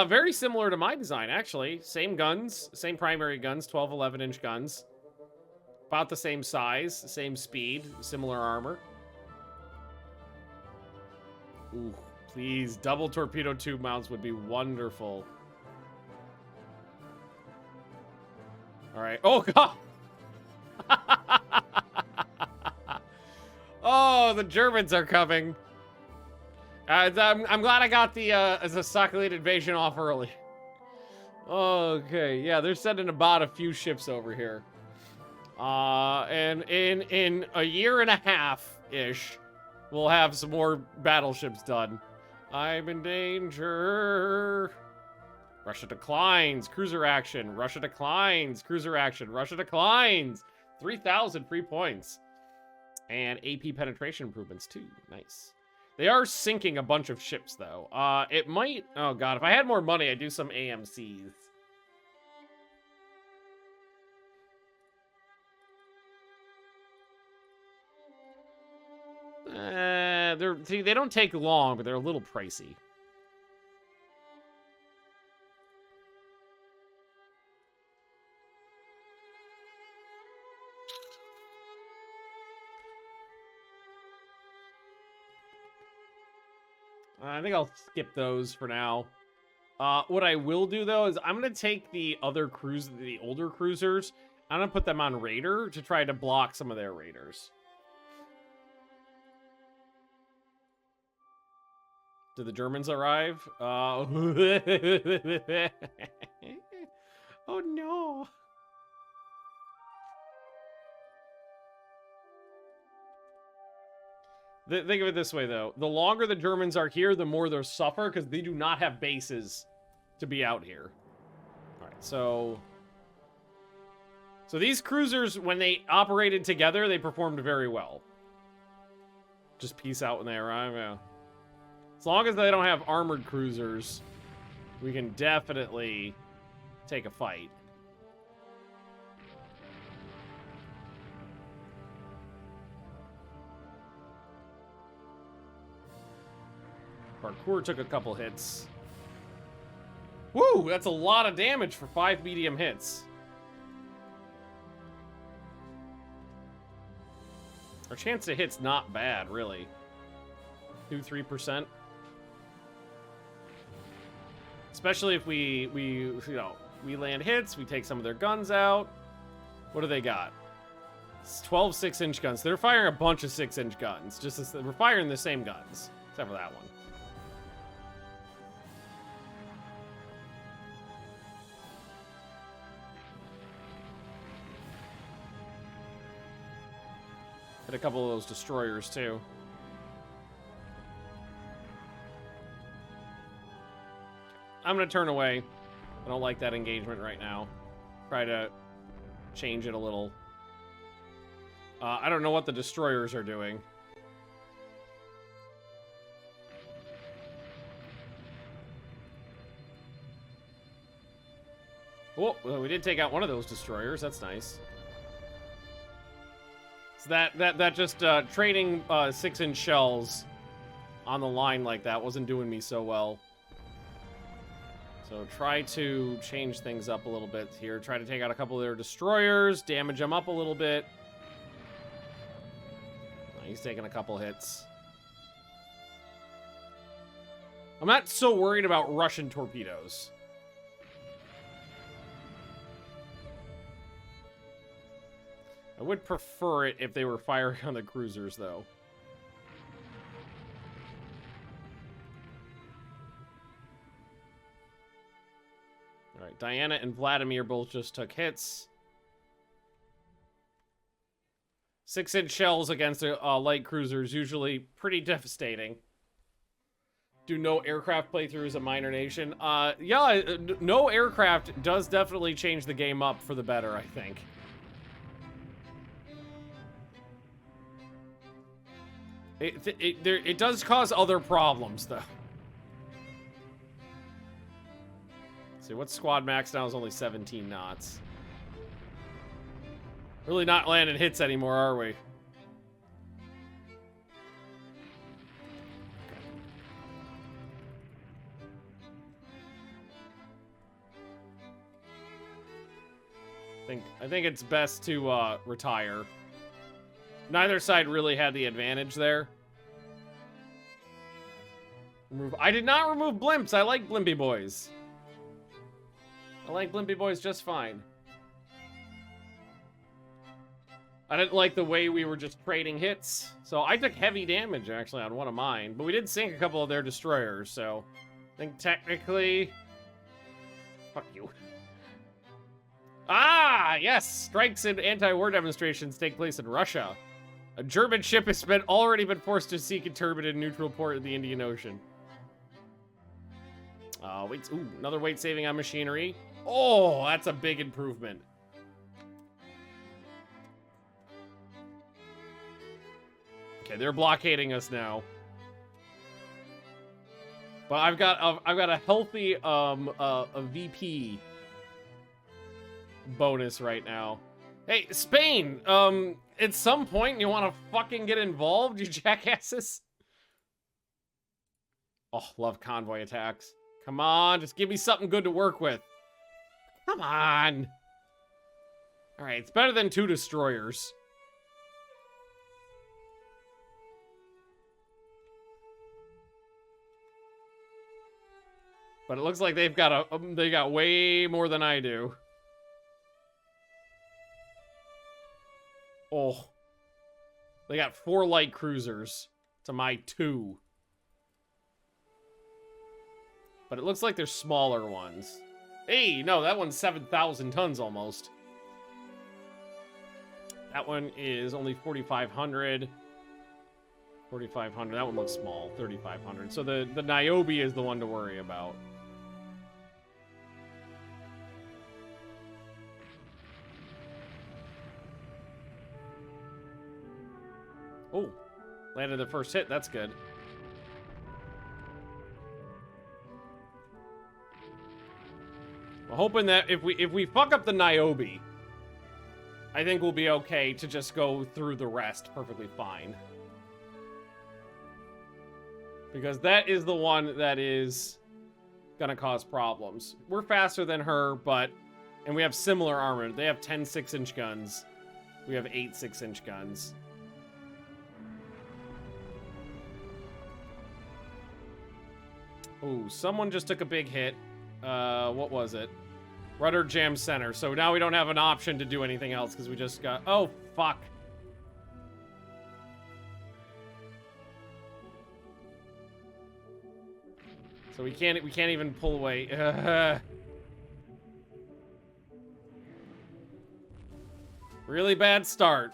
Very similar to my design, actually. Same guns, same primary guns, 12, 11-inch guns. About the same size, same speed, similar armor. Ooh, please, double torpedo tube mounts would be wonderful. All right. Oh, God. Oh, the Germans are coming. I'm glad I got the Sakhalin invasion off early. Okay, yeah, they're sending about a few ships over here. And in a year and a half-ish, we'll have some more battleships done. I'm in danger. Russia declines. Cruiser action. Russia declines. Cruiser action. Russia declines. 3,000 free points. And AP penetration improvements, too. Nice. They are sinking a bunch of ships, though. It might... Oh, God. If I had more money, I'd do some AMCs. They don't take long, but they're a little pricey. I think I'll skip those for now. What I will do, though, is I'm going to take the older cruisers. I'm going to put them on Raider to try to block some of their raiders. Did the Germans arrive? Oh, no. Think of it this way, though. The longer the Germans are here, the more they'll suffer, because they do not have bases to be out here. All right, so these cruisers, when they operated together, they performed very well. Just peace out when they arrive, yeah. As long as they don't have armored cruisers, we can definitely take a fight. Parkour took a couple hits. Woo! That's a lot of damage for 5 medium hits. Our chance to hit's not bad, really. 2-3%. Especially if we land hits, we take some of their guns out. What do they got? It's 12 6-inch guns. They're firing a bunch of 6-inch guns. Just as we're firing the same guns, except for that one. Hit a couple of those destroyers too. I'm gonna turn away. I don't like that engagement right now. Try to change it a little. I don't know what the destroyers are doing. Oh, well, we did take out one of those destroyers. That's nice. So that just trading 6-inch shells on the line like that wasn't doing me so well. So try to change things up a little bit here. Try to take out a couple of their destroyers, damage them up a little bit. Oh, he's taking a couple hits. I'm not so worried about Russian torpedoes. I would prefer it if they were firing on the cruisers, though. All right, Diana and Vladimir both just took hits. 6-inch shells against light cruisers, usually pretty devastating. Do no aircraft playthrough as a minor nation? Yeah, no aircraft does definitely change the game up for the better, I think. It does cause other problems, though. Let's see, what's squad max now is only 17 knots. Really not landing hits anymore, are we? I think it's best to retire. Neither side really had the advantage there. I did not remove blimps. I like blimpy boys. I like blimpy boys just fine. I didn't like the way we were just trading hits. So I took heavy damage, actually, on one of mine. But we did sink a couple of their destroyers, so... I think technically... Fuck you. Ah, yes! Strikes and anti-war demonstrations take place in Russia. A German ship has already been forced to seek a turbid neutral port in the Indian Ocean. Wait, ooh, another weight saving on machinery. Oh, that's a big improvement. Okay, they're blockading us now. But I've got a healthy a VP bonus right now. Hey, Spain, at some point you want to fucking get involved, you jackasses? Oh, love convoy attacks. Come on, just give me something good to work with. Come on. All right, it's better than 2 destroyers. But it looks like they've got they got way more than I do. Oh. They got 4 light cruisers to my 2. But it looks like they're smaller ones. Hey, no, that one's 7,000 tons almost. That one is only 4,500. 4,500. That one looks small. 3,500. So the Niobe is the one to worry about. Oh, landed the first hit. That's good. I'm hoping that if we fuck up the Niobe, I think we'll be okay to just go through the rest perfectly fine. Because that is the one that is gonna cause problems. We're faster than her, and we have similar armor. They have 10 6-inch guns. We have 8 6-inch guns. Ooh, someone just took a big hit. What was it? Rudder jam center. So now we don't have an option to do anything else because we just got... Oh, fuck. So we can't even pull away. Really bad start.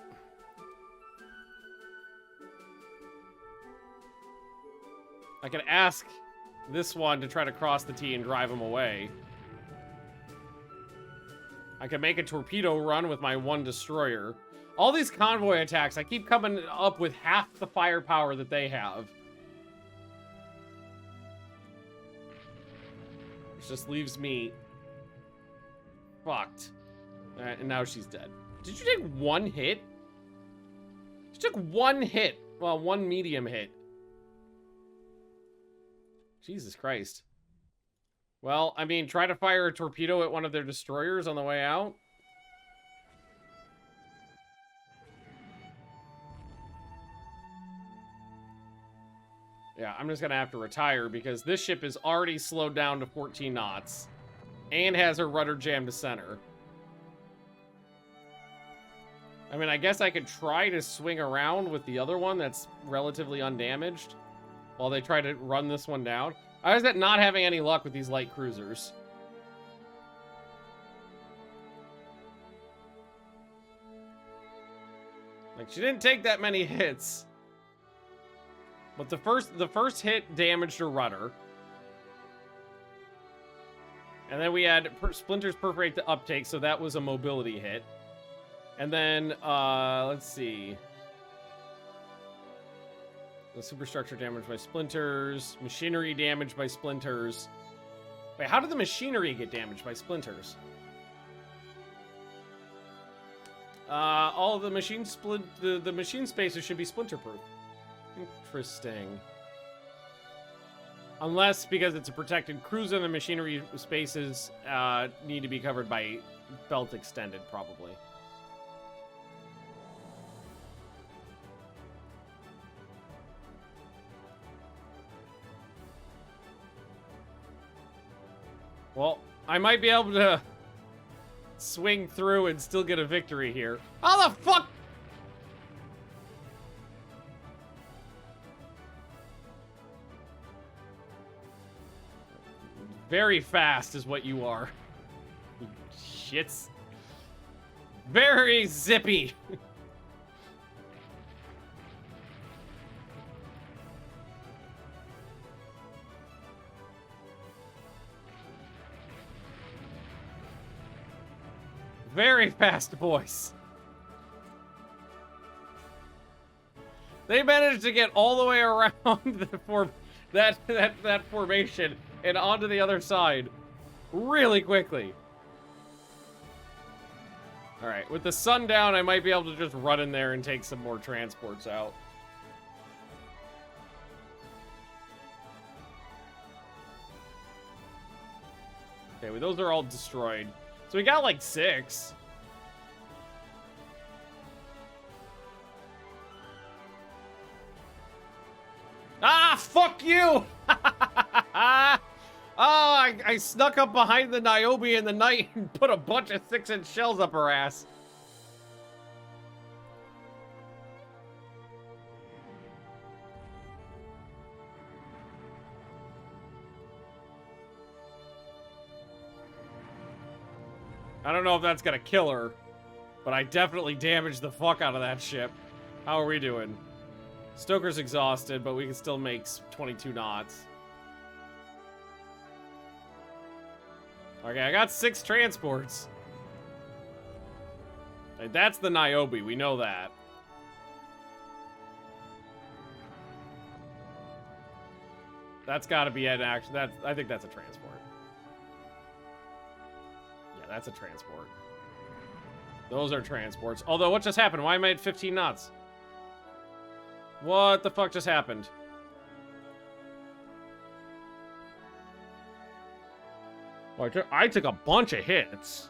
I could ask this one to try to cross the T and drive him away. I could make a torpedo run with my 1 destroyer. All these convoy attacks, I keep coming up with half the firepower that they have. Which just leaves me fucked. And now she's dead. Did you take 1 hit? She took one hit. Well, one medium hit. Jesus Christ. Well, I mean, try to fire a torpedo at one of their destroyers on the way out. Yeah, I'm just gonna have to retire because this ship is already slowed down to 14 knots and has her rudder jammed to center. I mean, I guess I could try to swing around with the other one that's relatively undamaged while they try to run this one down. I was at not having any luck with these light cruisers. Like, she didn't take that many hits. But the first hit damaged her rudder. And then we had splinters perforate the uptake, so that was a mobility hit. And then, let's see. The superstructure damaged by splinters. Machinery damaged by splinters. Wait, how did the machinery get damaged by splinters? All of the machine the machine spaces should be splinter-proof. Interesting. Unless, because it's a protected cruiser, the machinery spaces need to be covered by belt extended, probably. Well, I might be able to swing through and still get a victory here. How the fuck? Very fast is what you are. You shits. Very zippy. Very fast boys. They managed to get all the way around that formation and onto the other side really quickly. All right, with the sun down, I might be able to just run in there and take some more transports out. Okay, well, those are all destroyed. So we got like 6. Ah, fuck you! Oh, I snuck up behind the Niobe in the night and put a bunch of 6-inch shells up her ass. I don't know if that's gonna kill her, but I definitely damaged the fuck out of that ship. How are we doing? Stoker's exhausted, but we can still make 22 knots. Okay, I got 6 transports. Like, that's the Niobe, we know that. That's gotta be an action. I think that's a transport. Yeah, that's a transport. Those are transports. Although, what just happened? Why am I at 15 knots? What the fuck just happened? Oh, I took a bunch of hits.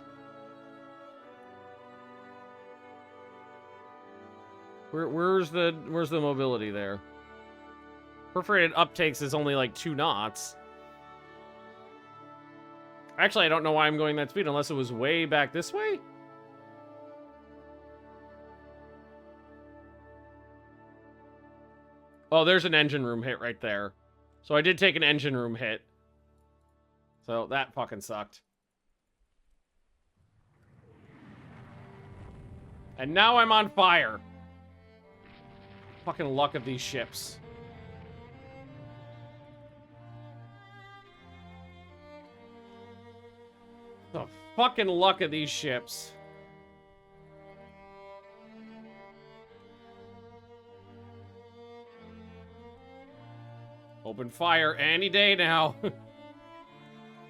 Where's the mobility there? Perforated uptakes is only like 2 knots. Actually, I don't know why I'm going that speed unless it was way back this way. Oh, there's an engine room hit right there. So I did take an engine room hit. So that fucking sucked. And now I'm on fire. Fucking luck of these ships. The fucking luck of these ships. Open fire any day now.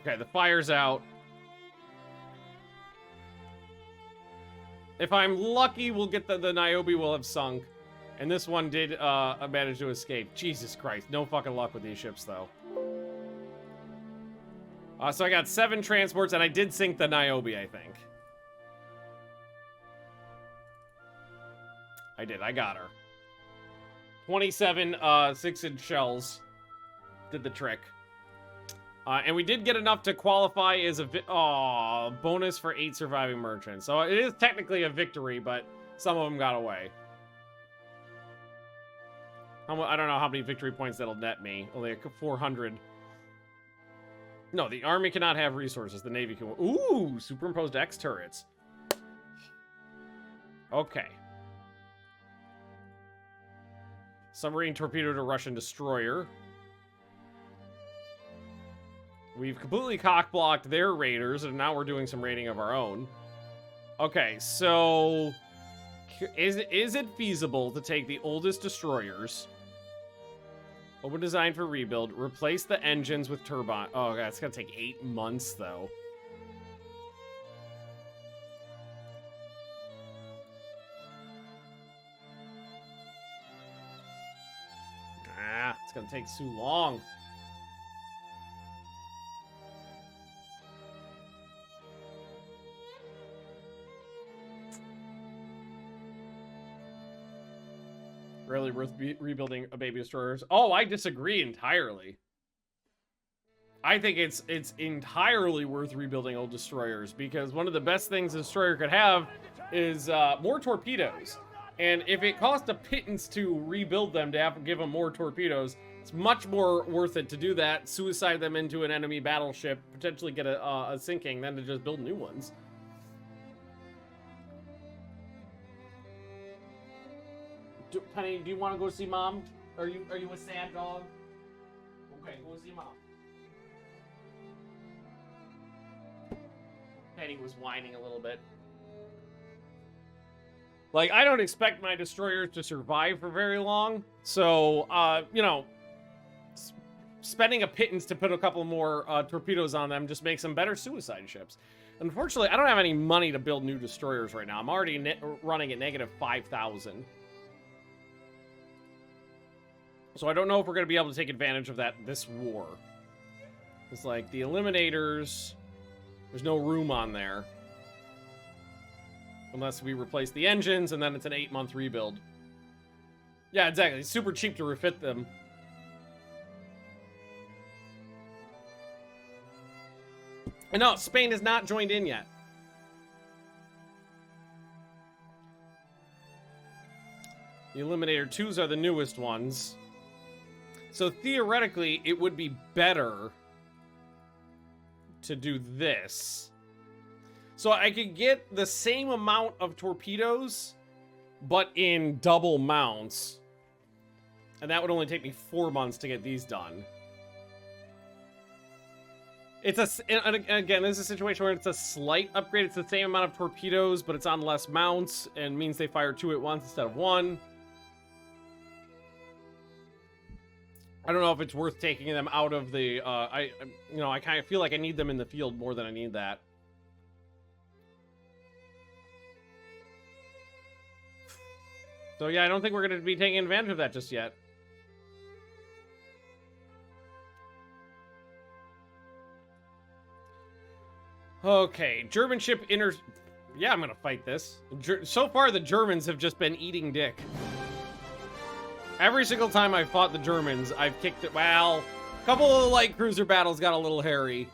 Okay, the fire's out. If I'm lucky, we'll get the Niobe will have sunk. And this one did manage to escape. Jesus Christ. No fucking luck with these ships, though. So I got 7 transports, and I did sink the Niobe, I think. I did. I got her. 27 6-inch shells did the trick. And we did get enough to qualify as a bonus for 8 surviving merchants. So it is technically a victory, but some of them got away. I don't know how many victory points that'll net me. Only 400. No, the army cannot have resources. The navy can. Ooh, superimposed X turrets. Okay. Submarine torpedo to Russian destroyer. We've completely cock-blocked their raiders, and now we're doing some raiding of our own. Okay, so is it feasible to take the oldest destroyers, open design for rebuild, replace the engines with turbine? Oh, God, it's gonna take 8 months, though. It's gonna take too long. Really worth rebuilding a baby destroyers? Oh, I disagree entirely. I think it's entirely worth rebuilding old destroyers, because one of the best things a destroyer could have is more torpedoes. And if it costs a pittance to rebuild them to have to give them more torpedoes, it's much more worth it to do that, suicide them into an enemy battleship, potentially get a sinking, than to just build new ones. Penny, do you want to go see Mom? Are you a sad dog? Okay, go see Mom. Penny was whining a little bit. Like, I don't expect my destroyers to survive for very long, so, you know, spending a pittance to put a couple more torpedoes on them just makes them better suicide ships. Unfortunately, I don't have any money to build new destroyers right now. I'm already running at negative 5,000. So I don't know if we're going to be able to take advantage of that this war. It's like the Eliminators, there's no room on there. Unless we replace the engines, and then it's an 8-month rebuild. Yeah, exactly. It's super cheap to refit them. And no, Spain has not joined in yet. The Eliminator 2s are the newest ones. So theoretically, it would be better to do this. So I could get the same amount of torpedoes, but in double mounts. And that would only take me 4 months to get these done. It's again, this is a situation where it's a slight upgrade. It's the same amount of torpedoes, but it's on less mounts, and means they fire 2 at once instead of 1. I don't know if it's worth taking them out of the, I kind of feel like I need them in the field more than I need that. So yeah, I don't think we're going to be taking advantage of that just yet. Okay, German ship Yeah, I'm going to fight this. So far, the Germans have just been eating dick. Every single time I've fought the Germans, I've kicked it. Well, a couple of the light cruiser battles got a little hairy.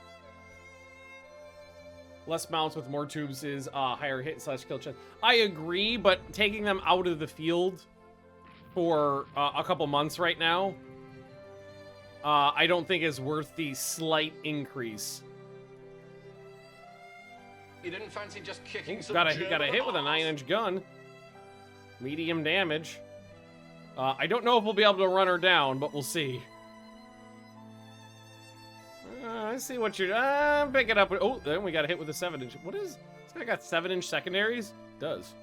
Less mounts with more tubes is higher hit/kill chance. I agree, but taking them out of the field for a couple months right now, I don't think is worth the slight increase. You didn't fancy just kicking some Got a German hit with a arse? 9-inch gun. Medium damage. I don't know if we'll be able to run her down, but we'll see. I see what you're... pick it up. Oh, then we got a hit with a 7-inch. What is... This guy got 7-inch secondaries? Does.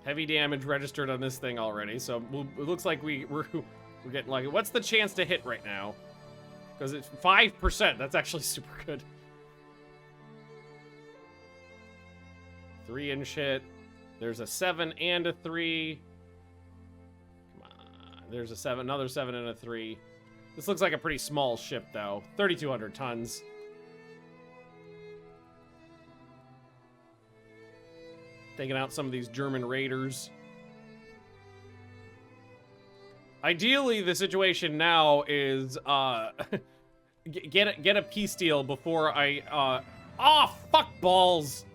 Heavy damage registered on this thing already, so it looks like we're getting lucky. What's the chance to hit right now? Because it's 5%. That's actually super good. 3-inch hit. There's a 7 and a 3. Come on. There's a 7, another 7 and a 3. This looks like a pretty small ship, though. 3,200 tons. Taking out some of these German raiders. Ideally, the situation now is, get a peace deal before I, oh, fuck balls!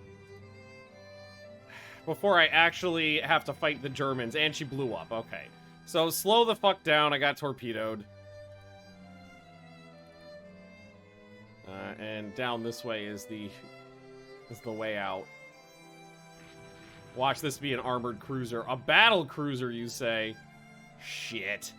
Before I actually have to fight the Germans, and she blew up, okay. So, slow the fuck down, I got torpedoed. And down this way is the way out. Watch this be an armored cruiser. A battle cruiser, you say? Shit.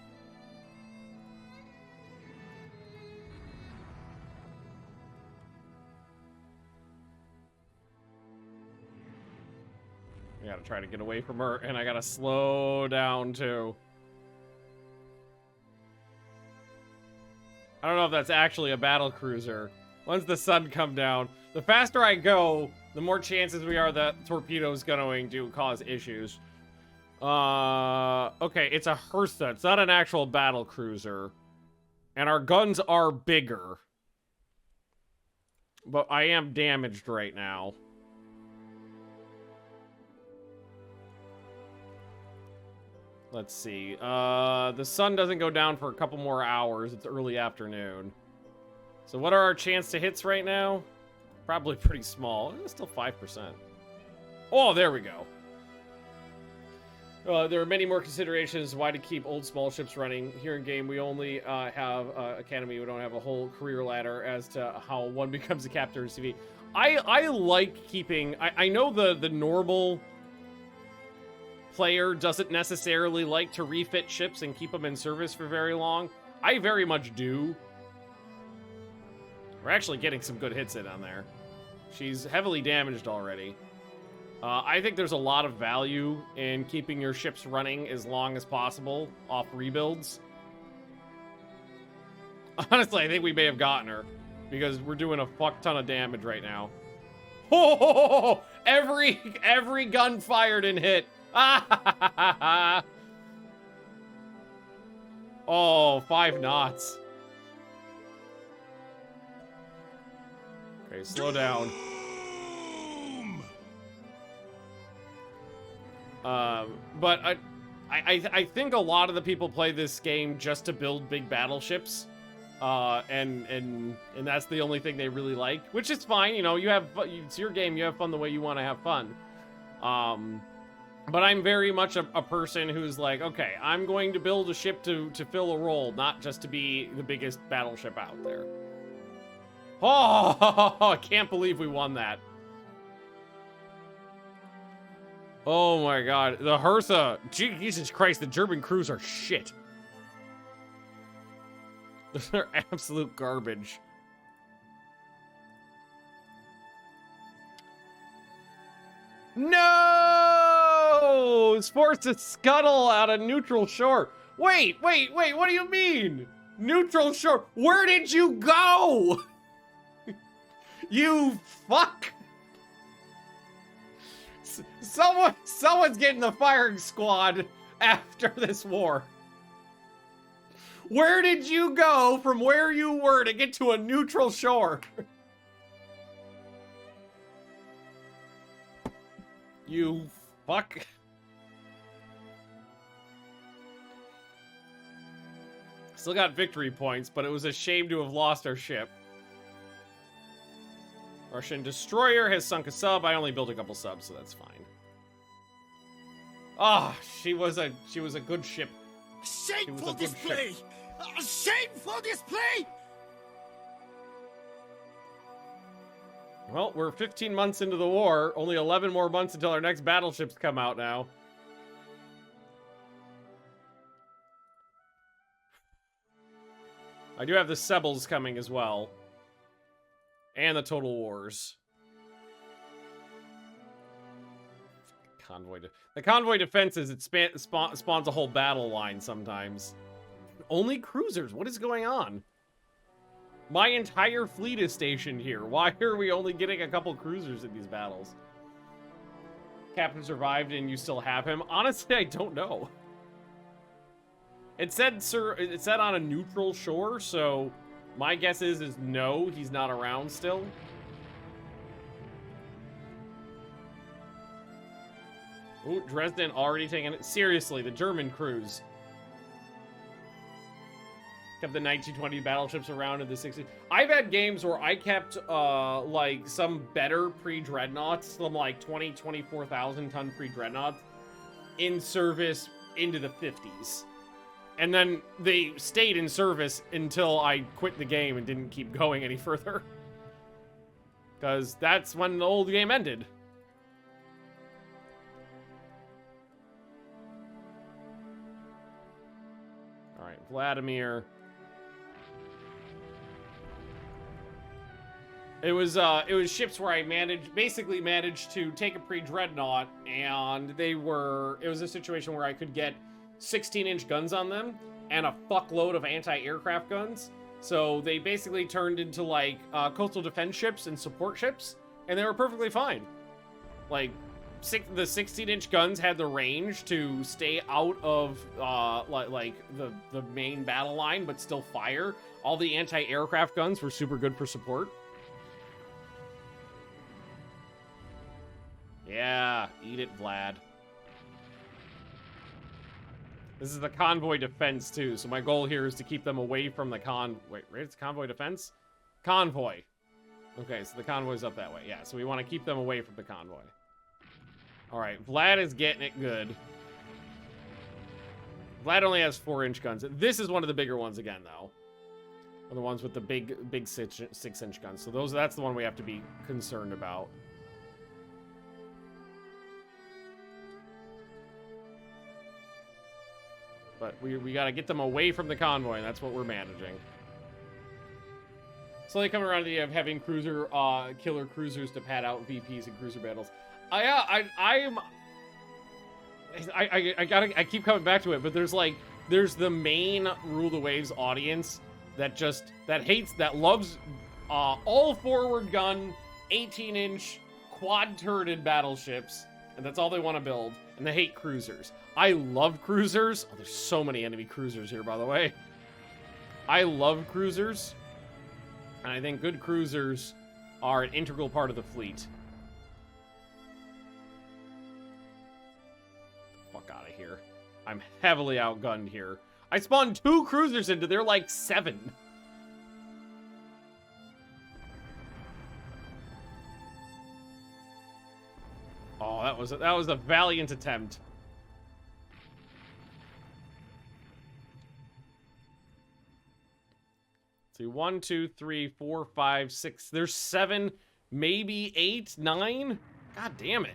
I gotta try to get away from her, and I gotta slow down, too. I don't know if that's actually a battle cruiser. Once the sun come down, the faster I go, the more chances we are that torpedo's going to cause issues. Okay, it's a Hertha. It's not an actual battle cruiser. And our guns are bigger. But I am damaged right now. Let's see. The sun doesn't go down for a couple more hours. It's early afternoon. So what are our chance to hits right now? Probably pretty small. It's still 5%. Oh, there we go. There are many more considerations why to keep old small ships running. Here in game, we only have Academy. We don't have a whole career ladder as to how one becomes a captain or CV. I like keeping... I know the normal player doesn't necessarily like to refit ships and keep them in service for very long. I very much do. We're actually getting some good hits in on there. She's heavily damaged already. I think there's a lot of value in keeping your ships running as long as possible off rebuilds. Honestly, I think we may have gotten her because we're doing a fuck ton of damage right now. Oh, every gun fired and hit. Oh, 5 knots. Okay, slow down. But I think a lot of the people play this game just to build big battleships, and that's the only thing they really like, which is fine. You know, it's your game. You have fun the way you want to have fun. But I'm very much a person who's like, okay, I'm going to build a ship to fill a role, not just to be the biggest battleship out there. Oh, I can't believe we won that. Oh my god, the Hertha. Jesus Christ, the German crews are shit. They're absolute garbage. No! It's forced to scuttle out of neutral shore. Wait, what do you mean? Neutral shore? Where did you go? You fuck! Someone's getting the firing squad after this war. Where did you go from where you were to get to a neutral shore? You fuck. Still got victory points, but it was a shame to have lost our ship. Russian destroyer has sunk a sub. I only built a couple subs, so that's fine. Ah, she was a good ship. Shameful display! Shameful display! Well, we're 15 months into the war. Only 11 more months until our next battleships come out now. I do have the Sebels coming as well. And the Total Wars. Convoy. The convoy defenses, it spawns a whole battle line sometimes. Only cruisers. What is going on? My entire fleet is stationed here. Why are we only getting a couple cruisers in these battles? captain survived and you still have him? Honestly, I don't know. It said, sir, it said on a neutral shore, so my guess is no, he's not around still. Ooh, Dresden already taking it. Seriously, the German crews. Kept the 1920 battleships around in the 60s. I've had games where I kept, like, some better pre-dreadnoughts, some, like, 24,000 ton pre-dreadnoughts in service into the 50s. And then they stayed in service until I quit the game and didn't keep going any further. Because that's when the old game ended. Alright, Vladimir. It was ships where I basically managed to take a pre-dreadnought, and it was a situation where I could get 16-inch guns on them and a fuckload of anti-aircraft guns. So they basically turned into, like, coastal defense ships and support ships, and they were perfectly fine. Like, the 16-inch guns had the range to stay out of, like the main battle line, but still fire. All the anti-aircraft guns were super good for support. Yeah, eat it, Vlad. This is the convoy defense, too, so my goal here is to keep them away from the Wait, it's convoy defense? Convoy. Okay, so the convoy's up that way. Yeah, so we want to keep them away from the convoy. Alright, Vlad is getting it good. Vlad only has 4-inch guns. This is one of the bigger ones again, though. One of the ones with the big 6-inch guns. So that's the one we have to be concerned about. But we gotta get them away from the convoy, and that's what we're managing. Slowly coming around to the idea of having killer cruisers to pad out VPs in cruiser battles. I keep coming back to it, but there's the main Rule the Waves audience that loves all forward gun 18-inch quad-turreted battleships, and that's all they want to build, and they hate cruisers. I love cruisers. Oh, there's so many enemy cruisers here, by the way. I love cruisers, and I think good cruisers are an integral part of the fleet. Fuck out of here. I'm heavily outgunned here. I spawned 2 cruisers into there, like 7. Oh, that was a valiant attempt. See, 1, 2, 3, 4, 5, 6. There's 7, maybe 8, 9. God damn it.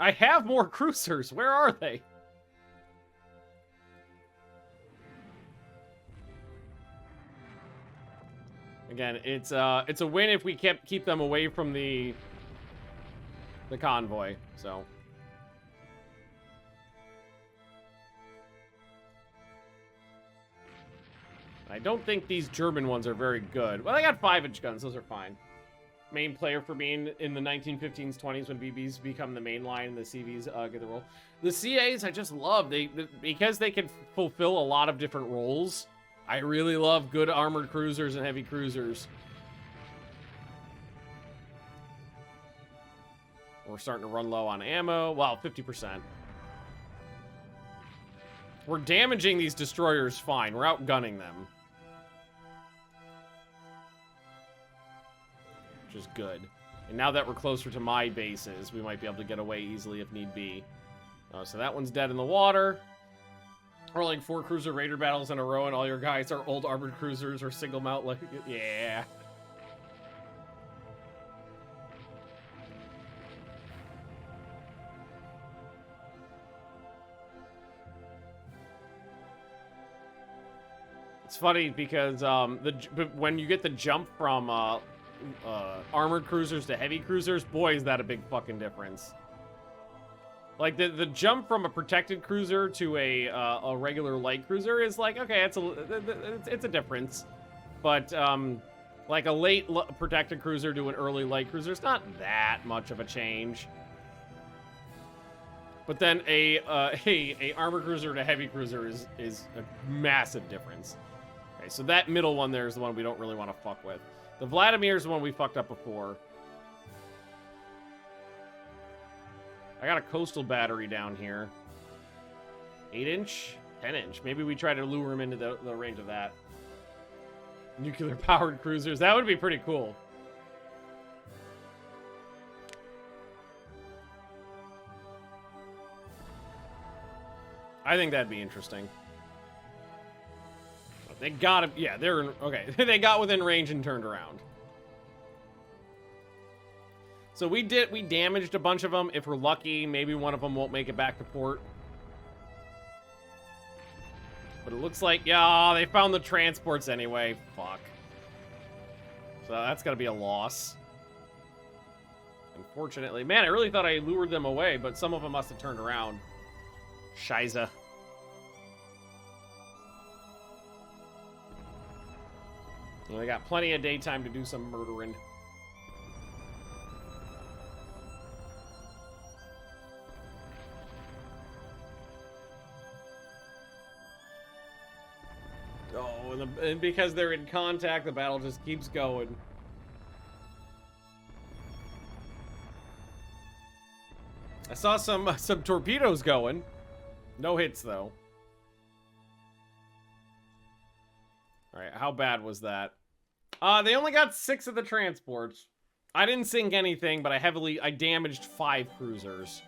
I have more cruisers. Where are they? Again, it's a win if we keep them away from the convoy. So. I don't think these German ones are very good. Well, I got 5-inch guns. Those are fine. Main player for me in the 1915s, 20s when BBs become the main line and the CVs get the role. The CAs I just love. Because they can fulfill a lot of different roles. I really love good armored cruisers and heavy cruisers. We're starting to run low on ammo. Wow, 50%. We're damaging these destroyers fine. We're outgunning them. Which is good. And now that we're closer to my bases, we might be able to get away easily if need be. So that one's dead in the water. Or like 4 cruiser raider battles in a row and all your guys are old armored cruisers or single mount, like, yeah. It's funny because when you get the jump from armored cruisers to heavy cruisers, boy, is that a big fucking difference. Like the jump from a protected cruiser to a regular light cruiser is like, okay, it's a difference, but Like a late protected cruiser to an early light cruiser. It's not that much of a change. But then a armor cruiser to heavy cruiser is a massive difference. Okay, so that middle one there is the one we don't really want to fuck with. The Vladimir is the one we fucked up before. I got a coastal battery down here. 8-inch? 10-inch. Maybe we try to lure him into the range of that. Nuclear-powered cruisers. That would be pretty cool. I think that'd be interesting. They got him. Yeah, they're okay. They got within range and turned around. So we damaged a bunch of them. If we're lucky, maybe one of them won't make it back to port. But it looks like, yeah, they found the transports anyway. Fuck. So that's gotta be a loss. Unfortunately. Man, I really thought I lured them away, but some of them must have turned around. Shiza. Well, they got plenty of daytime to do some murdering. Oh, and because they're in contact, the battle just keeps going. I saw some torpedoes going. No hits, though. Alright, how bad was that? They only got 6 of the transports. I didn't sink anything, but I damaged 5 cruisers.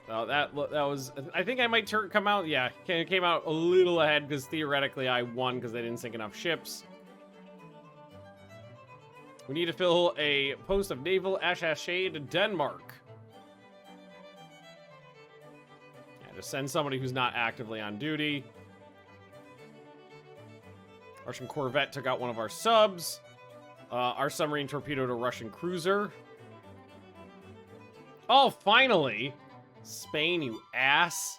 So that was... I think I might come out... Yeah, came out a little ahead, because theoretically I won, because they didn't sink enough ships. We need to fill a post of naval attaché to Denmark. Yeah, just send somebody who's not actively on duty. Russian corvette took out one of our subs. Our submarine torpedoed a Russian cruiser. Oh, finally! Spain, you ass.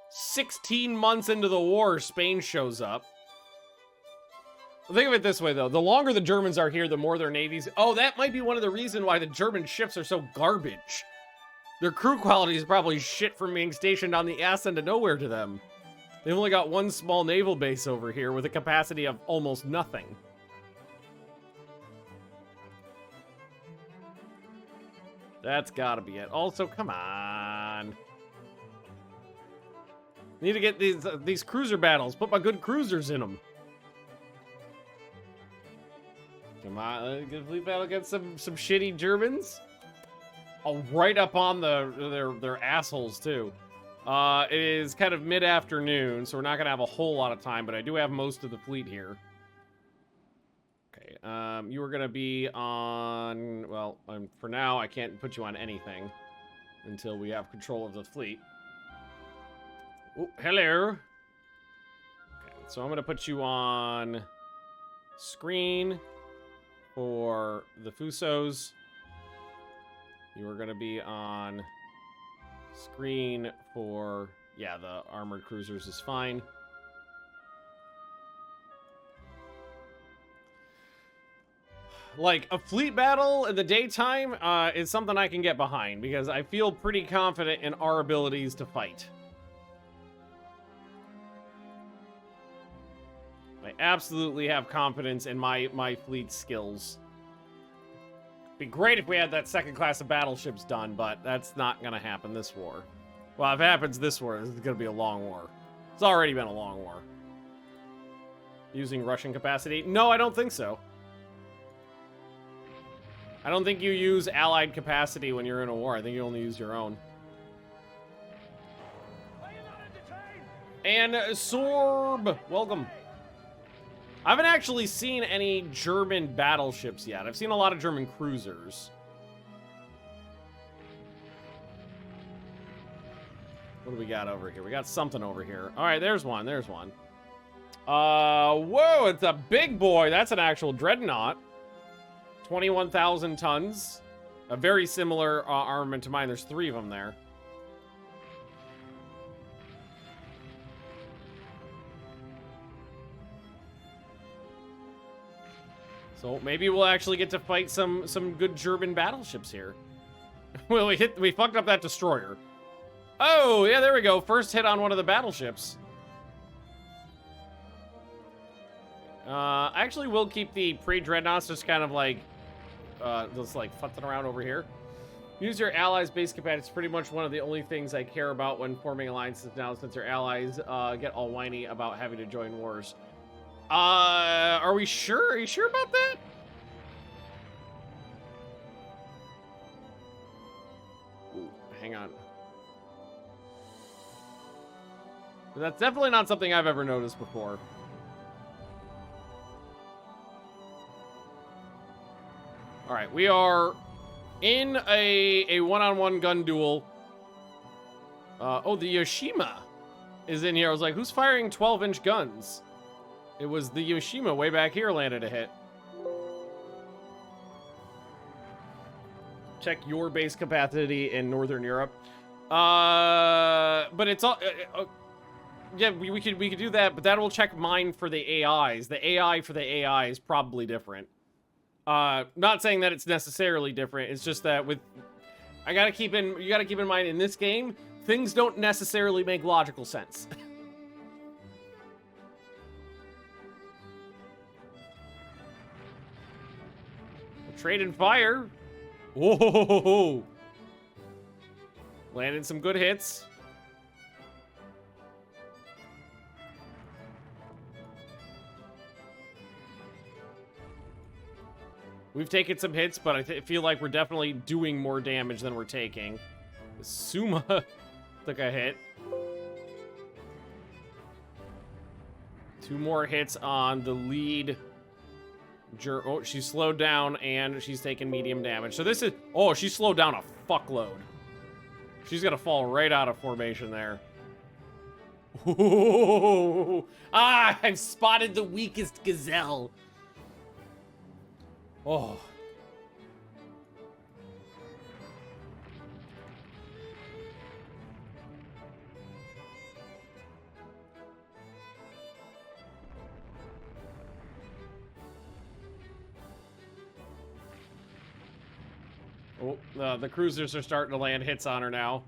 16 months into the war, Spain shows up. Think of it this way, though. The longer the Germans are here, the more their navies... Oh, that might be one of the reasons why the German ships are so garbage. Their crew quality is probably shit from being stationed on the ass end of nowhere to them. They've only got one small naval base over here with a capacity of almost nothing. That's gotta be it. Also, come on. Need to get these cruiser battles. Put my good cruisers in them. Come on, good fleet battle against some shitty Germans. Oh, right up on their assholes too. It is kind of mid-afternoon, so we're not gonna have a whole lot of time, but I do have most of the fleet here. Okay, you are gonna be on... Well, for now, I can't put you on anything until we have control of the fleet. Oh, hello. Okay, so I'm gonna put you on screen for the Fusos. You are gonna be on screen for... Yeah, the armored cruisers is fine. Like, a fleet battle in the daytime is something I can get behind, because I feel pretty confident in our abilities to fight. I absolutely have confidence in my fleet skills. Be great if we had that second class of battleships done, but that's not gonna happen this war. Well, if it happens this war, this is gonna be a long war. It's already been a long war. Using Russian capacity? No, I don't think so. I don't think you use allied capacity when you're in a war. I think you only use your own. And Sorb, welcome. I haven't actually seen any German battleships yet. I've seen a lot of German cruisers. What do we got over here? We got something over here. All right, there's one. There's one. Whoa, it's a big boy. That's an actual dreadnought. 21,000 tons. A very similar armament to mine. There's 3 of them there. So maybe we'll actually get to fight some good German battleships here. Well, we fucked up that destroyer. Oh, yeah, there we go. First hit on one of the battleships. I actually will keep the pre-dreadnoughts just kind of like, just like futzing around over here. Use your allies' base capacity. It's pretty much one of the only things I care about when forming alliances now, since your allies get all whiny about having to join wars. Are we sure? Are you sure about that? Ooh, hang on. That's definitely not something I've ever noticed before. All right, we are in a one-on-one gun duel. Oh, the Yoshima is in here. I was like, who's firing 12-inch guns? It was the Yoshima way back here landed a hit. Check your base capacity in Northern Europe. But it's all... yeah, we could do that, but that will check mine for the AIs. The AI for the AI is probably different. Not saying that it's necessarily different. It's just that with... you gotta keep in mind, in this game, things don't necessarily make logical sense. Trade and fire. Whoa! Landed some good hits. We've taken some hits, but I feel like we're definitely doing more damage than we're taking. Suma took a hit. 2 more hits on the lead. Oh, she's slowed down and she's taken medium damage. So this is... oh, she slowed down a fuckload. She's gonna fall right out of formation there. Ooh. Ah, I've spotted the weakest gazelle. Oh. Oh, the cruisers are starting to land hits on her now.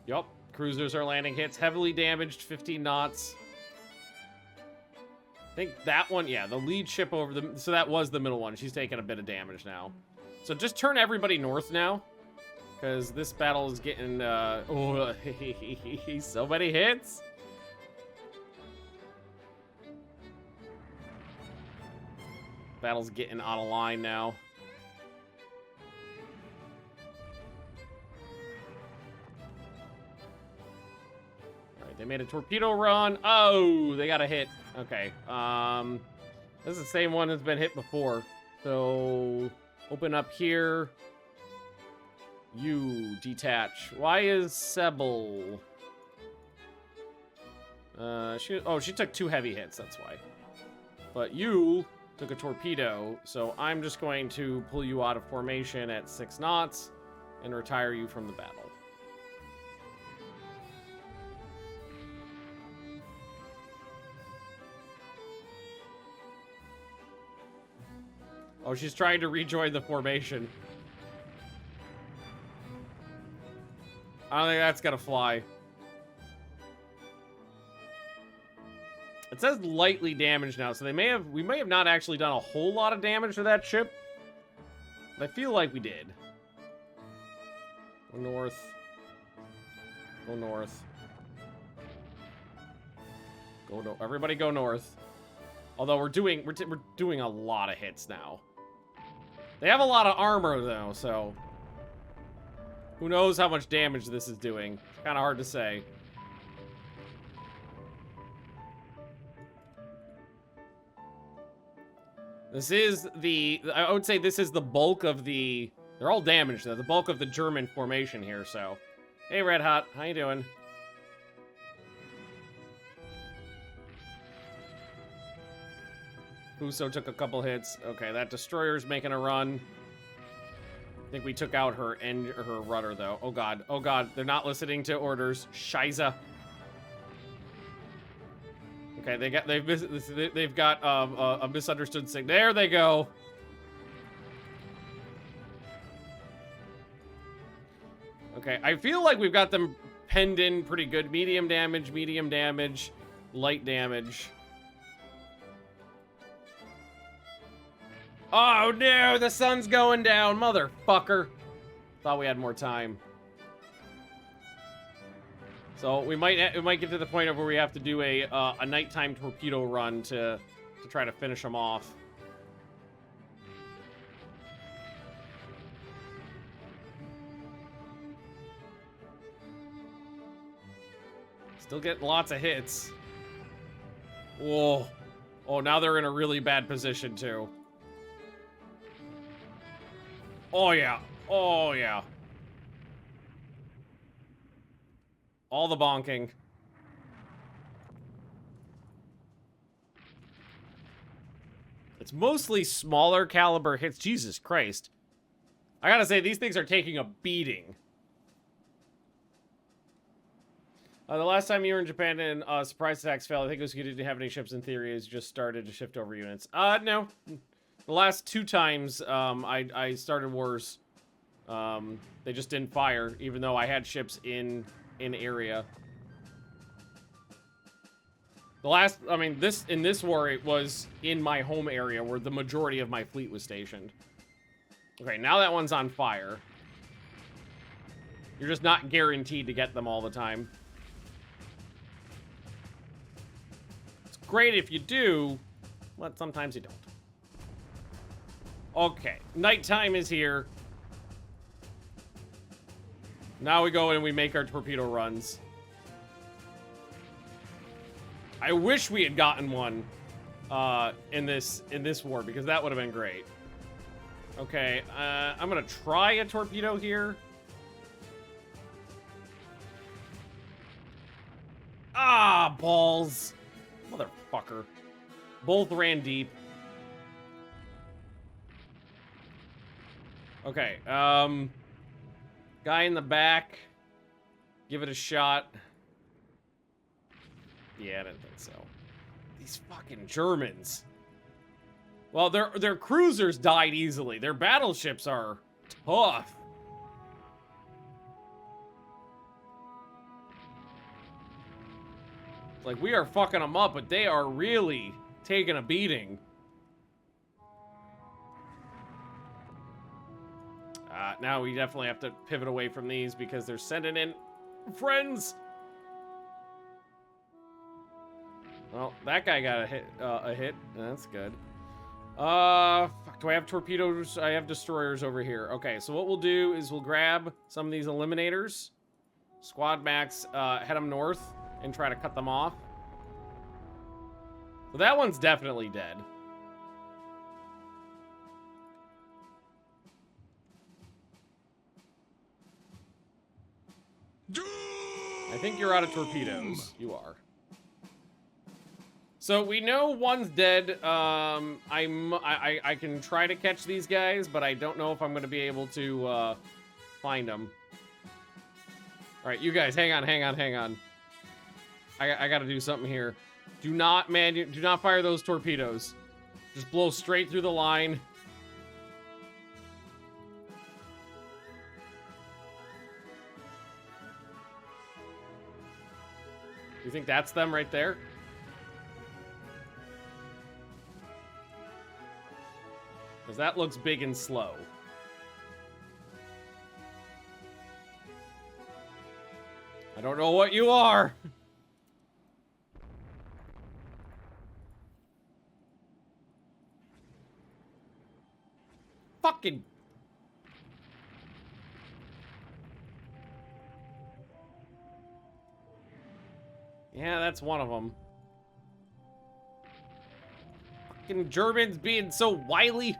Yup, cruisers are landing hits. Heavily damaged, 15 knots. I think that one, yeah, the lead ship over the... so that was the middle one. She's taking a bit of damage now. So just turn everybody north now. Because this battle is getting... oh, so many hits. Battle's getting out of line now. Alright, they made a torpedo run. Oh, they got a hit. Okay. This is the same one that's been hit before. So, open up here. You detach. Why is Sebel? She took 2 heavy hits, that's why. But you took a torpedo, so I'm just going to pull you out of formation at 6 knots and retire you from the battle. Oh, she's trying to rejoin the formation. I don't think that's gonna fly. It says lightly damaged now, so we may have not actually done a whole lot of damage to that ship. But I feel like we did. Go north. Go north. Everybody go north. Although we're doing a lot of hits now. They have a lot of armor though, so who knows how much damage this is doing. Kind of hard to say. This is I would say this is the bulk of the... they're all damaged though. The bulk of the German formation here, so. Hey, Red Hot. How you doing? Uso took a couple hits. Okay, that destroyer's making a run. I think we took out her rudder though. Oh god, they're not listening to orders. Shiza. Okay, they've got a misunderstood thing. There they go. Okay, I feel like we've got them penned in pretty good. Medium damage, light damage. Oh no, the sun's going down, motherfucker. Thought we had more time. So we might get to the point of where we have to do a nighttime torpedo run to try to finish them off. Still getting lots of hits. Whoa. Oh, now they're in a really bad position too. Oh yeah. Oh yeah. All the bonking. It's mostly smaller caliber hits. Jesus Christ. I gotta say, these things are taking a beating. The last time you were in Japan and surprise attacks failed, I think it was you didn't have any ships in theory as you just started to shift over units. No. The last 2 times I started wars, they just didn't fire, even though I had ships in area. The last, I mean, in this war, it was in my home area where the majority of my fleet was stationed. Okay, now that one's on fire. You're just not guaranteed to get them all the time. It's great if you do, but sometimes you don't. Okay, nighttime is here. Now we go in and we make our torpedo runs. I wish we had gotten one in this war, because that would have been great. Okay, I'm gonna try a torpedo here. Ah, balls. Motherfucker. Both ran deep. Okay, guy in the back. Give it a shot. Yeah, I didn't think so. These fucking Germans. Well, their cruisers died easily. Their battleships are tough. Like, we are fucking them up, but they are really taking a beating. Now we definitely have to pivot away from these because they're sending in friends. Well, that guy got a hit. That's good. Fuck, do I have torpedoes? I have destroyers over here. Okay, so what we'll do is we'll grab some of these eliminators. Squad max, head them north and try to cut them off. So that one's definitely dead. I think you're out of torpedoes. You are. So we know one's dead. I can try to catch these guys, but I don't know if I'm going to be able to find them. All right, you guys, hang on. I got to do something here. Do not fire those torpedoes. Just blow straight through the line. You think that's them right there? Because that looks big and slow. I don't know what you are. Fucking... Yeah, that's one of them. Fucking Germans being so wily.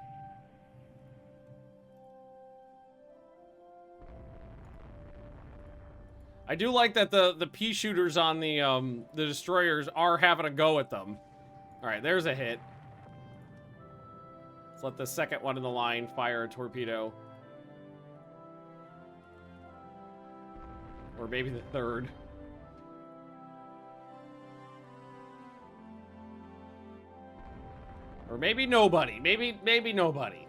I do like that the pea shooters on the destroyers are having a go at them. All right, there's a hit. Let's let the second one in the line fire a torpedo. Or maybe the third. Or maybe nobody. Maybe nobody.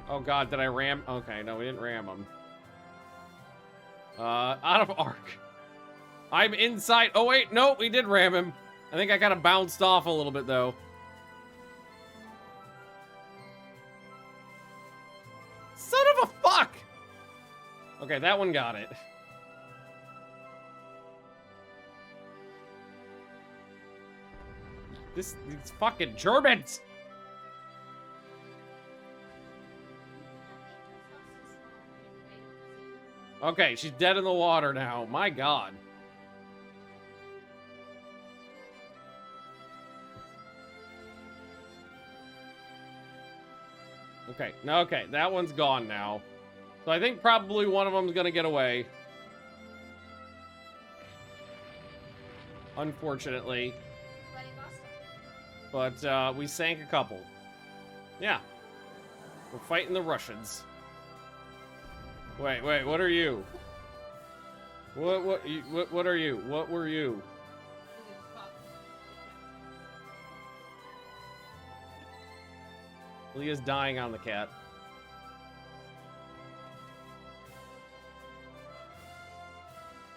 Oh god, did I ram? Okay, no, we didn't ram him. Out of arc. I'm inside. Oh wait, no, we did ram him. I think I kind of bounced off a little bit though. Son of a fuck! Okay, that one got it. These fucking Germans! Okay, she's dead in the water now. My god. Okay, no, okay, that one's gone now. So I think probably one of them's gonna get away. Unfortunately. But, we sank a couple. Yeah. We're fighting the Russians. Wait, what are you? What are you? What were you? Leah's dying on the cat.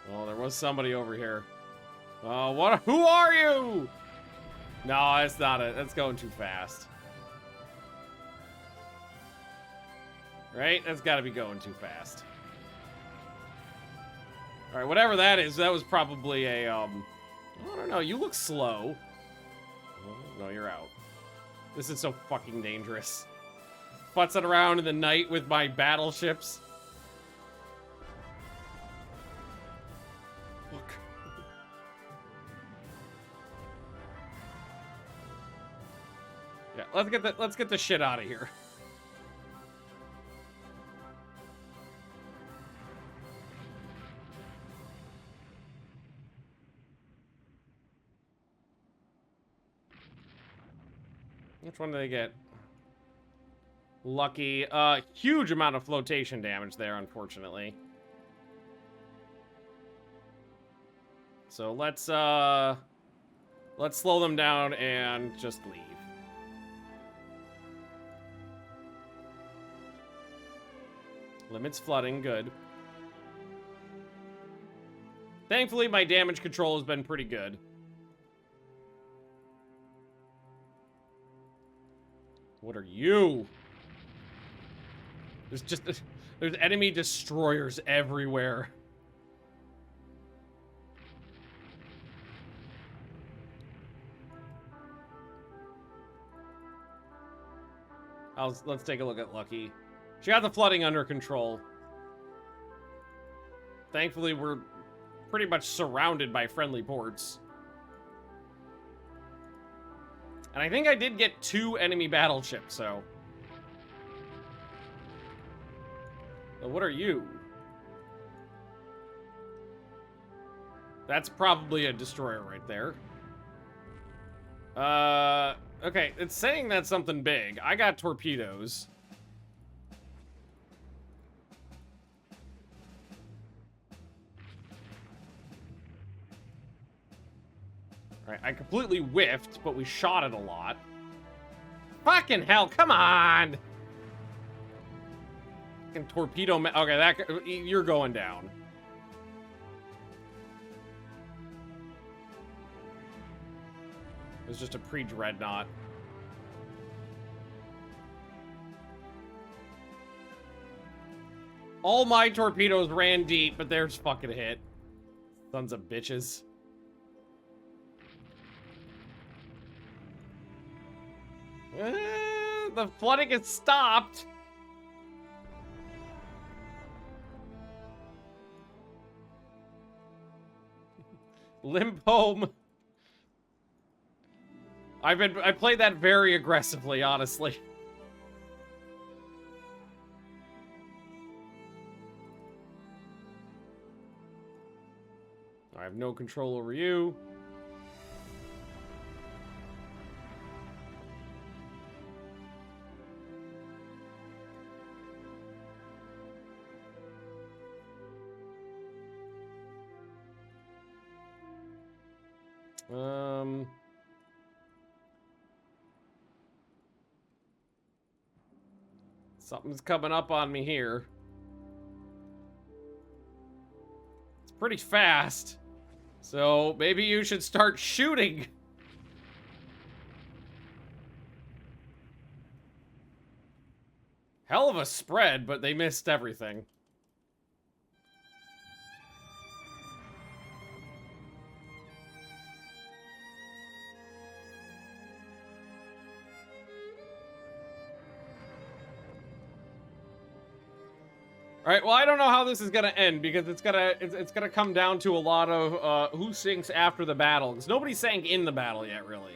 Well, there was somebody over here. Oh, what? Who are you? No, that's not it. That's going too fast. Right? That's got to be going too fast. All right, whatever that is, that was probably a, I don't know. You look slow. No, you're out. This is so fucking dangerous. Futzing around in the night with my battleships. Look. Yeah, let's get the shit out of here. Which one did they get? Lucky. Huge amount of flotation damage there, unfortunately. So let's slow them down and just leave. Limits flooding, good. Thankfully, my damage control has been pretty good. What are you? There's enemy destroyers everywhere. Let's take a look at Lucky. She got the flooding under control. Thankfully, we're pretty much surrounded by friendly ports. And I think I did get 2 enemy battleships, so... What are you? That's probably a destroyer right there. Okay, it's saying that's something big. I got torpedoes. Alright, I completely whiffed, but we shot it a lot. Fucking hell, come on! Fucking torpedo okay, you're going down. It was just a pre-dreadnought. All my torpedoes ran deep, but theirs fucking hit. Sons of bitches. The flooding has stopped. Limp home. I played that very aggressively, honestly. I have no control over you. Something's coming up on me here. It's pretty fast. So maybe you should start shooting. Hell of a spread, but they missed everything. All right, well, I don't know how this is gonna end because it's gonna come down to a lot of who sinks after the battle. Because nobody sank in the battle yet, really.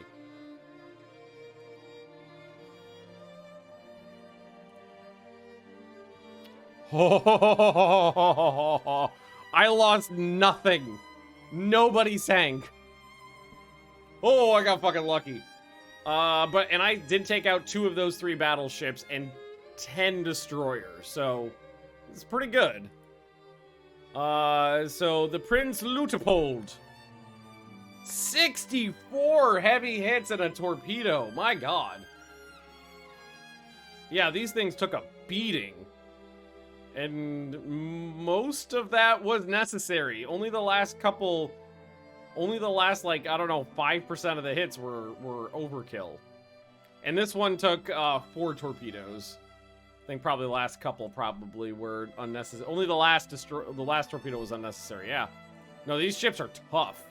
I lost nothing. Nobody sank. Oh, I got fucking lucky. And I did take out 2 of those 3 battleships and 10 destroyers, so it's pretty good. So the Prince Lutepold. 64 heavy hits and a torpedo. My god. Yeah, these things took a beating. And most of that was necessary. Only the last, like, I don't know, 5% of the hits were overkill. And this one took 4 torpedoes. I think probably the last couple were unnecessary. Only the last torpedo was unnecessary, yeah. No, these ships are tough.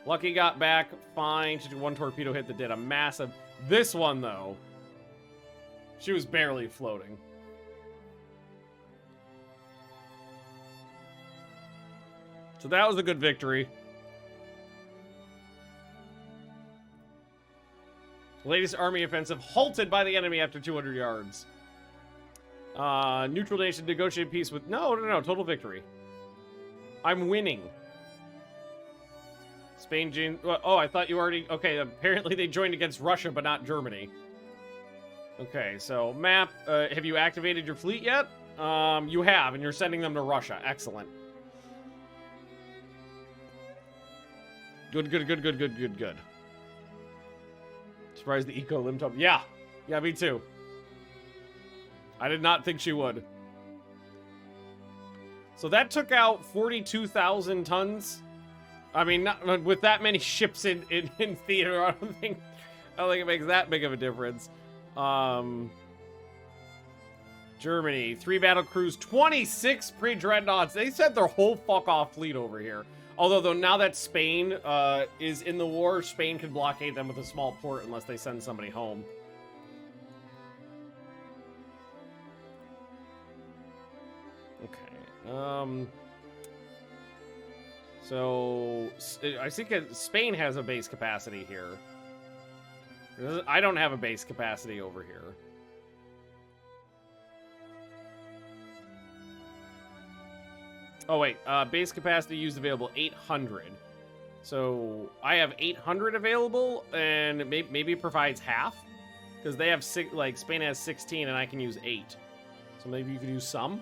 Lucky got back fine. She did 1 torpedo hit that did a massive... This one, though, she was barely floating. So that was a good victory. Latest army offensive halted by the enemy after 200 yards. Neutral nation negotiated peace with... No, total victory. I'm winning. Spain, oh, I thought you already... Okay, apparently they joined against Russia, but not Germany. Okay, so map. Have you activated your fleet yet? You have, and you're sending them to Russia. Excellent. Good. Surprised the eco limb top. Yeah, me too. I did not think she would. So that took out 42,000 tons. I mean, not with that many ships in theater. I don't think it makes that big of a difference. Germany, 3 battle crews, 26 pre-dreadnoughts. They sent their whole fuck off fleet over here. Although, now that Spain is in the war, Spain can blockade them with a small port unless they send somebody home. Okay. So, I think Spain has a base capacity here. I don't have a base capacity over here. Oh, wait. Base capacity used available, 800. So, I have 800 available, and maybe it provides half? Because they have, Spain has 16, and I can use 8. So maybe you could use some?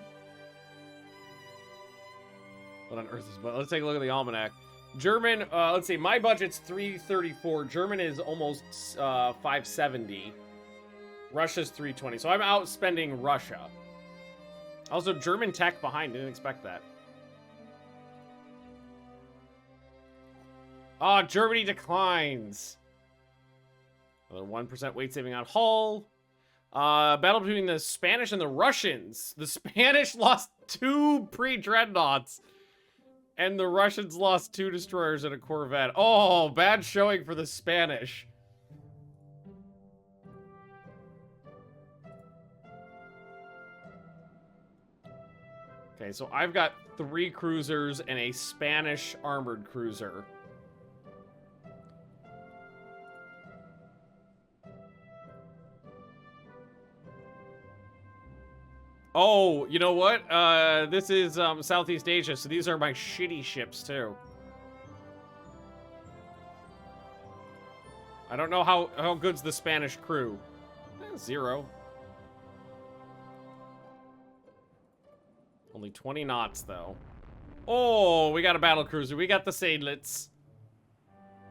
What on earth is... Let's take a look at the almanac. German, let's see. My budget's 334. German is almost 570. Russia's 320. So I'm outspending Russia. Also, German tech behind. Didn't expect that. Ah, Germany declines. Another 1% weight saving on hull. Battle between the Spanish and the Russians. The Spanish lost 2 pre-dreadnoughts. And the Russians lost 2 destroyers and a corvette. Oh, bad showing for the Spanish. Okay, so I've got 3 cruisers and a Spanish armored cruiser. Oh, you know what? This is Southeast Asia, so these are my shitty ships, too. I don't know how good's the Spanish crew. 0. Only 20 knots, though. Oh, we got a battle cruiser. We got the Sadelets.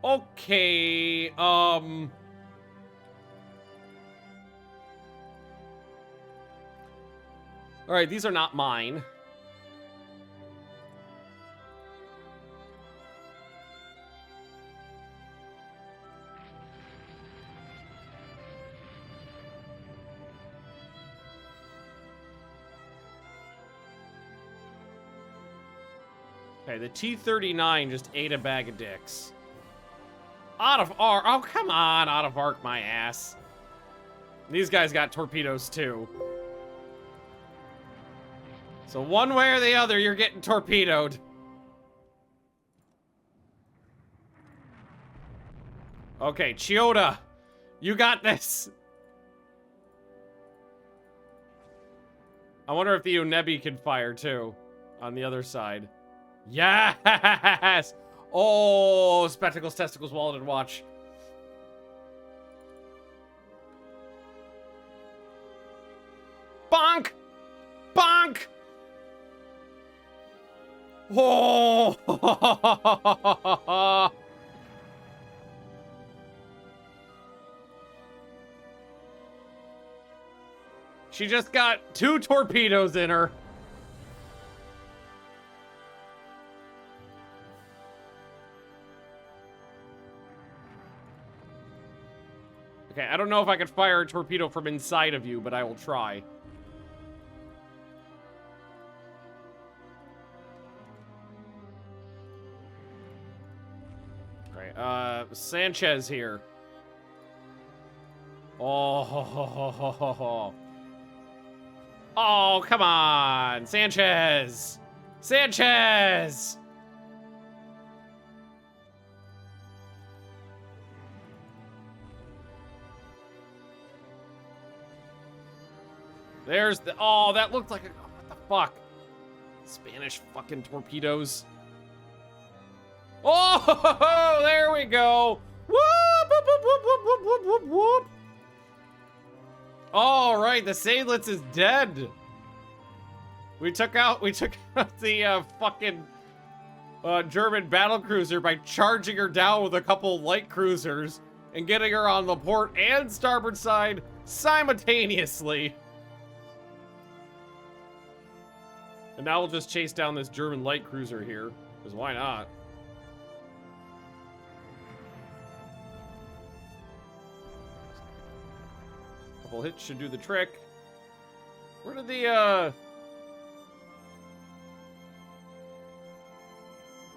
Okay, all right, these are not mine. Okay, the T-39 just ate a bag of dicks. Out of arc. Oh, come on, out of arc my ass. These guys got torpedoes too. So one way or the other, you're getting torpedoed. Okay, Chiyoda, you got this. I wonder if the Unebi can fire too on the other side. Yes! Oh, spectacles, testicles, wallet, and watch. Bonk! Bonk! Oh! She just got 2 torpedoes in her. Okay, I don't know if I can fire a torpedo from inside of you, but I will try. Okay, Sanchez here. Oh, oh, come on, Sanchez! Sanchez! There's the... Oh, that looked like a... What the fuck? Spanish fucking torpedoes. Oh, there we go. Whoop, whoop, whoop, whoop, whoop, whoop, whoop, whoop. All right, the Seydlitz is dead. We took out the fucking German battlecruiser by charging her down with a couple light cruisers and getting her on the port and starboard side simultaneously. And now we'll just chase down this German light cruiser here, because why not? Couple hits should do the trick. Where did the,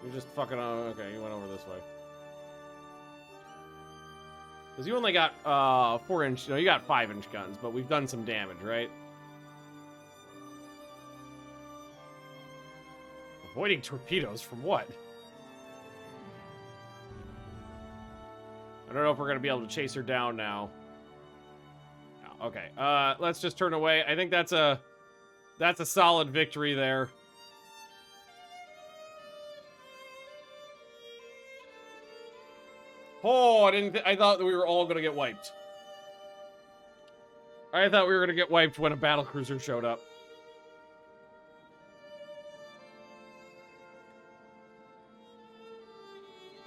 You're just fucking, okay, you went over this way. Because you only got, 4-inch, no, you got 5-inch guns, but we've done some damage, right? Avoiding torpedoes from what? I don't know if we're going to be able to chase her down now. No, okay, let's just turn away. I think that's a solid victory there. Oh, I thought that we were all going to get wiped. I thought we were going to get wiped when a battlecruiser showed up.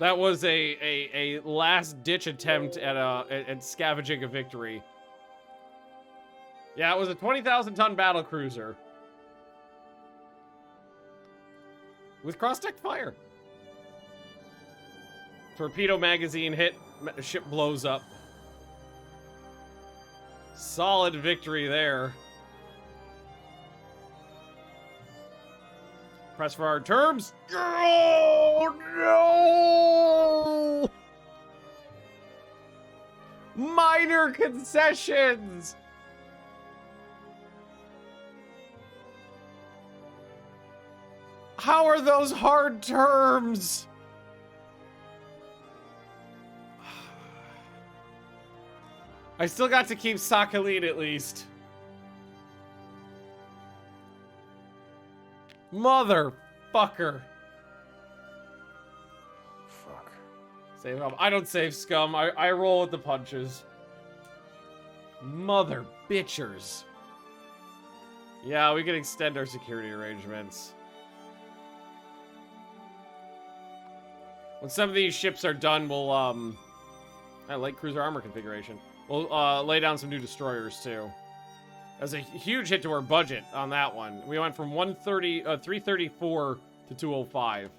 That was a last-ditch attempt at scavenging a victory. Yeah, it was a 20,000-ton battlecruiser. With cross-deck fire. Torpedo magazine hit, ship blows up. Solid victory there. Press for our terms. Oh, no! Minor concessions! How are those hard terms? I still got to keep Sakhalin at least. Motherfucker. Fuck. Save up. I don't save scum. I roll with the punches. Mother bitchers. Yeah, we can extend our security arrangements. When some of these ships are done, we'll, I like cruiser armor configuration. We'll, lay down some new destroyers, too. That's a huge hit to our budget on that one. We went from 334 to 205.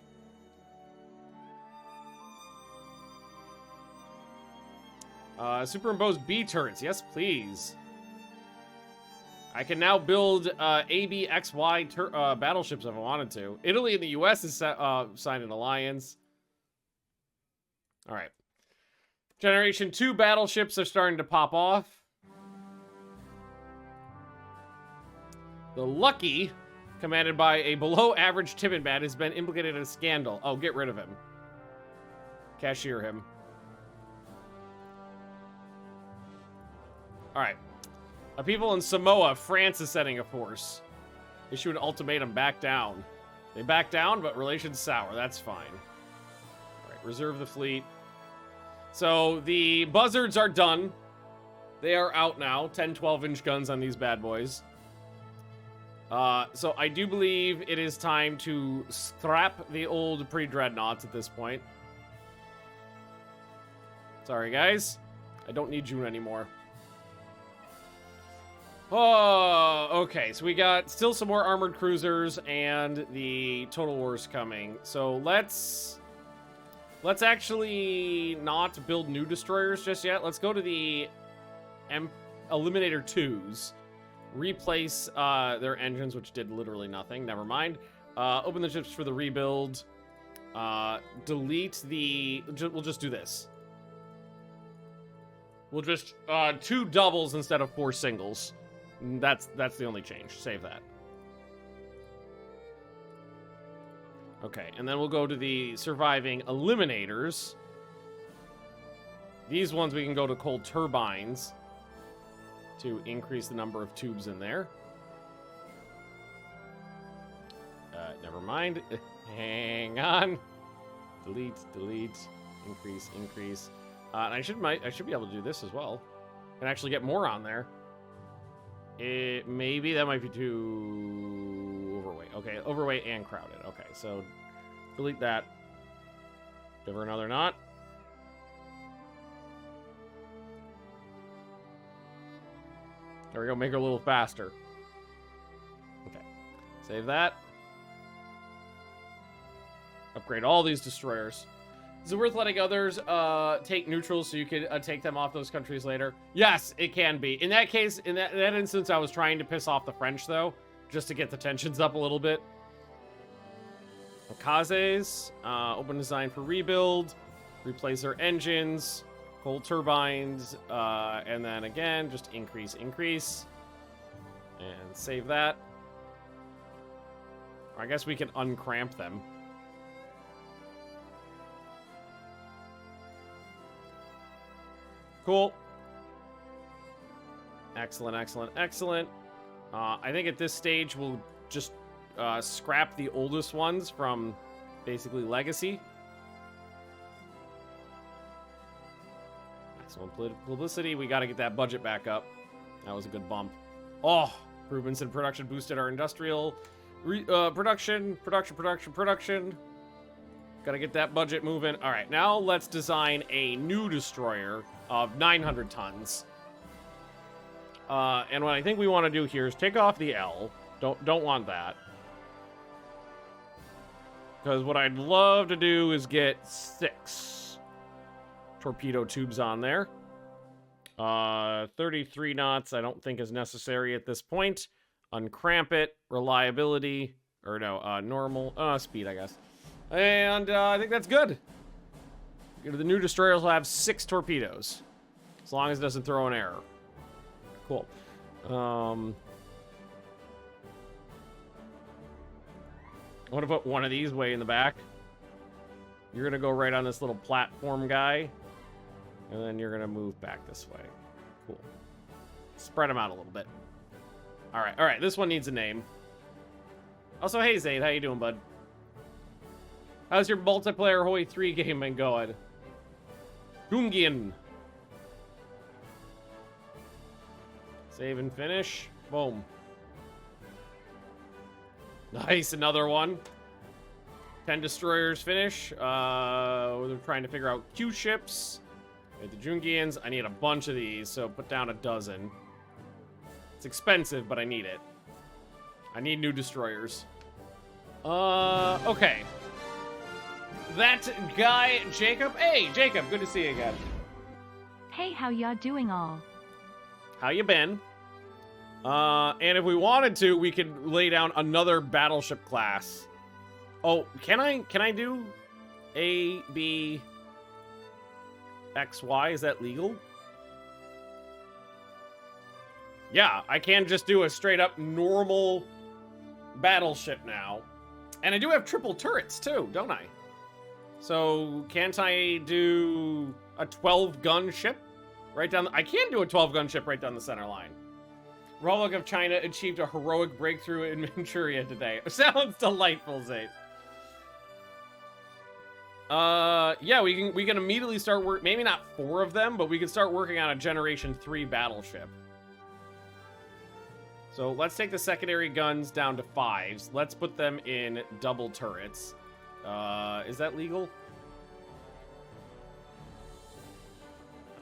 Superimpose B turrets. Yes, please. I can now build ABXY battleships if I wanted to. Italy and the US is signed an alliance. All right. Generation 2 battleships are starting to pop off. The Lucky, commanded by a below-average Timidbat, has been implicated in a scandal. Oh, get rid of him. Cashier him. All right. A people in Samoa, France is sending a force. Issue an ultimatum, back down. They back down, but relations sour. That's fine. All right, reserve the fleet. So the buzzards are done. They are out now. 10, 12-inch guns on these bad boys. So I do believe it is time to scrap the old pre-dreadnoughts at this point. Sorry, guys. I don't need you anymore. Oh, okay. So we got still some more armored cruisers and the Total War's coming. So let's actually not build new destroyers just yet. Let's go to the Eliminator 2s. Replace their engines, which did literally nothing. Never mind. Open the ships for the rebuild. Delete the... We'll just do this. We'll just 2 doubles instead of 4 singles. That's the only change. Save that. Okay, and then we'll go to the surviving eliminators. These ones we can go to cold turbines to increase the number of tubes in there. Never mind. Hang on. Delete, delete, increase. And I should be able to do this as well. And actually get more on there. Maybe that might be too overweight. Okay, overweight and crowded. Okay, so delete that. Give her another knot. There we go, make her a little faster. Okay, save that. Upgrade all these destroyers. Is it worth letting others take neutrals so you can take them off those countries later? Yes, it can be. In that case, in that instance, I was trying to piss off the French, though, just to get the tensions up a little bit. Okazes, open design for rebuild, replace their engines, coal turbines, and then again, just increase, and save that. I guess we can uncramp them. Cool. Excellent. I think at this stage we'll just scrap the oldest ones from basically Legacy. Excellent publicity. We got to get that budget back up. That was a good bump. Oh, improvements in production boosted our industrial production. Got to get that budget moving. All right, now let's design a new destroyer of 900 tons. And what I think we want to do here is take off the L. Don't want that. Because what I'd love to do is get 6 torpedo tubes on there. 33 knots I don't think is necessary at this point. Uncramp it. Reliability. Or no, normal. Speed, I guess. And I think that's good. The new destroyers will have 6 torpedoes. As long as it doesn't throw an error. Cool. I want to put one of these way in the back. You're going to go right on this little platform guy. And then you're going to move back this way. Cool. Spread them out a little bit. All right. This one needs a name. Also, hey, Zayd. How you doing, bud? How's your multiplayer Hoi 3 game been going? Dungian. Save and finish. Boom. Nice, another one. 10 destroyers finish. We're trying to figure out Q ships. The Jungians, I need a bunch of these, so put down a dozen. It's expensive, but I need it. I need new destroyers. Okay. That guy, Jacob. Hey, Jacob, good to see you again. Hey, how y'all doing all? How you been? And if we wanted to, we could lay down another battleship class. Oh, can I do A, B, X, Y? Is that legal? Yeah, I can just do a straight up normal battleship now. And I do have triple turrets too, don't I? So can't I do a 12-gun ship right down I can do a 12-gun ship right down the center line. Republic of China achieved a heroic breakthrough in Manchuria today. Sounds delightful, Zane. Yeah, we can immediately start work. Maybe not 4 of them, but we can start working on a Generation 3 battleship. So let's take the secondary guns down to 5s. Let's put them in double turrets. Is that legal?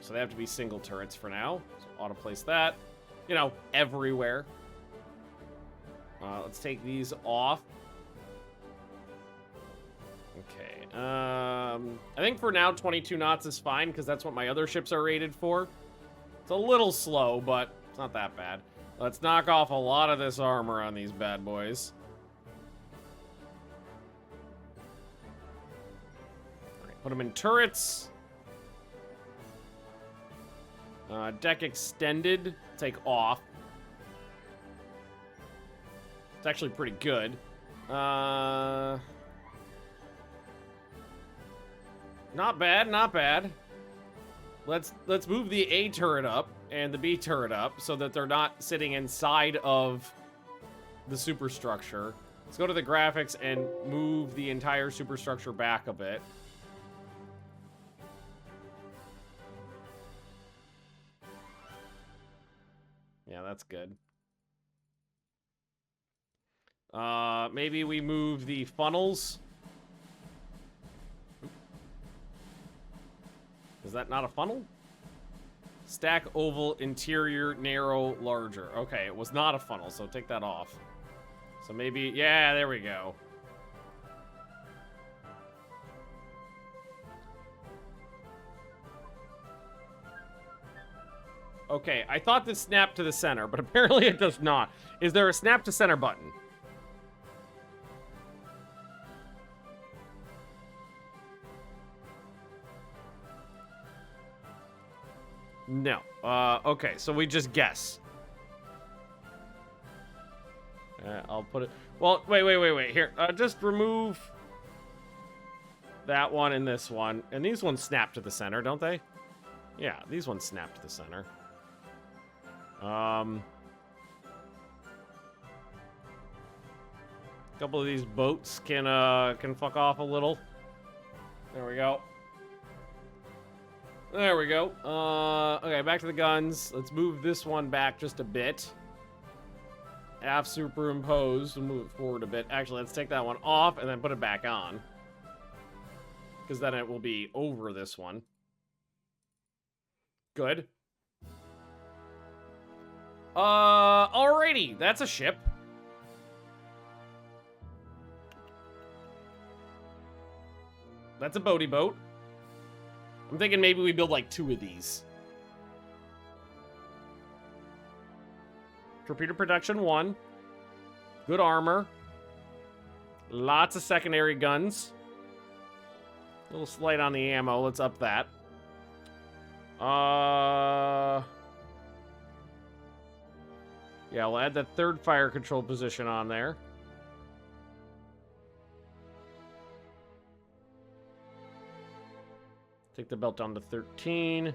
So they have to be single turrets for now. So auto place that. You know, everywhere. Let's take these off. Okay. I think for now 22 knots is fine because that's what my other ships are rated for. It's a little slow, but it's not that bad. Let's knock off a lot of this armor on these bad boys. All right, put them in turrets. Deck extended, take off. It's actually pretty good. Not bad, not bad. Let's move the A turret up and the B turret up so that they're not sitting inside of the superstructure. Let's go to the graphics and move the entire superstructure back a bit. Yeah, that's good. Maybe we move the funnels. Is that not a funnel? Stack oval, interior, narrow, larger. Okay, it was not a funnel, so take that off. So maybe, yeah, there we go. Okay, I thought this snapped to the center, but apparently it does not. Is there a snap to center button? No. Okay, so we just guess. I'll put it... Well, wait. Here, just remove that one and this one. And these ones snap to the center, don't they? Yeah, these ones snap to the center. A couple of these boats can fuck off a little. There we go. There we go. Okay, back to the guns. Let's move this one back just a bit. Half superimpose. We'll move it forward a bit. Actually, let's take that one off and then put it back on. Because then it will be over this one. Good. Alrighty. That's a ship. That's a boaty boat. I'm thinking maybe we build like 2 of these. Torpedo production 1. Good armor. Lots of secondary guns. A little slight on the ammo. Let's up that. Yeah, we'll add that 3rd fire control position on there. Take the belt down to 13.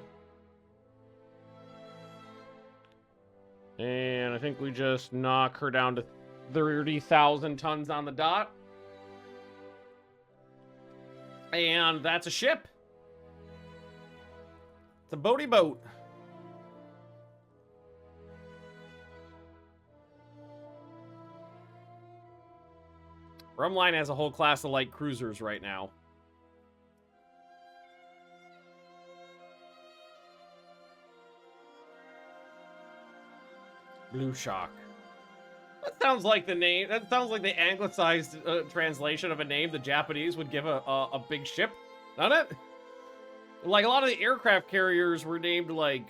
And I think we just knock her down to 30,000 tons on the dot. And that's a ship. It's a boaty boat. Rumline has a whole class of light cruisers right now. Blue Shock. That sounds like the name. That sounds like the anglicized translation of a name the Japanese would give a big ship, doesn't it? Like a lot of the aircraft carriers were named like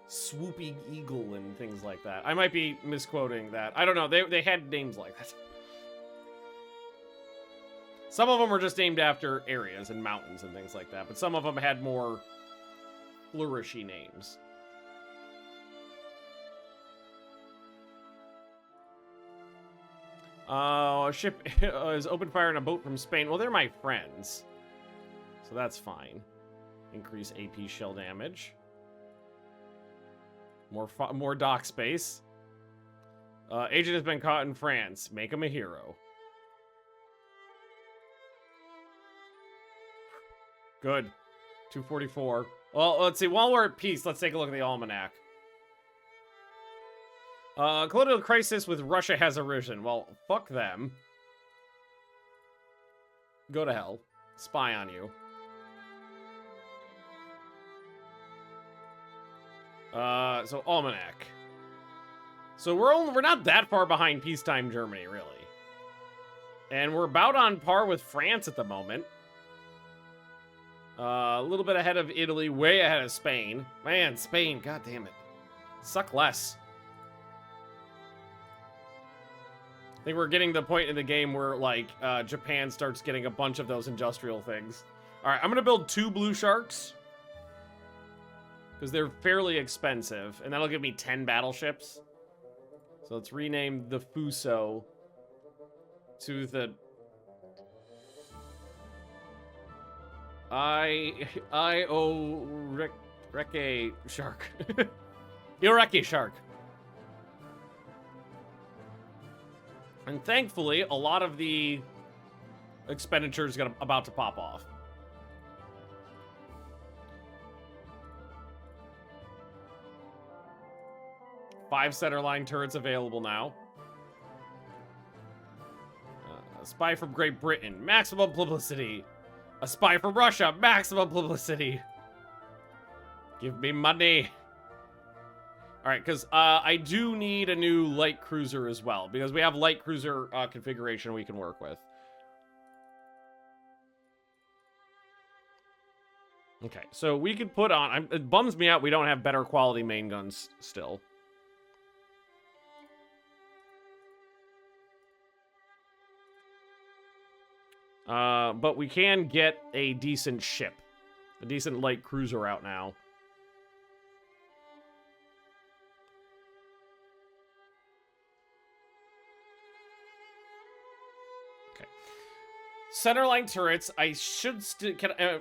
Swooping Eagle and things like that. I might be misquoting that. I don't know. They had names like that. Some of them were just named after areas and mountains and things like that, but some of them had more flourishy names. A ship is open fire on a boat from Spain. Well, they're my friends, so that's fine. Increase AP shell damage. More dock space. Agent has been caught in France. Make him a hero. Good. 244. Well, let's see. While we're at peace, let's take a look at the almanac. Colonial crisis with Russia has arisen. Well, fuck them. Go to hell. Spy on you. So almanac. So we're not that far behind peacetime Germany, really. And we're about on par with France at the moment. A little bit ahead of Italy, way ahead of Spain. Man, Spain, god damn it. Suck less. I think we're getting to the point in the game where, like, Japan starts getting a bunch of those industrial things. Alright, I'm gonna build 2 blue sharks. Because they're fairly expensive. And that'll give me 10 battleships. So let's rename the Fuso to the... Reke Shark. Ireki Shark. And thankfully, a lot of the expenditures about to pop off. Five centerline turrets available now. A spy from Great Britain, maximum publicity. A spy from Russia, maximum publicity. Give me money. Alright, because I do need a new light cruiser as well, because we have light cruiser configuration we can work with. Okay, so we could put on... it bums me out we don't have better quality main guns still. But we can get a decent ship. A decent light cruiser out now. Okay. Centerline turrets, I should still...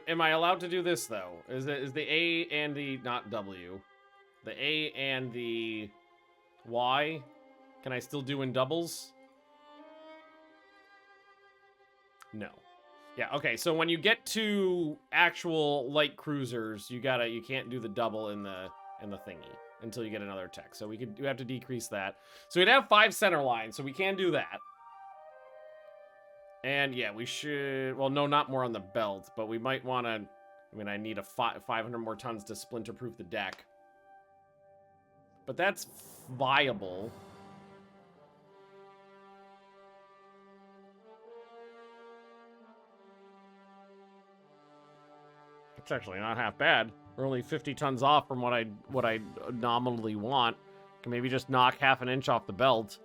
am I allowed to do this, though? Is the A and the... not W. The A and the Y, can I still do in doubles? No. Yeah, okay, so when you get to actual light cruisers, you can't do the double in the thingy until you get another tech. So we have to decrease that. So we'd have 5 center lines, so we can do that. And yeah, we should, well, no, not more on the belt, but we might want to, I mean, I need 500 more tons to splinter-proof the deck. But that's viable. It's actually not half bad. We're only 50 tons off from what I nominally want. Can maybe just knock half an inch off the belt.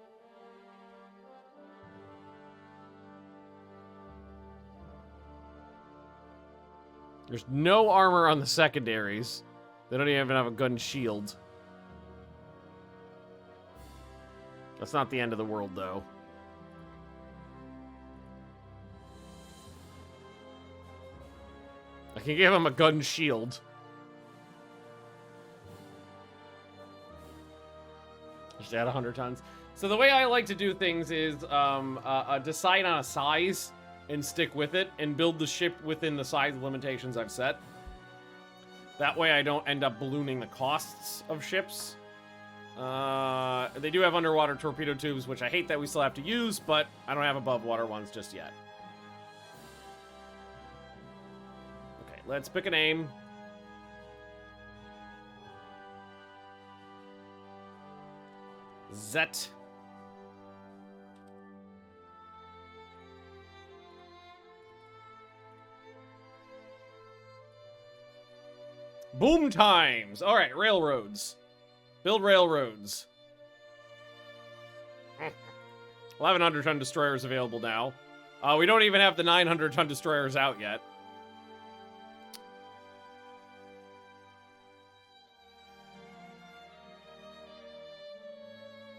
There's no armor on the secondaries. They don't even have a gun shield. That's not the end of the world, though. I can give him a gun shield. Just add 100 tons. So the way I like to do things is decide on a size and stick with it and build the ship within the size limitations I've set. That way I don't end up ballooning the costs of ships. They do have underwater torpedo tubes, which I hate that we still have to use, but I don't have above water ones just yet. Okay, let's pick a name. Zet. Boom times. All right, railroads. Build railroads. 1,100-ton destroyers available now. We don't even have the 900-ton destroyers out yet.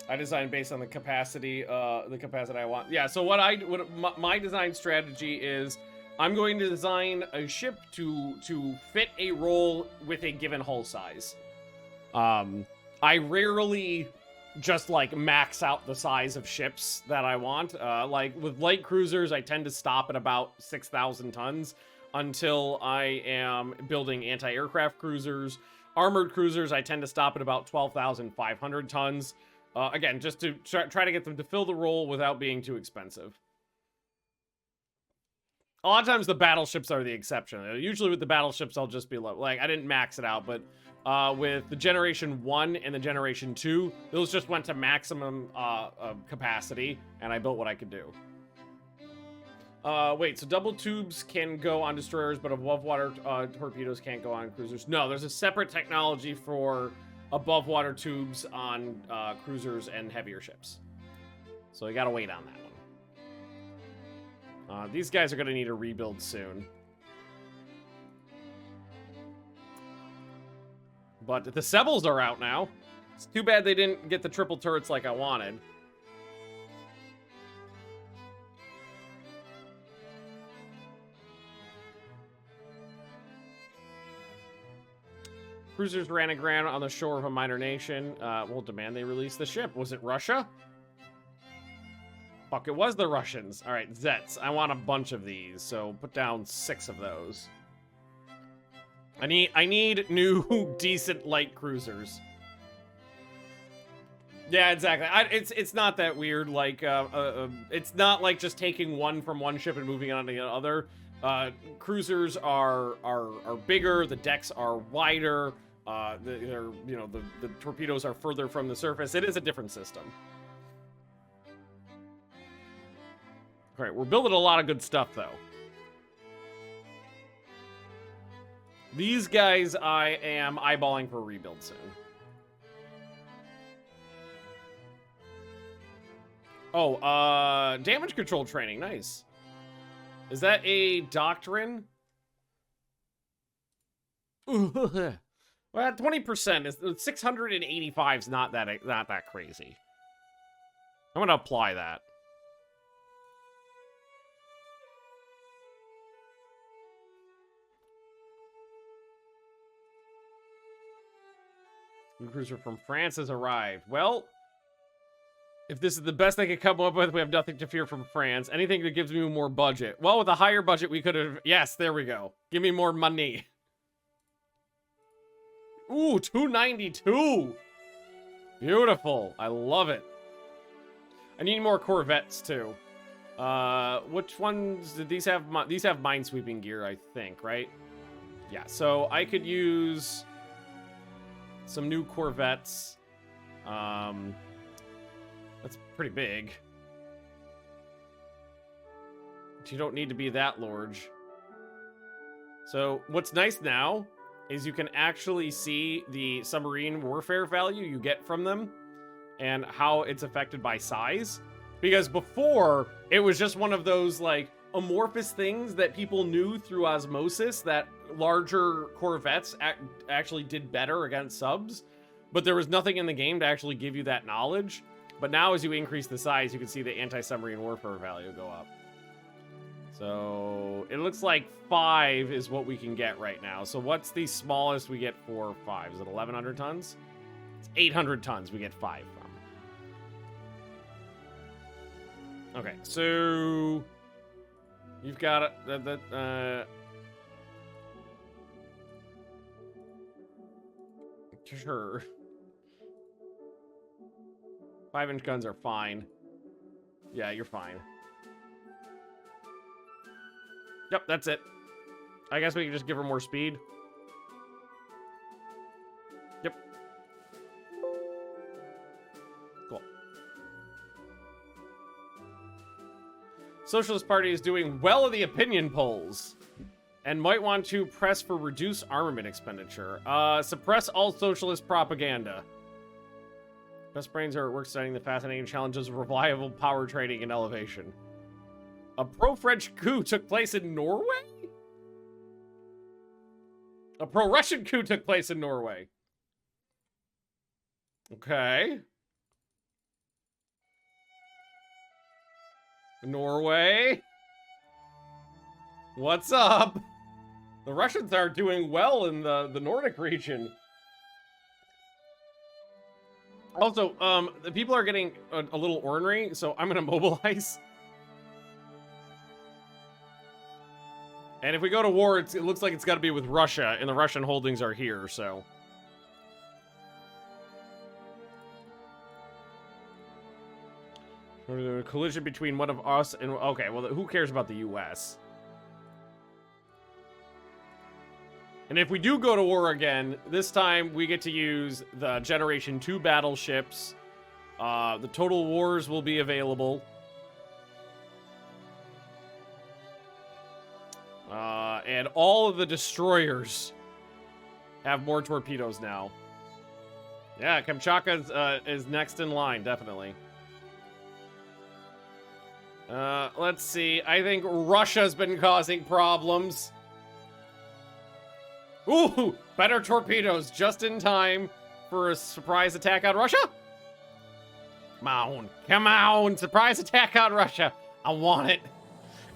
I designed based on the capacity I want. Yeah, so my design strategy is I'm going to design a ship to fit a role with a given hull size. I rarely just like max out the size of ships that I want. Like with light cruisers, I tend to stop at about 6,000 tons until I am building anti-aircraft cruisers. Armored cruisers, I tend to stop at about 12,500 tons. Again, just to try to get them to fill the role without being too expensive. A lot of times the battleships are the exception. Usually with the battleships, I'll just be like, I didn't max it out, but with the Generation 1 and the Generation 2, those just went to maximum capacity, and I built what I could do. Wait, so double tubes can go on destroyers, but above water torpedoes can't go on cruisers. No, there's a separate technology for above water tubes on cruisers and heavier ships. So you gotta wait on that one. These guys are gonna need a rebuild soon. But the Sebels are out now. It's too bad they didn't get the triple turrets like I wanted. Cruisers ran aground on the shore of a minor nation. Will demand they release the ship. Was it Russia? Fuck, it was the Russians. All right, Zets. I want a bunch of these, so put down 6 of those. I need new decent light cruisers. Yeah, exactly. It's not that weird. Like, it's not like just taking one from one ship and moving on to the other. Cruisers are bigger. The decks are wider. The torpedoes are further from the surface. It is a different system. All right, we're building a lot of good stuff, though. These guys I am eyeballing for a rebuild soon. Oh, damage control training. Nice. Is that a doctrine? Well, 20% is 685 is not that crazy. I'm gonna apply that. New cruiser from France has arrived. Well, if this is the best they could come up with, we have nothing to fear from France. Anything that gives me more budget. Well, with a higher budget, we could have... Yes, there we go. Give me more money. Ooh, 292. Beautiful. I love it. I need more Corvettes, too. Which ones did these have? These have minesweeping gear, I think, right? Yeah, so I could use some new Corvettes. That's pretty big. But you don't need to be that large. So what's nice now is you can actually see the submarine warfare value you get from them and how it's affected by size. Because before, it was just one of those like amorphous things that people knew through osmosis that larger Corvettes actually did better against subs. But there was nothing in the game to actually give you that knowledge. But now as you increase the size, you can see the anti-submarine warfare value go up. So it looks like 5 is what we can get right now. So what's the smallest we get for 5? Is it 1,100 tons? It's 800 tons we get 5 from. Okay, so you've got sure. 5-inch guns are fine. Yeah, you're fine. Yep, that's it. I guess we can just give her more speed. Yep. Cool. Socialist Party is doing well in the opinion polls and might want to press for reduced armament expenditure. Suppress all socialist propaganda. Best brains are at work studying the fascinating challenges of reliable power trading and elevation. A pro-French coup took place in Norway? A pro-Russian coup took place in Norway. Okay. Norway? What's up? The Russians are doing well in the Nordic region. Also, the people are getting a little ornery, so I'm gonna mobilize. And if we go to war, it looks like it's got to be with Russia, and the Russian holdings are here, so. A collision between one of us and... Okay, well, who cares about the U.S.? And if we do go to war again, this time we get to use the Generation 2 battleships. The Total Wars will be available. And all of the destroyers have more torpedoes now. Yeah, Kamchatka is next in line, definitely. Let's see. I think Russia's been causing problems. Ooh, better torpedoes just in time for a surprise attack on Russia. Come on, come on, surprise attack on Russia. I want it.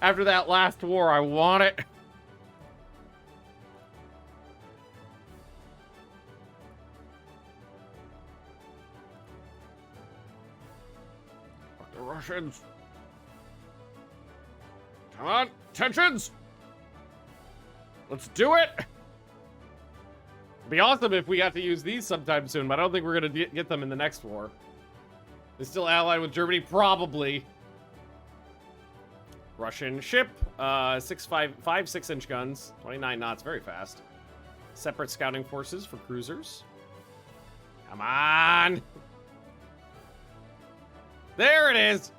After that last war, I want it. Fuck the Russians. Come on, tensions. Let's do it. It'd be awesome if we got to use these sometime soon, but I don't think we're gonna get them in the next war. They're still allied with Germany, probably. Russian ship, 6'inch guns, 29 knots, very fast. Separate scouting forces for cruisers. Come on! There it is!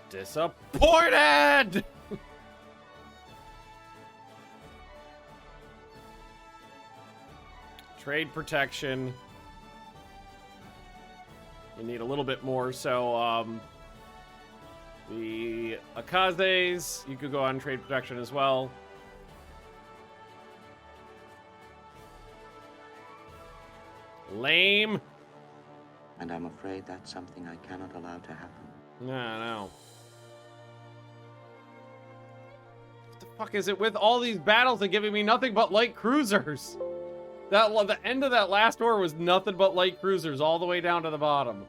Disappointed! Trade protection. We need a little bit more, so the Akazes, you could go on trade protection as well. Lame. And I'm afraid that's something I cannot allow to happen. No. What the fuck is it with all these battles and giving me nothing but light cruisers? The end of that last war was nothing but light cruisers all the way down to the bottom.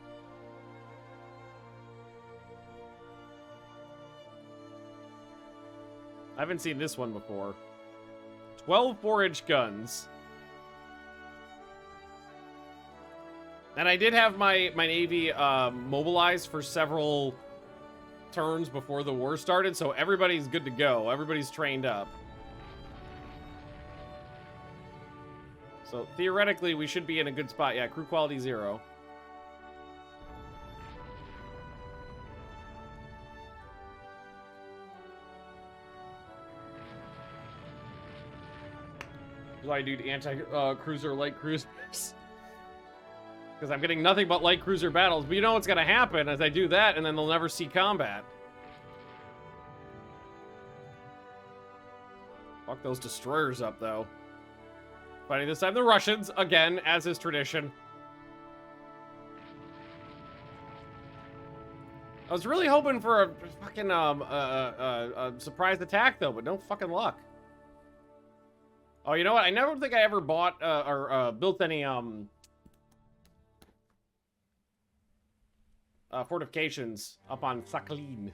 I haven't seen this one before. 12 4-inch guns. And I did have my Navy mobilized for several turns before the war started, so everybody's good to go. Everybody's trained up. So theoretically, we should be in a good spot. Yeah, crew quality 0. That's why I do anti-cruiser light cruisers. Because I'm getting nothing but light cruiser battles. But you know what's going to happen as I do that, and then they'll never see combat. Fuck those destroyers up, though. Fighting this time the Russians, again, as is tradition. I was really hoping for a fucking surprise attack, though, but no fucking luck. Oh, you know what? I never think I ever bought or built any fortifications up on Sakhalin.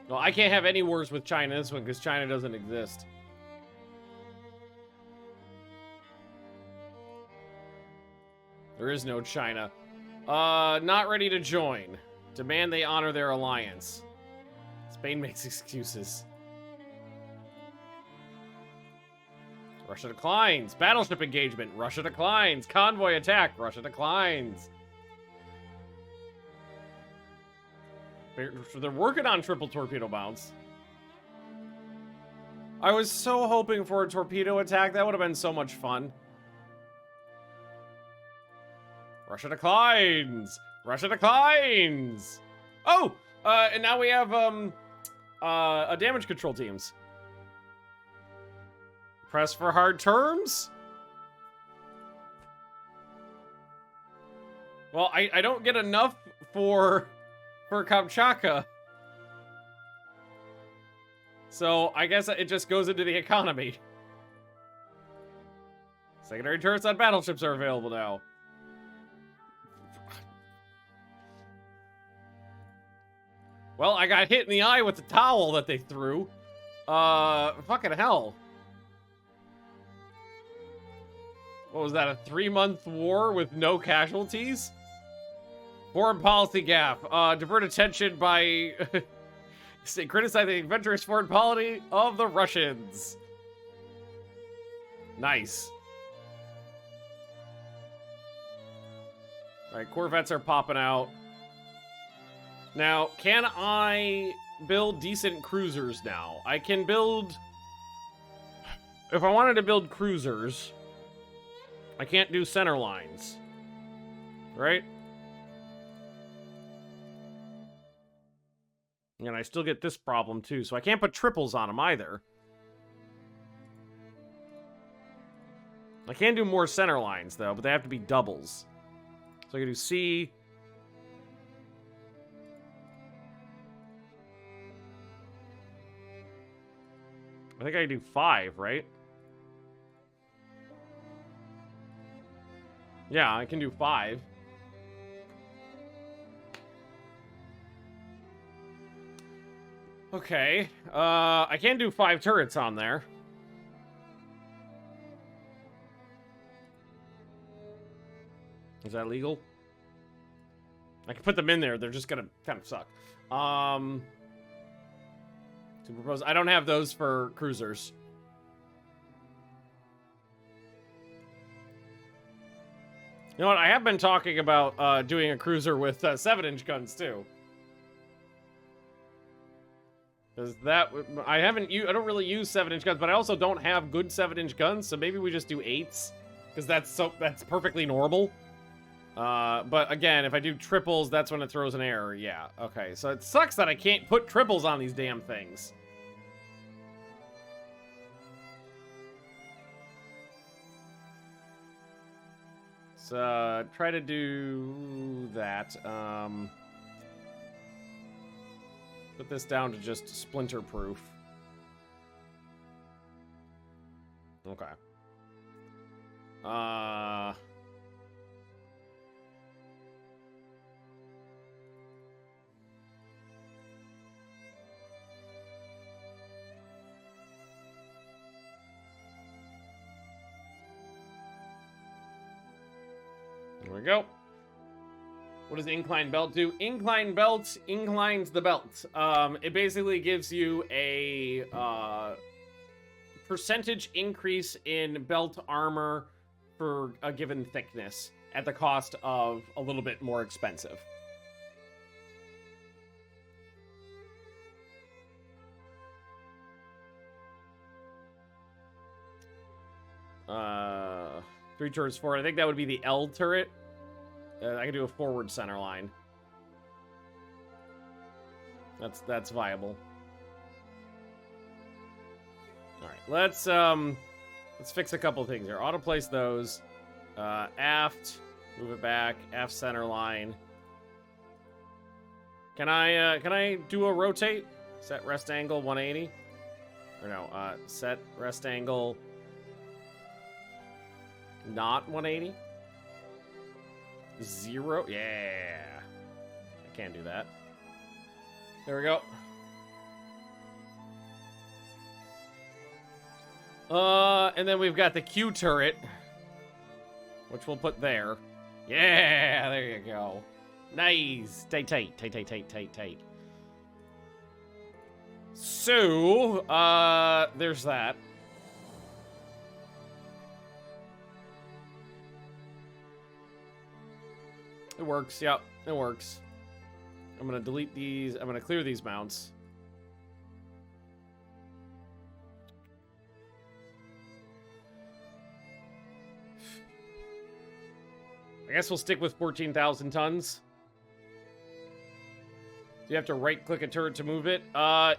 Well, I can't have any wars with China this one because China doesn't exist. There is no China. Not ready to join. Demand they honor their alliance. Spain makes excuses. Russia declines. Battleship engagement. Russia declines. Convoy attack. Russia declines. They're working on triple torpedo bounce. I was so hoping for a torpedo attack. That would have been so much fun. Russia declines. Russia declines. Oh, and now we have a damage control teams. Press for hard terms. Well, I don't get enough for Kamchatka. So I guess it just goes into the economy. Secondary turrets on battleships are available now. Well, I got hit in the eye with the towel that they threw. Fucking hell. What was that, a 3-month war with no casualties? Foreign policy gap. Divert attention by criticizing the adventurous foreign policy of the Russians. Nice. Alright, Corvettes are popping out. Now, can I build decent cruisers now? I can build... If I wanted to build cruisers, I can't do center lines. Right? And I still get this problem, too. So I can't put triples on them, either. I can do more center lines, though, but they have to be doubles. So I can do C... I think I can do 5, right? Yeah, I can do 5. Okay. I can do 5 turrets on there. Is that legal? I can put them in there. They're just gonna kind of suck. To propose, I don't have those for cruisers. You know what? I have been talking about doing a cruiser with 7-inch guns too. Because that I don't really use 7-inch guns, but I also don't have good 7-inch guns, so maybe we just do 8s, because that's perfectly normal. But again, if I do triples, that's when it throws an error. Yeah, okay. So it sucks that I can't put triples on these damn things. So try to do that. Put this down to just splinter proof. Okay. There we go. What does the incline belt do? Incline belt inclines the belt. It basically gives you a percentage increase in belt armor for a given thickness at the cost of a little bit more expensive. Three turrets forward. I think that would be the L turret. I can do a forward center line. That's viable. All right, let's fix a couple things here. Auto place those. Aft, move it back. Aft center line. Can I do a rotate? Set rest angle 180. Or no, set rest angle Not 180. 0. Yeah. I can't do that. There we go. And then we've got the Q turret, which we'll put there. Yeah, there you go. Nice. Tight. So, there's that. It works, yep, it works. I'm gonna delete these, I'm gonna clear these mounts. I guess we'll stick with 14,000 tons. You have to right-click a turret to move it.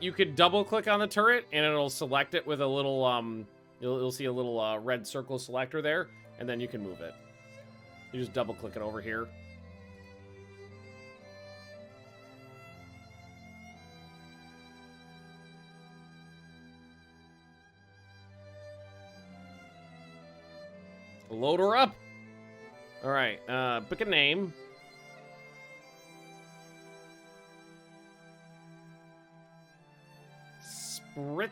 You could double-click on the turret, and it'll select it with a little, you'll see a little red circle selector there, and then you can move it. You just double-click it over here. Load her up. All right, pick a name. Spritz.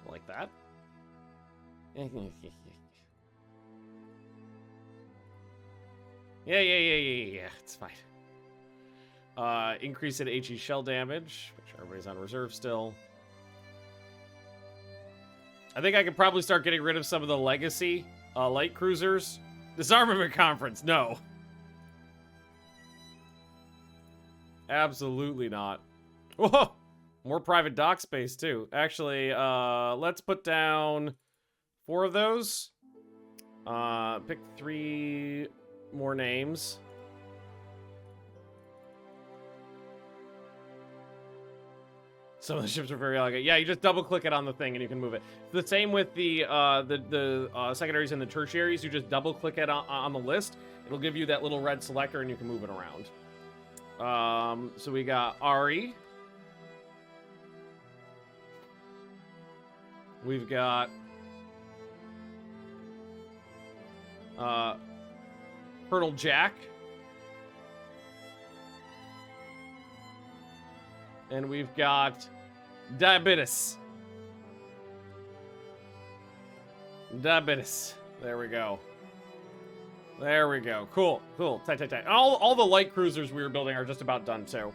Like that. Yeah. It's fine. Increase in HE shell damage. Make sure everybody's on reserve still. I think I could probably start getting rid of some of the legacy light cruisers. Disarmament conference, no. Absolutely not. Whoa! More private dock space, too. Actually, let's put down 4 of those. Pick 3 more names. Some of the ships are very elegant. Yeah, you just double-click it on the thing and you can move it. The same with the secondaries and the tertiaries. You just double-click it on the list. It'll give you that little red selector and you can move it around. So we got Ari. We've got Colonel Jack. And we've got Diabetes. There we go. Cool. Tight. All the light cruisers we were building are just about done, too.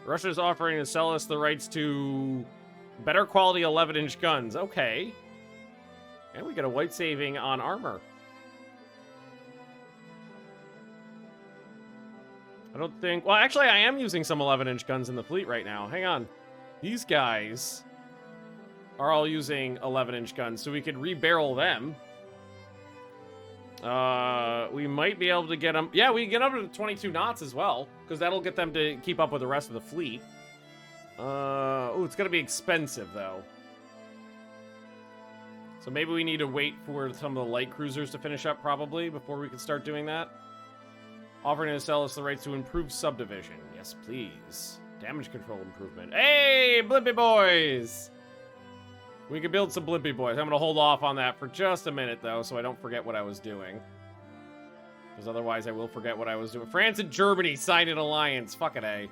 Russia is offering to sell us the rights to better quality 11-inch guns. Okay. And we get a white saving on armor. I don't think... Well, actually, I am using some 11-inch guns in the fleet right now. Hang on. These guys are all using 11-inch guns, so we could rebarrel them. We might be able to get them... Yeah, we can get up to 22 knots as well, because that'll get them to keep up with the rest of the fleet. Oh, it's going to be expensive, though. So maybe we need to wait for some of the light cruisers to finish up, probably, before we can start doing that. Offering to sell us the rights to improve subdivision. Yes, please. Damage control improvement. Hey, Blimpy boys! We can build some Blimpy boys. I'm going to hold off on that for just a minute, though, so I don't forget what I was doing. Because otherwise I will forget what I was doing. France and Germany signed an alliance. Fuck it, eh? Okay.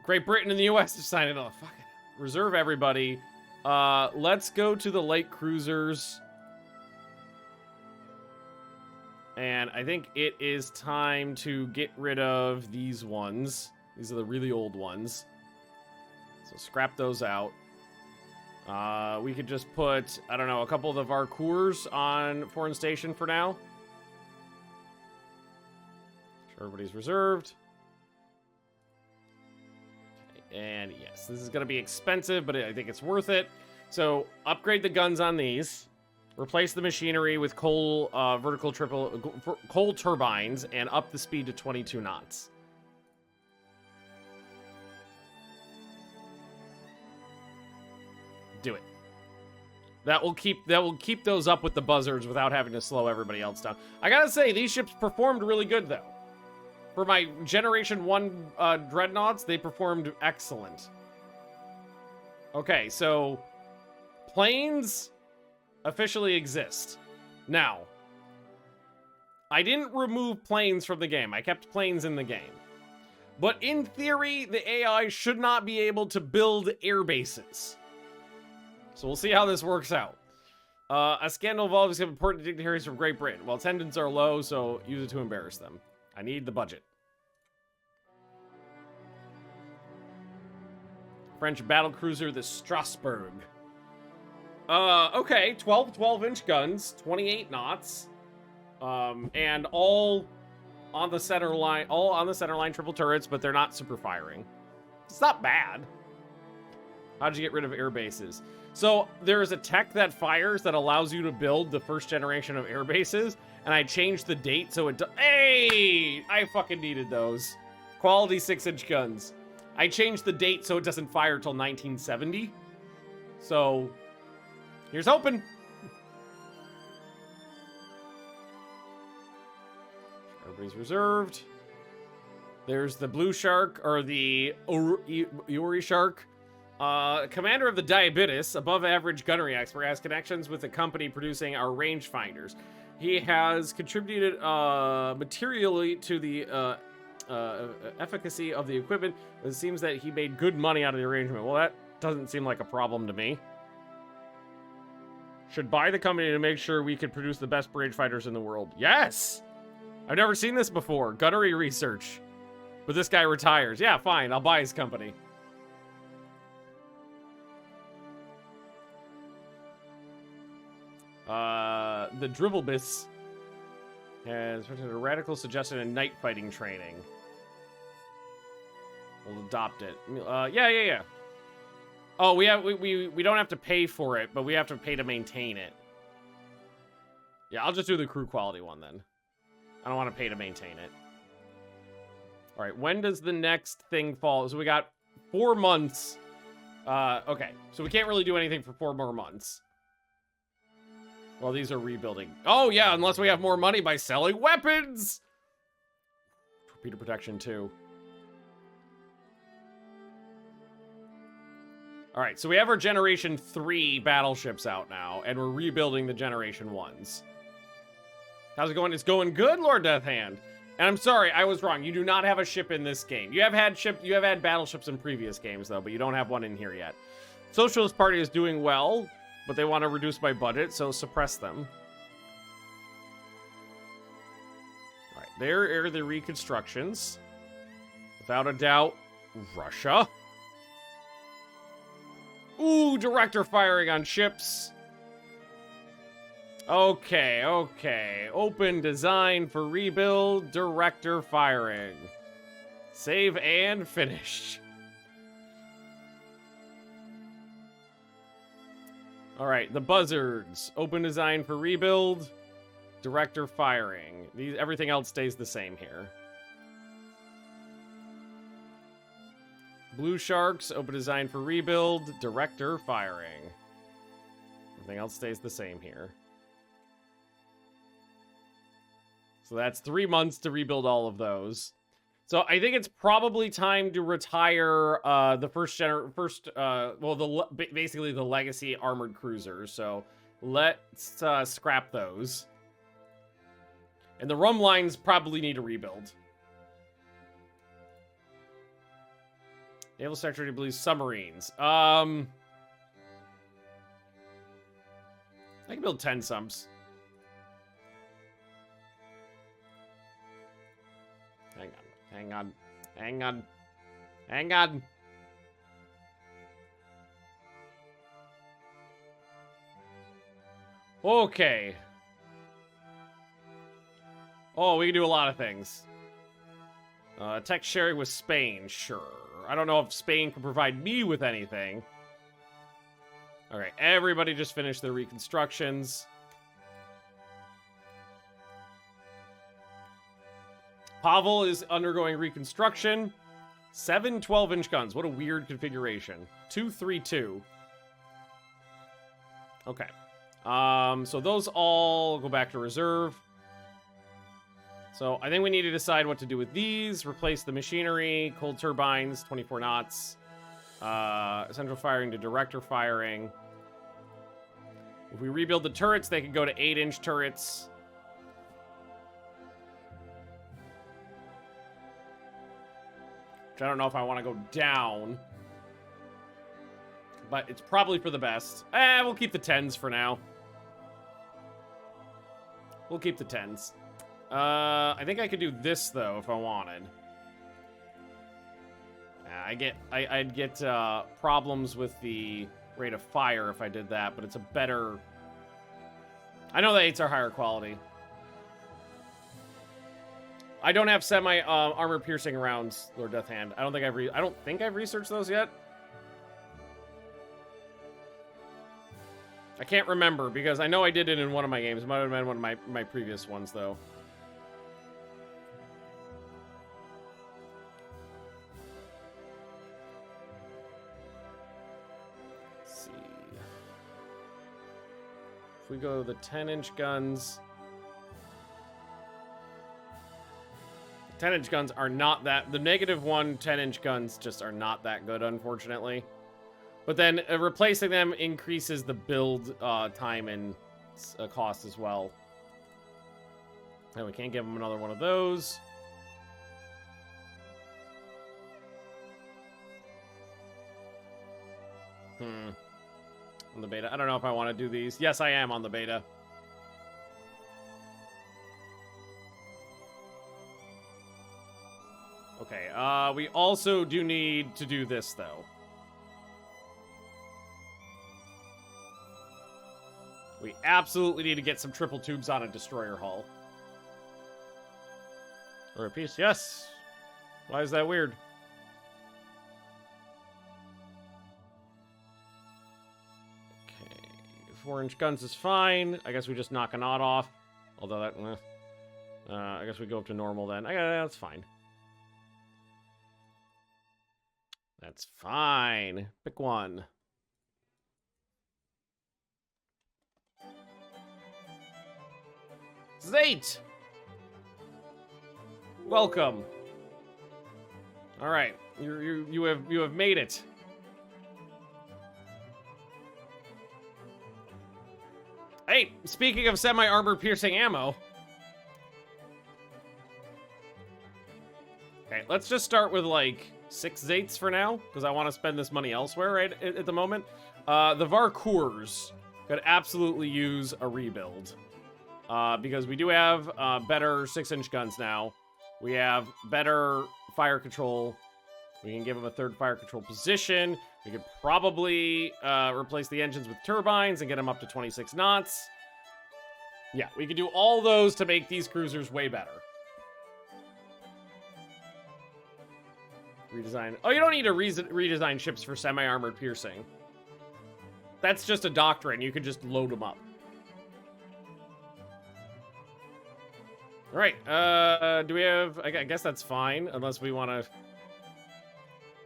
Great Britain and the U.S. have signed another. Fuck it. Reserve everybody. Let's go to the light cruisers. And I think it is time to get rid of these ones. These are the really old ones. So scrap those out. We could just put, I don't know, a couple of our Coors on Foreign Station for now. Make sure everybody's reserved. Okay, and yes, this is going to be expensive, but I think it's worth it. So upgrade the guns on these. Replace the machinery with coal coal turbines and up the speed to 22 knots. Do it. That will keep those up with the buzzards without having to slow everybody else down. I gotta say, these ships performed really good though. For my Generation 1 dreadnoughts, they performed excellent. Okay, so planes officially exist. Now, I didn't remove planes from the game. I kept planes in the game. But in theory, the AI should not be able to build air bases. So we'll see how this works out. A scandal involves some important dignitaries from Great Britain. Well, attendants are low, so use it to embarrass them. I need the budget. French battlecruiser, the Strasbourg. Okay, 12-inch guns, 28 knots. And all on the center line, triple turrets, but they're not super firing. It's not bad. How'd you get rid of air bases? So there's a tech that fires that allows you to build the first generation of air bases, and I changed the date so it hey! I fucking needed those. Quality 6-inch guns. I changed the date so it doesn't fire till 1970. So, here's hoping. Everybody's reserved. There's the Blue Shark, or the Yuri Shark. Commander of the Diabetes, above average gunnery expert, has connections with the company producing our rangefinders. He has contributed materially to the efficacy of the equipment. It seems that he made good money out of the arrangement. Well, that doesn't seem like a problem to me. Should buy the company to make sure we can produce the best rangefinders in the world. Yes! I've never seen this before. Gunnery research. But this guy retires. Yeah, fine. I'll buy his company. The Dribblebis has written a radical suggestion in night fighting training. We'll adopt it. Yeah. Oh, we don't have to pay for it, but we have to pay to maintain it. Yeah, I'll just do the crew quality one then. I don't want to pay to maintain it. All right, when does the next thing fall? So we got 4 months. Okay, so we can't really do anything for 4 more months. Well, these are rebuilding. Oh, yeah, unless we have more money by selling weapons. Torpedo protection, too. All right, so we have our Generation 3 battleships out now, and we're rebuilding the Generation 1s. How's it going? It's going good, Lord Deathhand. And I'm sorry, I was wrong. You do not have a ship in this game. You have had battleships in previous games, though, but you don't have one in here yet. Socialist Party is doing well, but they want to reduce my budget, so suppress them. All right, there are the reconstructions. Without a doubt, Russia. Ooh, director firing on ships. Okay. Open design for rebuild, director firing. Save and finish. All right, the buzzards. Open design for rebuild, director firing. Everything else stays the same here. Blue sharks. Open design for rebuild, director firing. Everything else stays the same here. So that's 3 months to rebuild all of those. So I think it's probably time to retire basically the legacy armored cruisers. So let's scrap those. And the rum lines probably need a rebuild. Naval Secretary believes submarines. I can build 10 subs. Hang on. Okay. Oh, we can do a lot of things. Tech sharing with Spain, sure. I don't know if Spain can provide me with anything. Okay, everybody just finished their reconstructions. Pavel is undergoing reconstruction. 7 12-inch guns. What a weird configuration. 2-3-2. Okay. So those all go back to reserve. So I think we need to decide what to do with these. Replace the machinery, cold turbines, 24 knots. Central firing to director firing. If we rebuild the turrets, they could go to 8-inch turrets. Which I don't know if I want to go down. But it's probably for the best. We'll keep the 10s for now. We'll keep the 10s. I think I could do this, though, if I wanted. I'd get problems with the rate of fire if I did that, but it's a better... I know the 8s are higher quality. I don't have semi armor-piercing rounds, Lord Deathhand. I don't think I've researched those yet. I can't remember, because I know I did it in one of my games. It might have been one of my previous ones, though. Let's see. If we go the 10-inch guns... 10-inch guns are not that... The -1 10-inch guns just are not that good, unfortunately. But then replacing them increases the build time and cost as well. And we can't give them another one of those. On the beta. I don't know if I want to do these. Yes, I am on the beta. Okay, we also do need to do this, though. We absolutely need to get some triple tubes on a destroyer hull. Or a piece, yes. Why is that weird? Okay, 4-inch guns is fine. I guess we just knock a knot off. Although that, I guess we go up to normal then. That's fine. That's fine. Pick one. Zate! Welcome. All right, you have made it. Hey, speaking of semi-armor piercing ammo. Okay, let's just start with like 6 Zates for now, because I want to spend this money elsewhere right at the moment. The Varcours could absolutely use a rebuild. Because we do have better 6-inch guns now. We have better fire control. We can give them a 3rd fire control position. We could probably replace the engines with turbines and get them up to 26 knots. Yeah, we could do all those to make these cruisers way better. Redesign. Oh, you don't need to redesign ships for semi-armored piercing. That's just a doctrine. You can just load them up. All right, do we have... I guess that's fine, unless we want to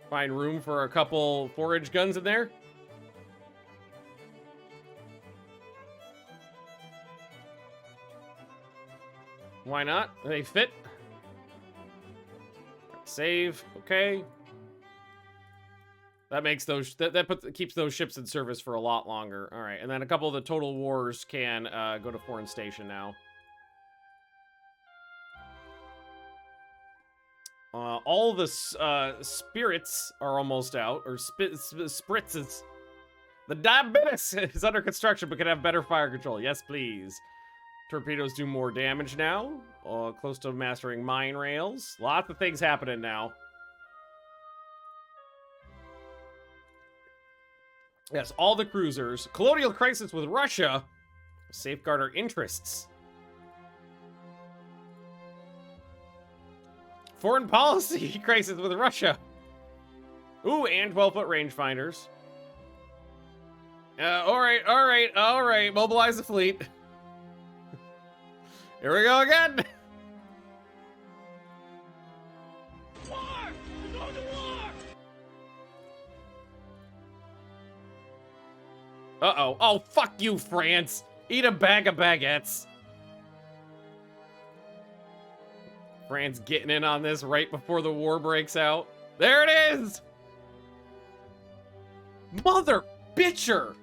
find room for a couple 4-inch guns in there. Why not? They fit. Save, okay. That makes those... keeps those ships in service for a lot longer. All right, and then a couple of the Total Wars can go to foreign station now. All the spirits are almost out, or spritzes. The diabetes is under construction, but can have better fire control. Yes, please. Torpedoes do more damage now. Close to mastering mine rails. Lots of things happening now. Yes, all the cruisers. Colonial crisis with Russia. Safeguard our interests. Foreign policy crisis with Russia. Ooh, and 12-foot rangefinders. All right. Mobilize the fleet. Here we go again. War! We're going to war! Uh-oh. Oh, fuck you, France. Eat a bag of baguettes. France getting in on this right before the war breaks out. There it is! Mother bitcher!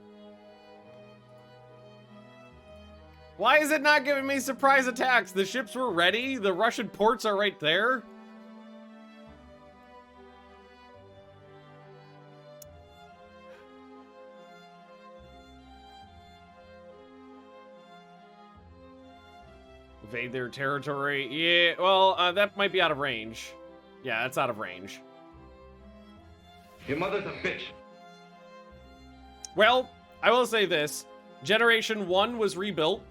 Why is it not giving me surprise attacks? The ships were ready. The Russian ports are right there. Invade their territory. Yeah, well, that might be out of range. Yeah, that's out of range. Your mother's a bitch. Well, I will say this. Generation 1 was rebuilt.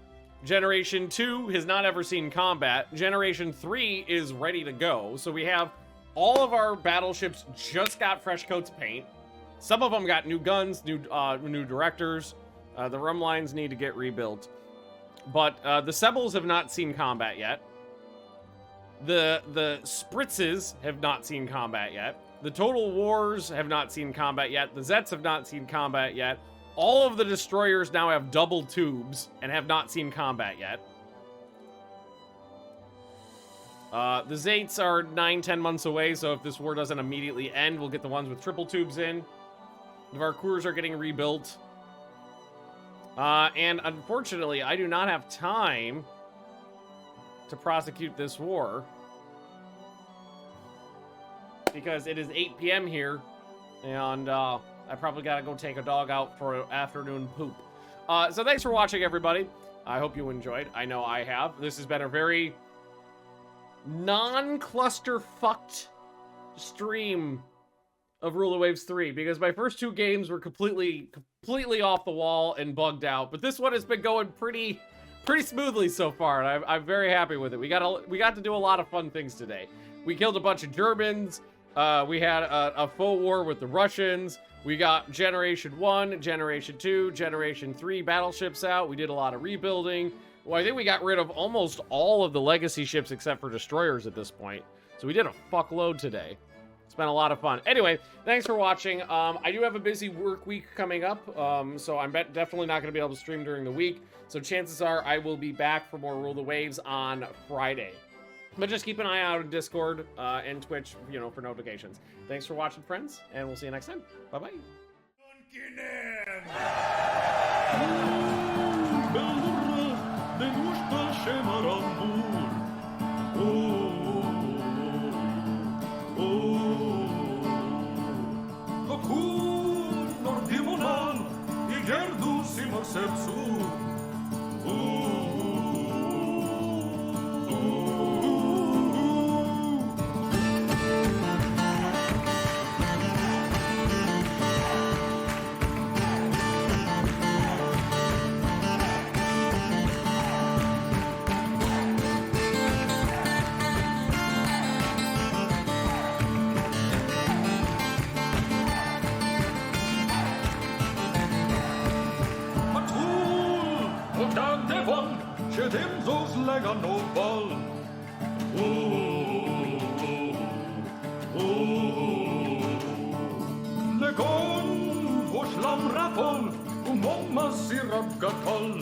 Generation 2 has not ever seen combat. Generation 3 is ready to go. So we have all of our battleships just got fresh coats of paint. Some of them got new guns, new directors. The rum lines need to get rebuilt. But the Sebels have not seen combat yet. The Spritzes have not seen combat yet. The Total Wars have not seen combat yet. The Zets have not seen combat yet. All of the destroyers now have double tubes and have not seen combat yet. The Zates are 9-10 months away, so if this war doesn't immediately end, we'll get the ones with triple tubes in. The Varcours are getting rebuilt. And unfortunately, I do not have time to prosecute this war. Because it is 8 p.m. here, and I probably gotta go take a dog out for an afternoon poop. So thanks for watching, everybody. I hope you enjoyed. I know I have. This has been a very non-cluster-fucked stream of Rule of Waves 3, because my first 2 games were completely off the wall and bugged out, but this one has been going pretty smoothly so far, and I'm very happy with it. We got to do a lot of fun things today. We killed a bunch of Germans. We had a faux war with the Russians. We got Generation 1, Generation 2, Generation 3 battleships out. We did a lot of rebuilding. Well, I think we got rid of almost all of the legacy ships except for destroyers at this point. So we did a fuckload today. It's been a lot of fun. Anyway, thanks for watching. I do have a busy work week coming up, so I'm definitely not going to be able to stream during the week. So chances are I will be back for more Rule of the Waves on Friday. But just keep an eye out on Discord and Twitch, for notifications. Thanks for watching, friends, and we'll see you next time. Bye-bye. Legon, Voschlam Raffel, Umoma Sirap Gatol.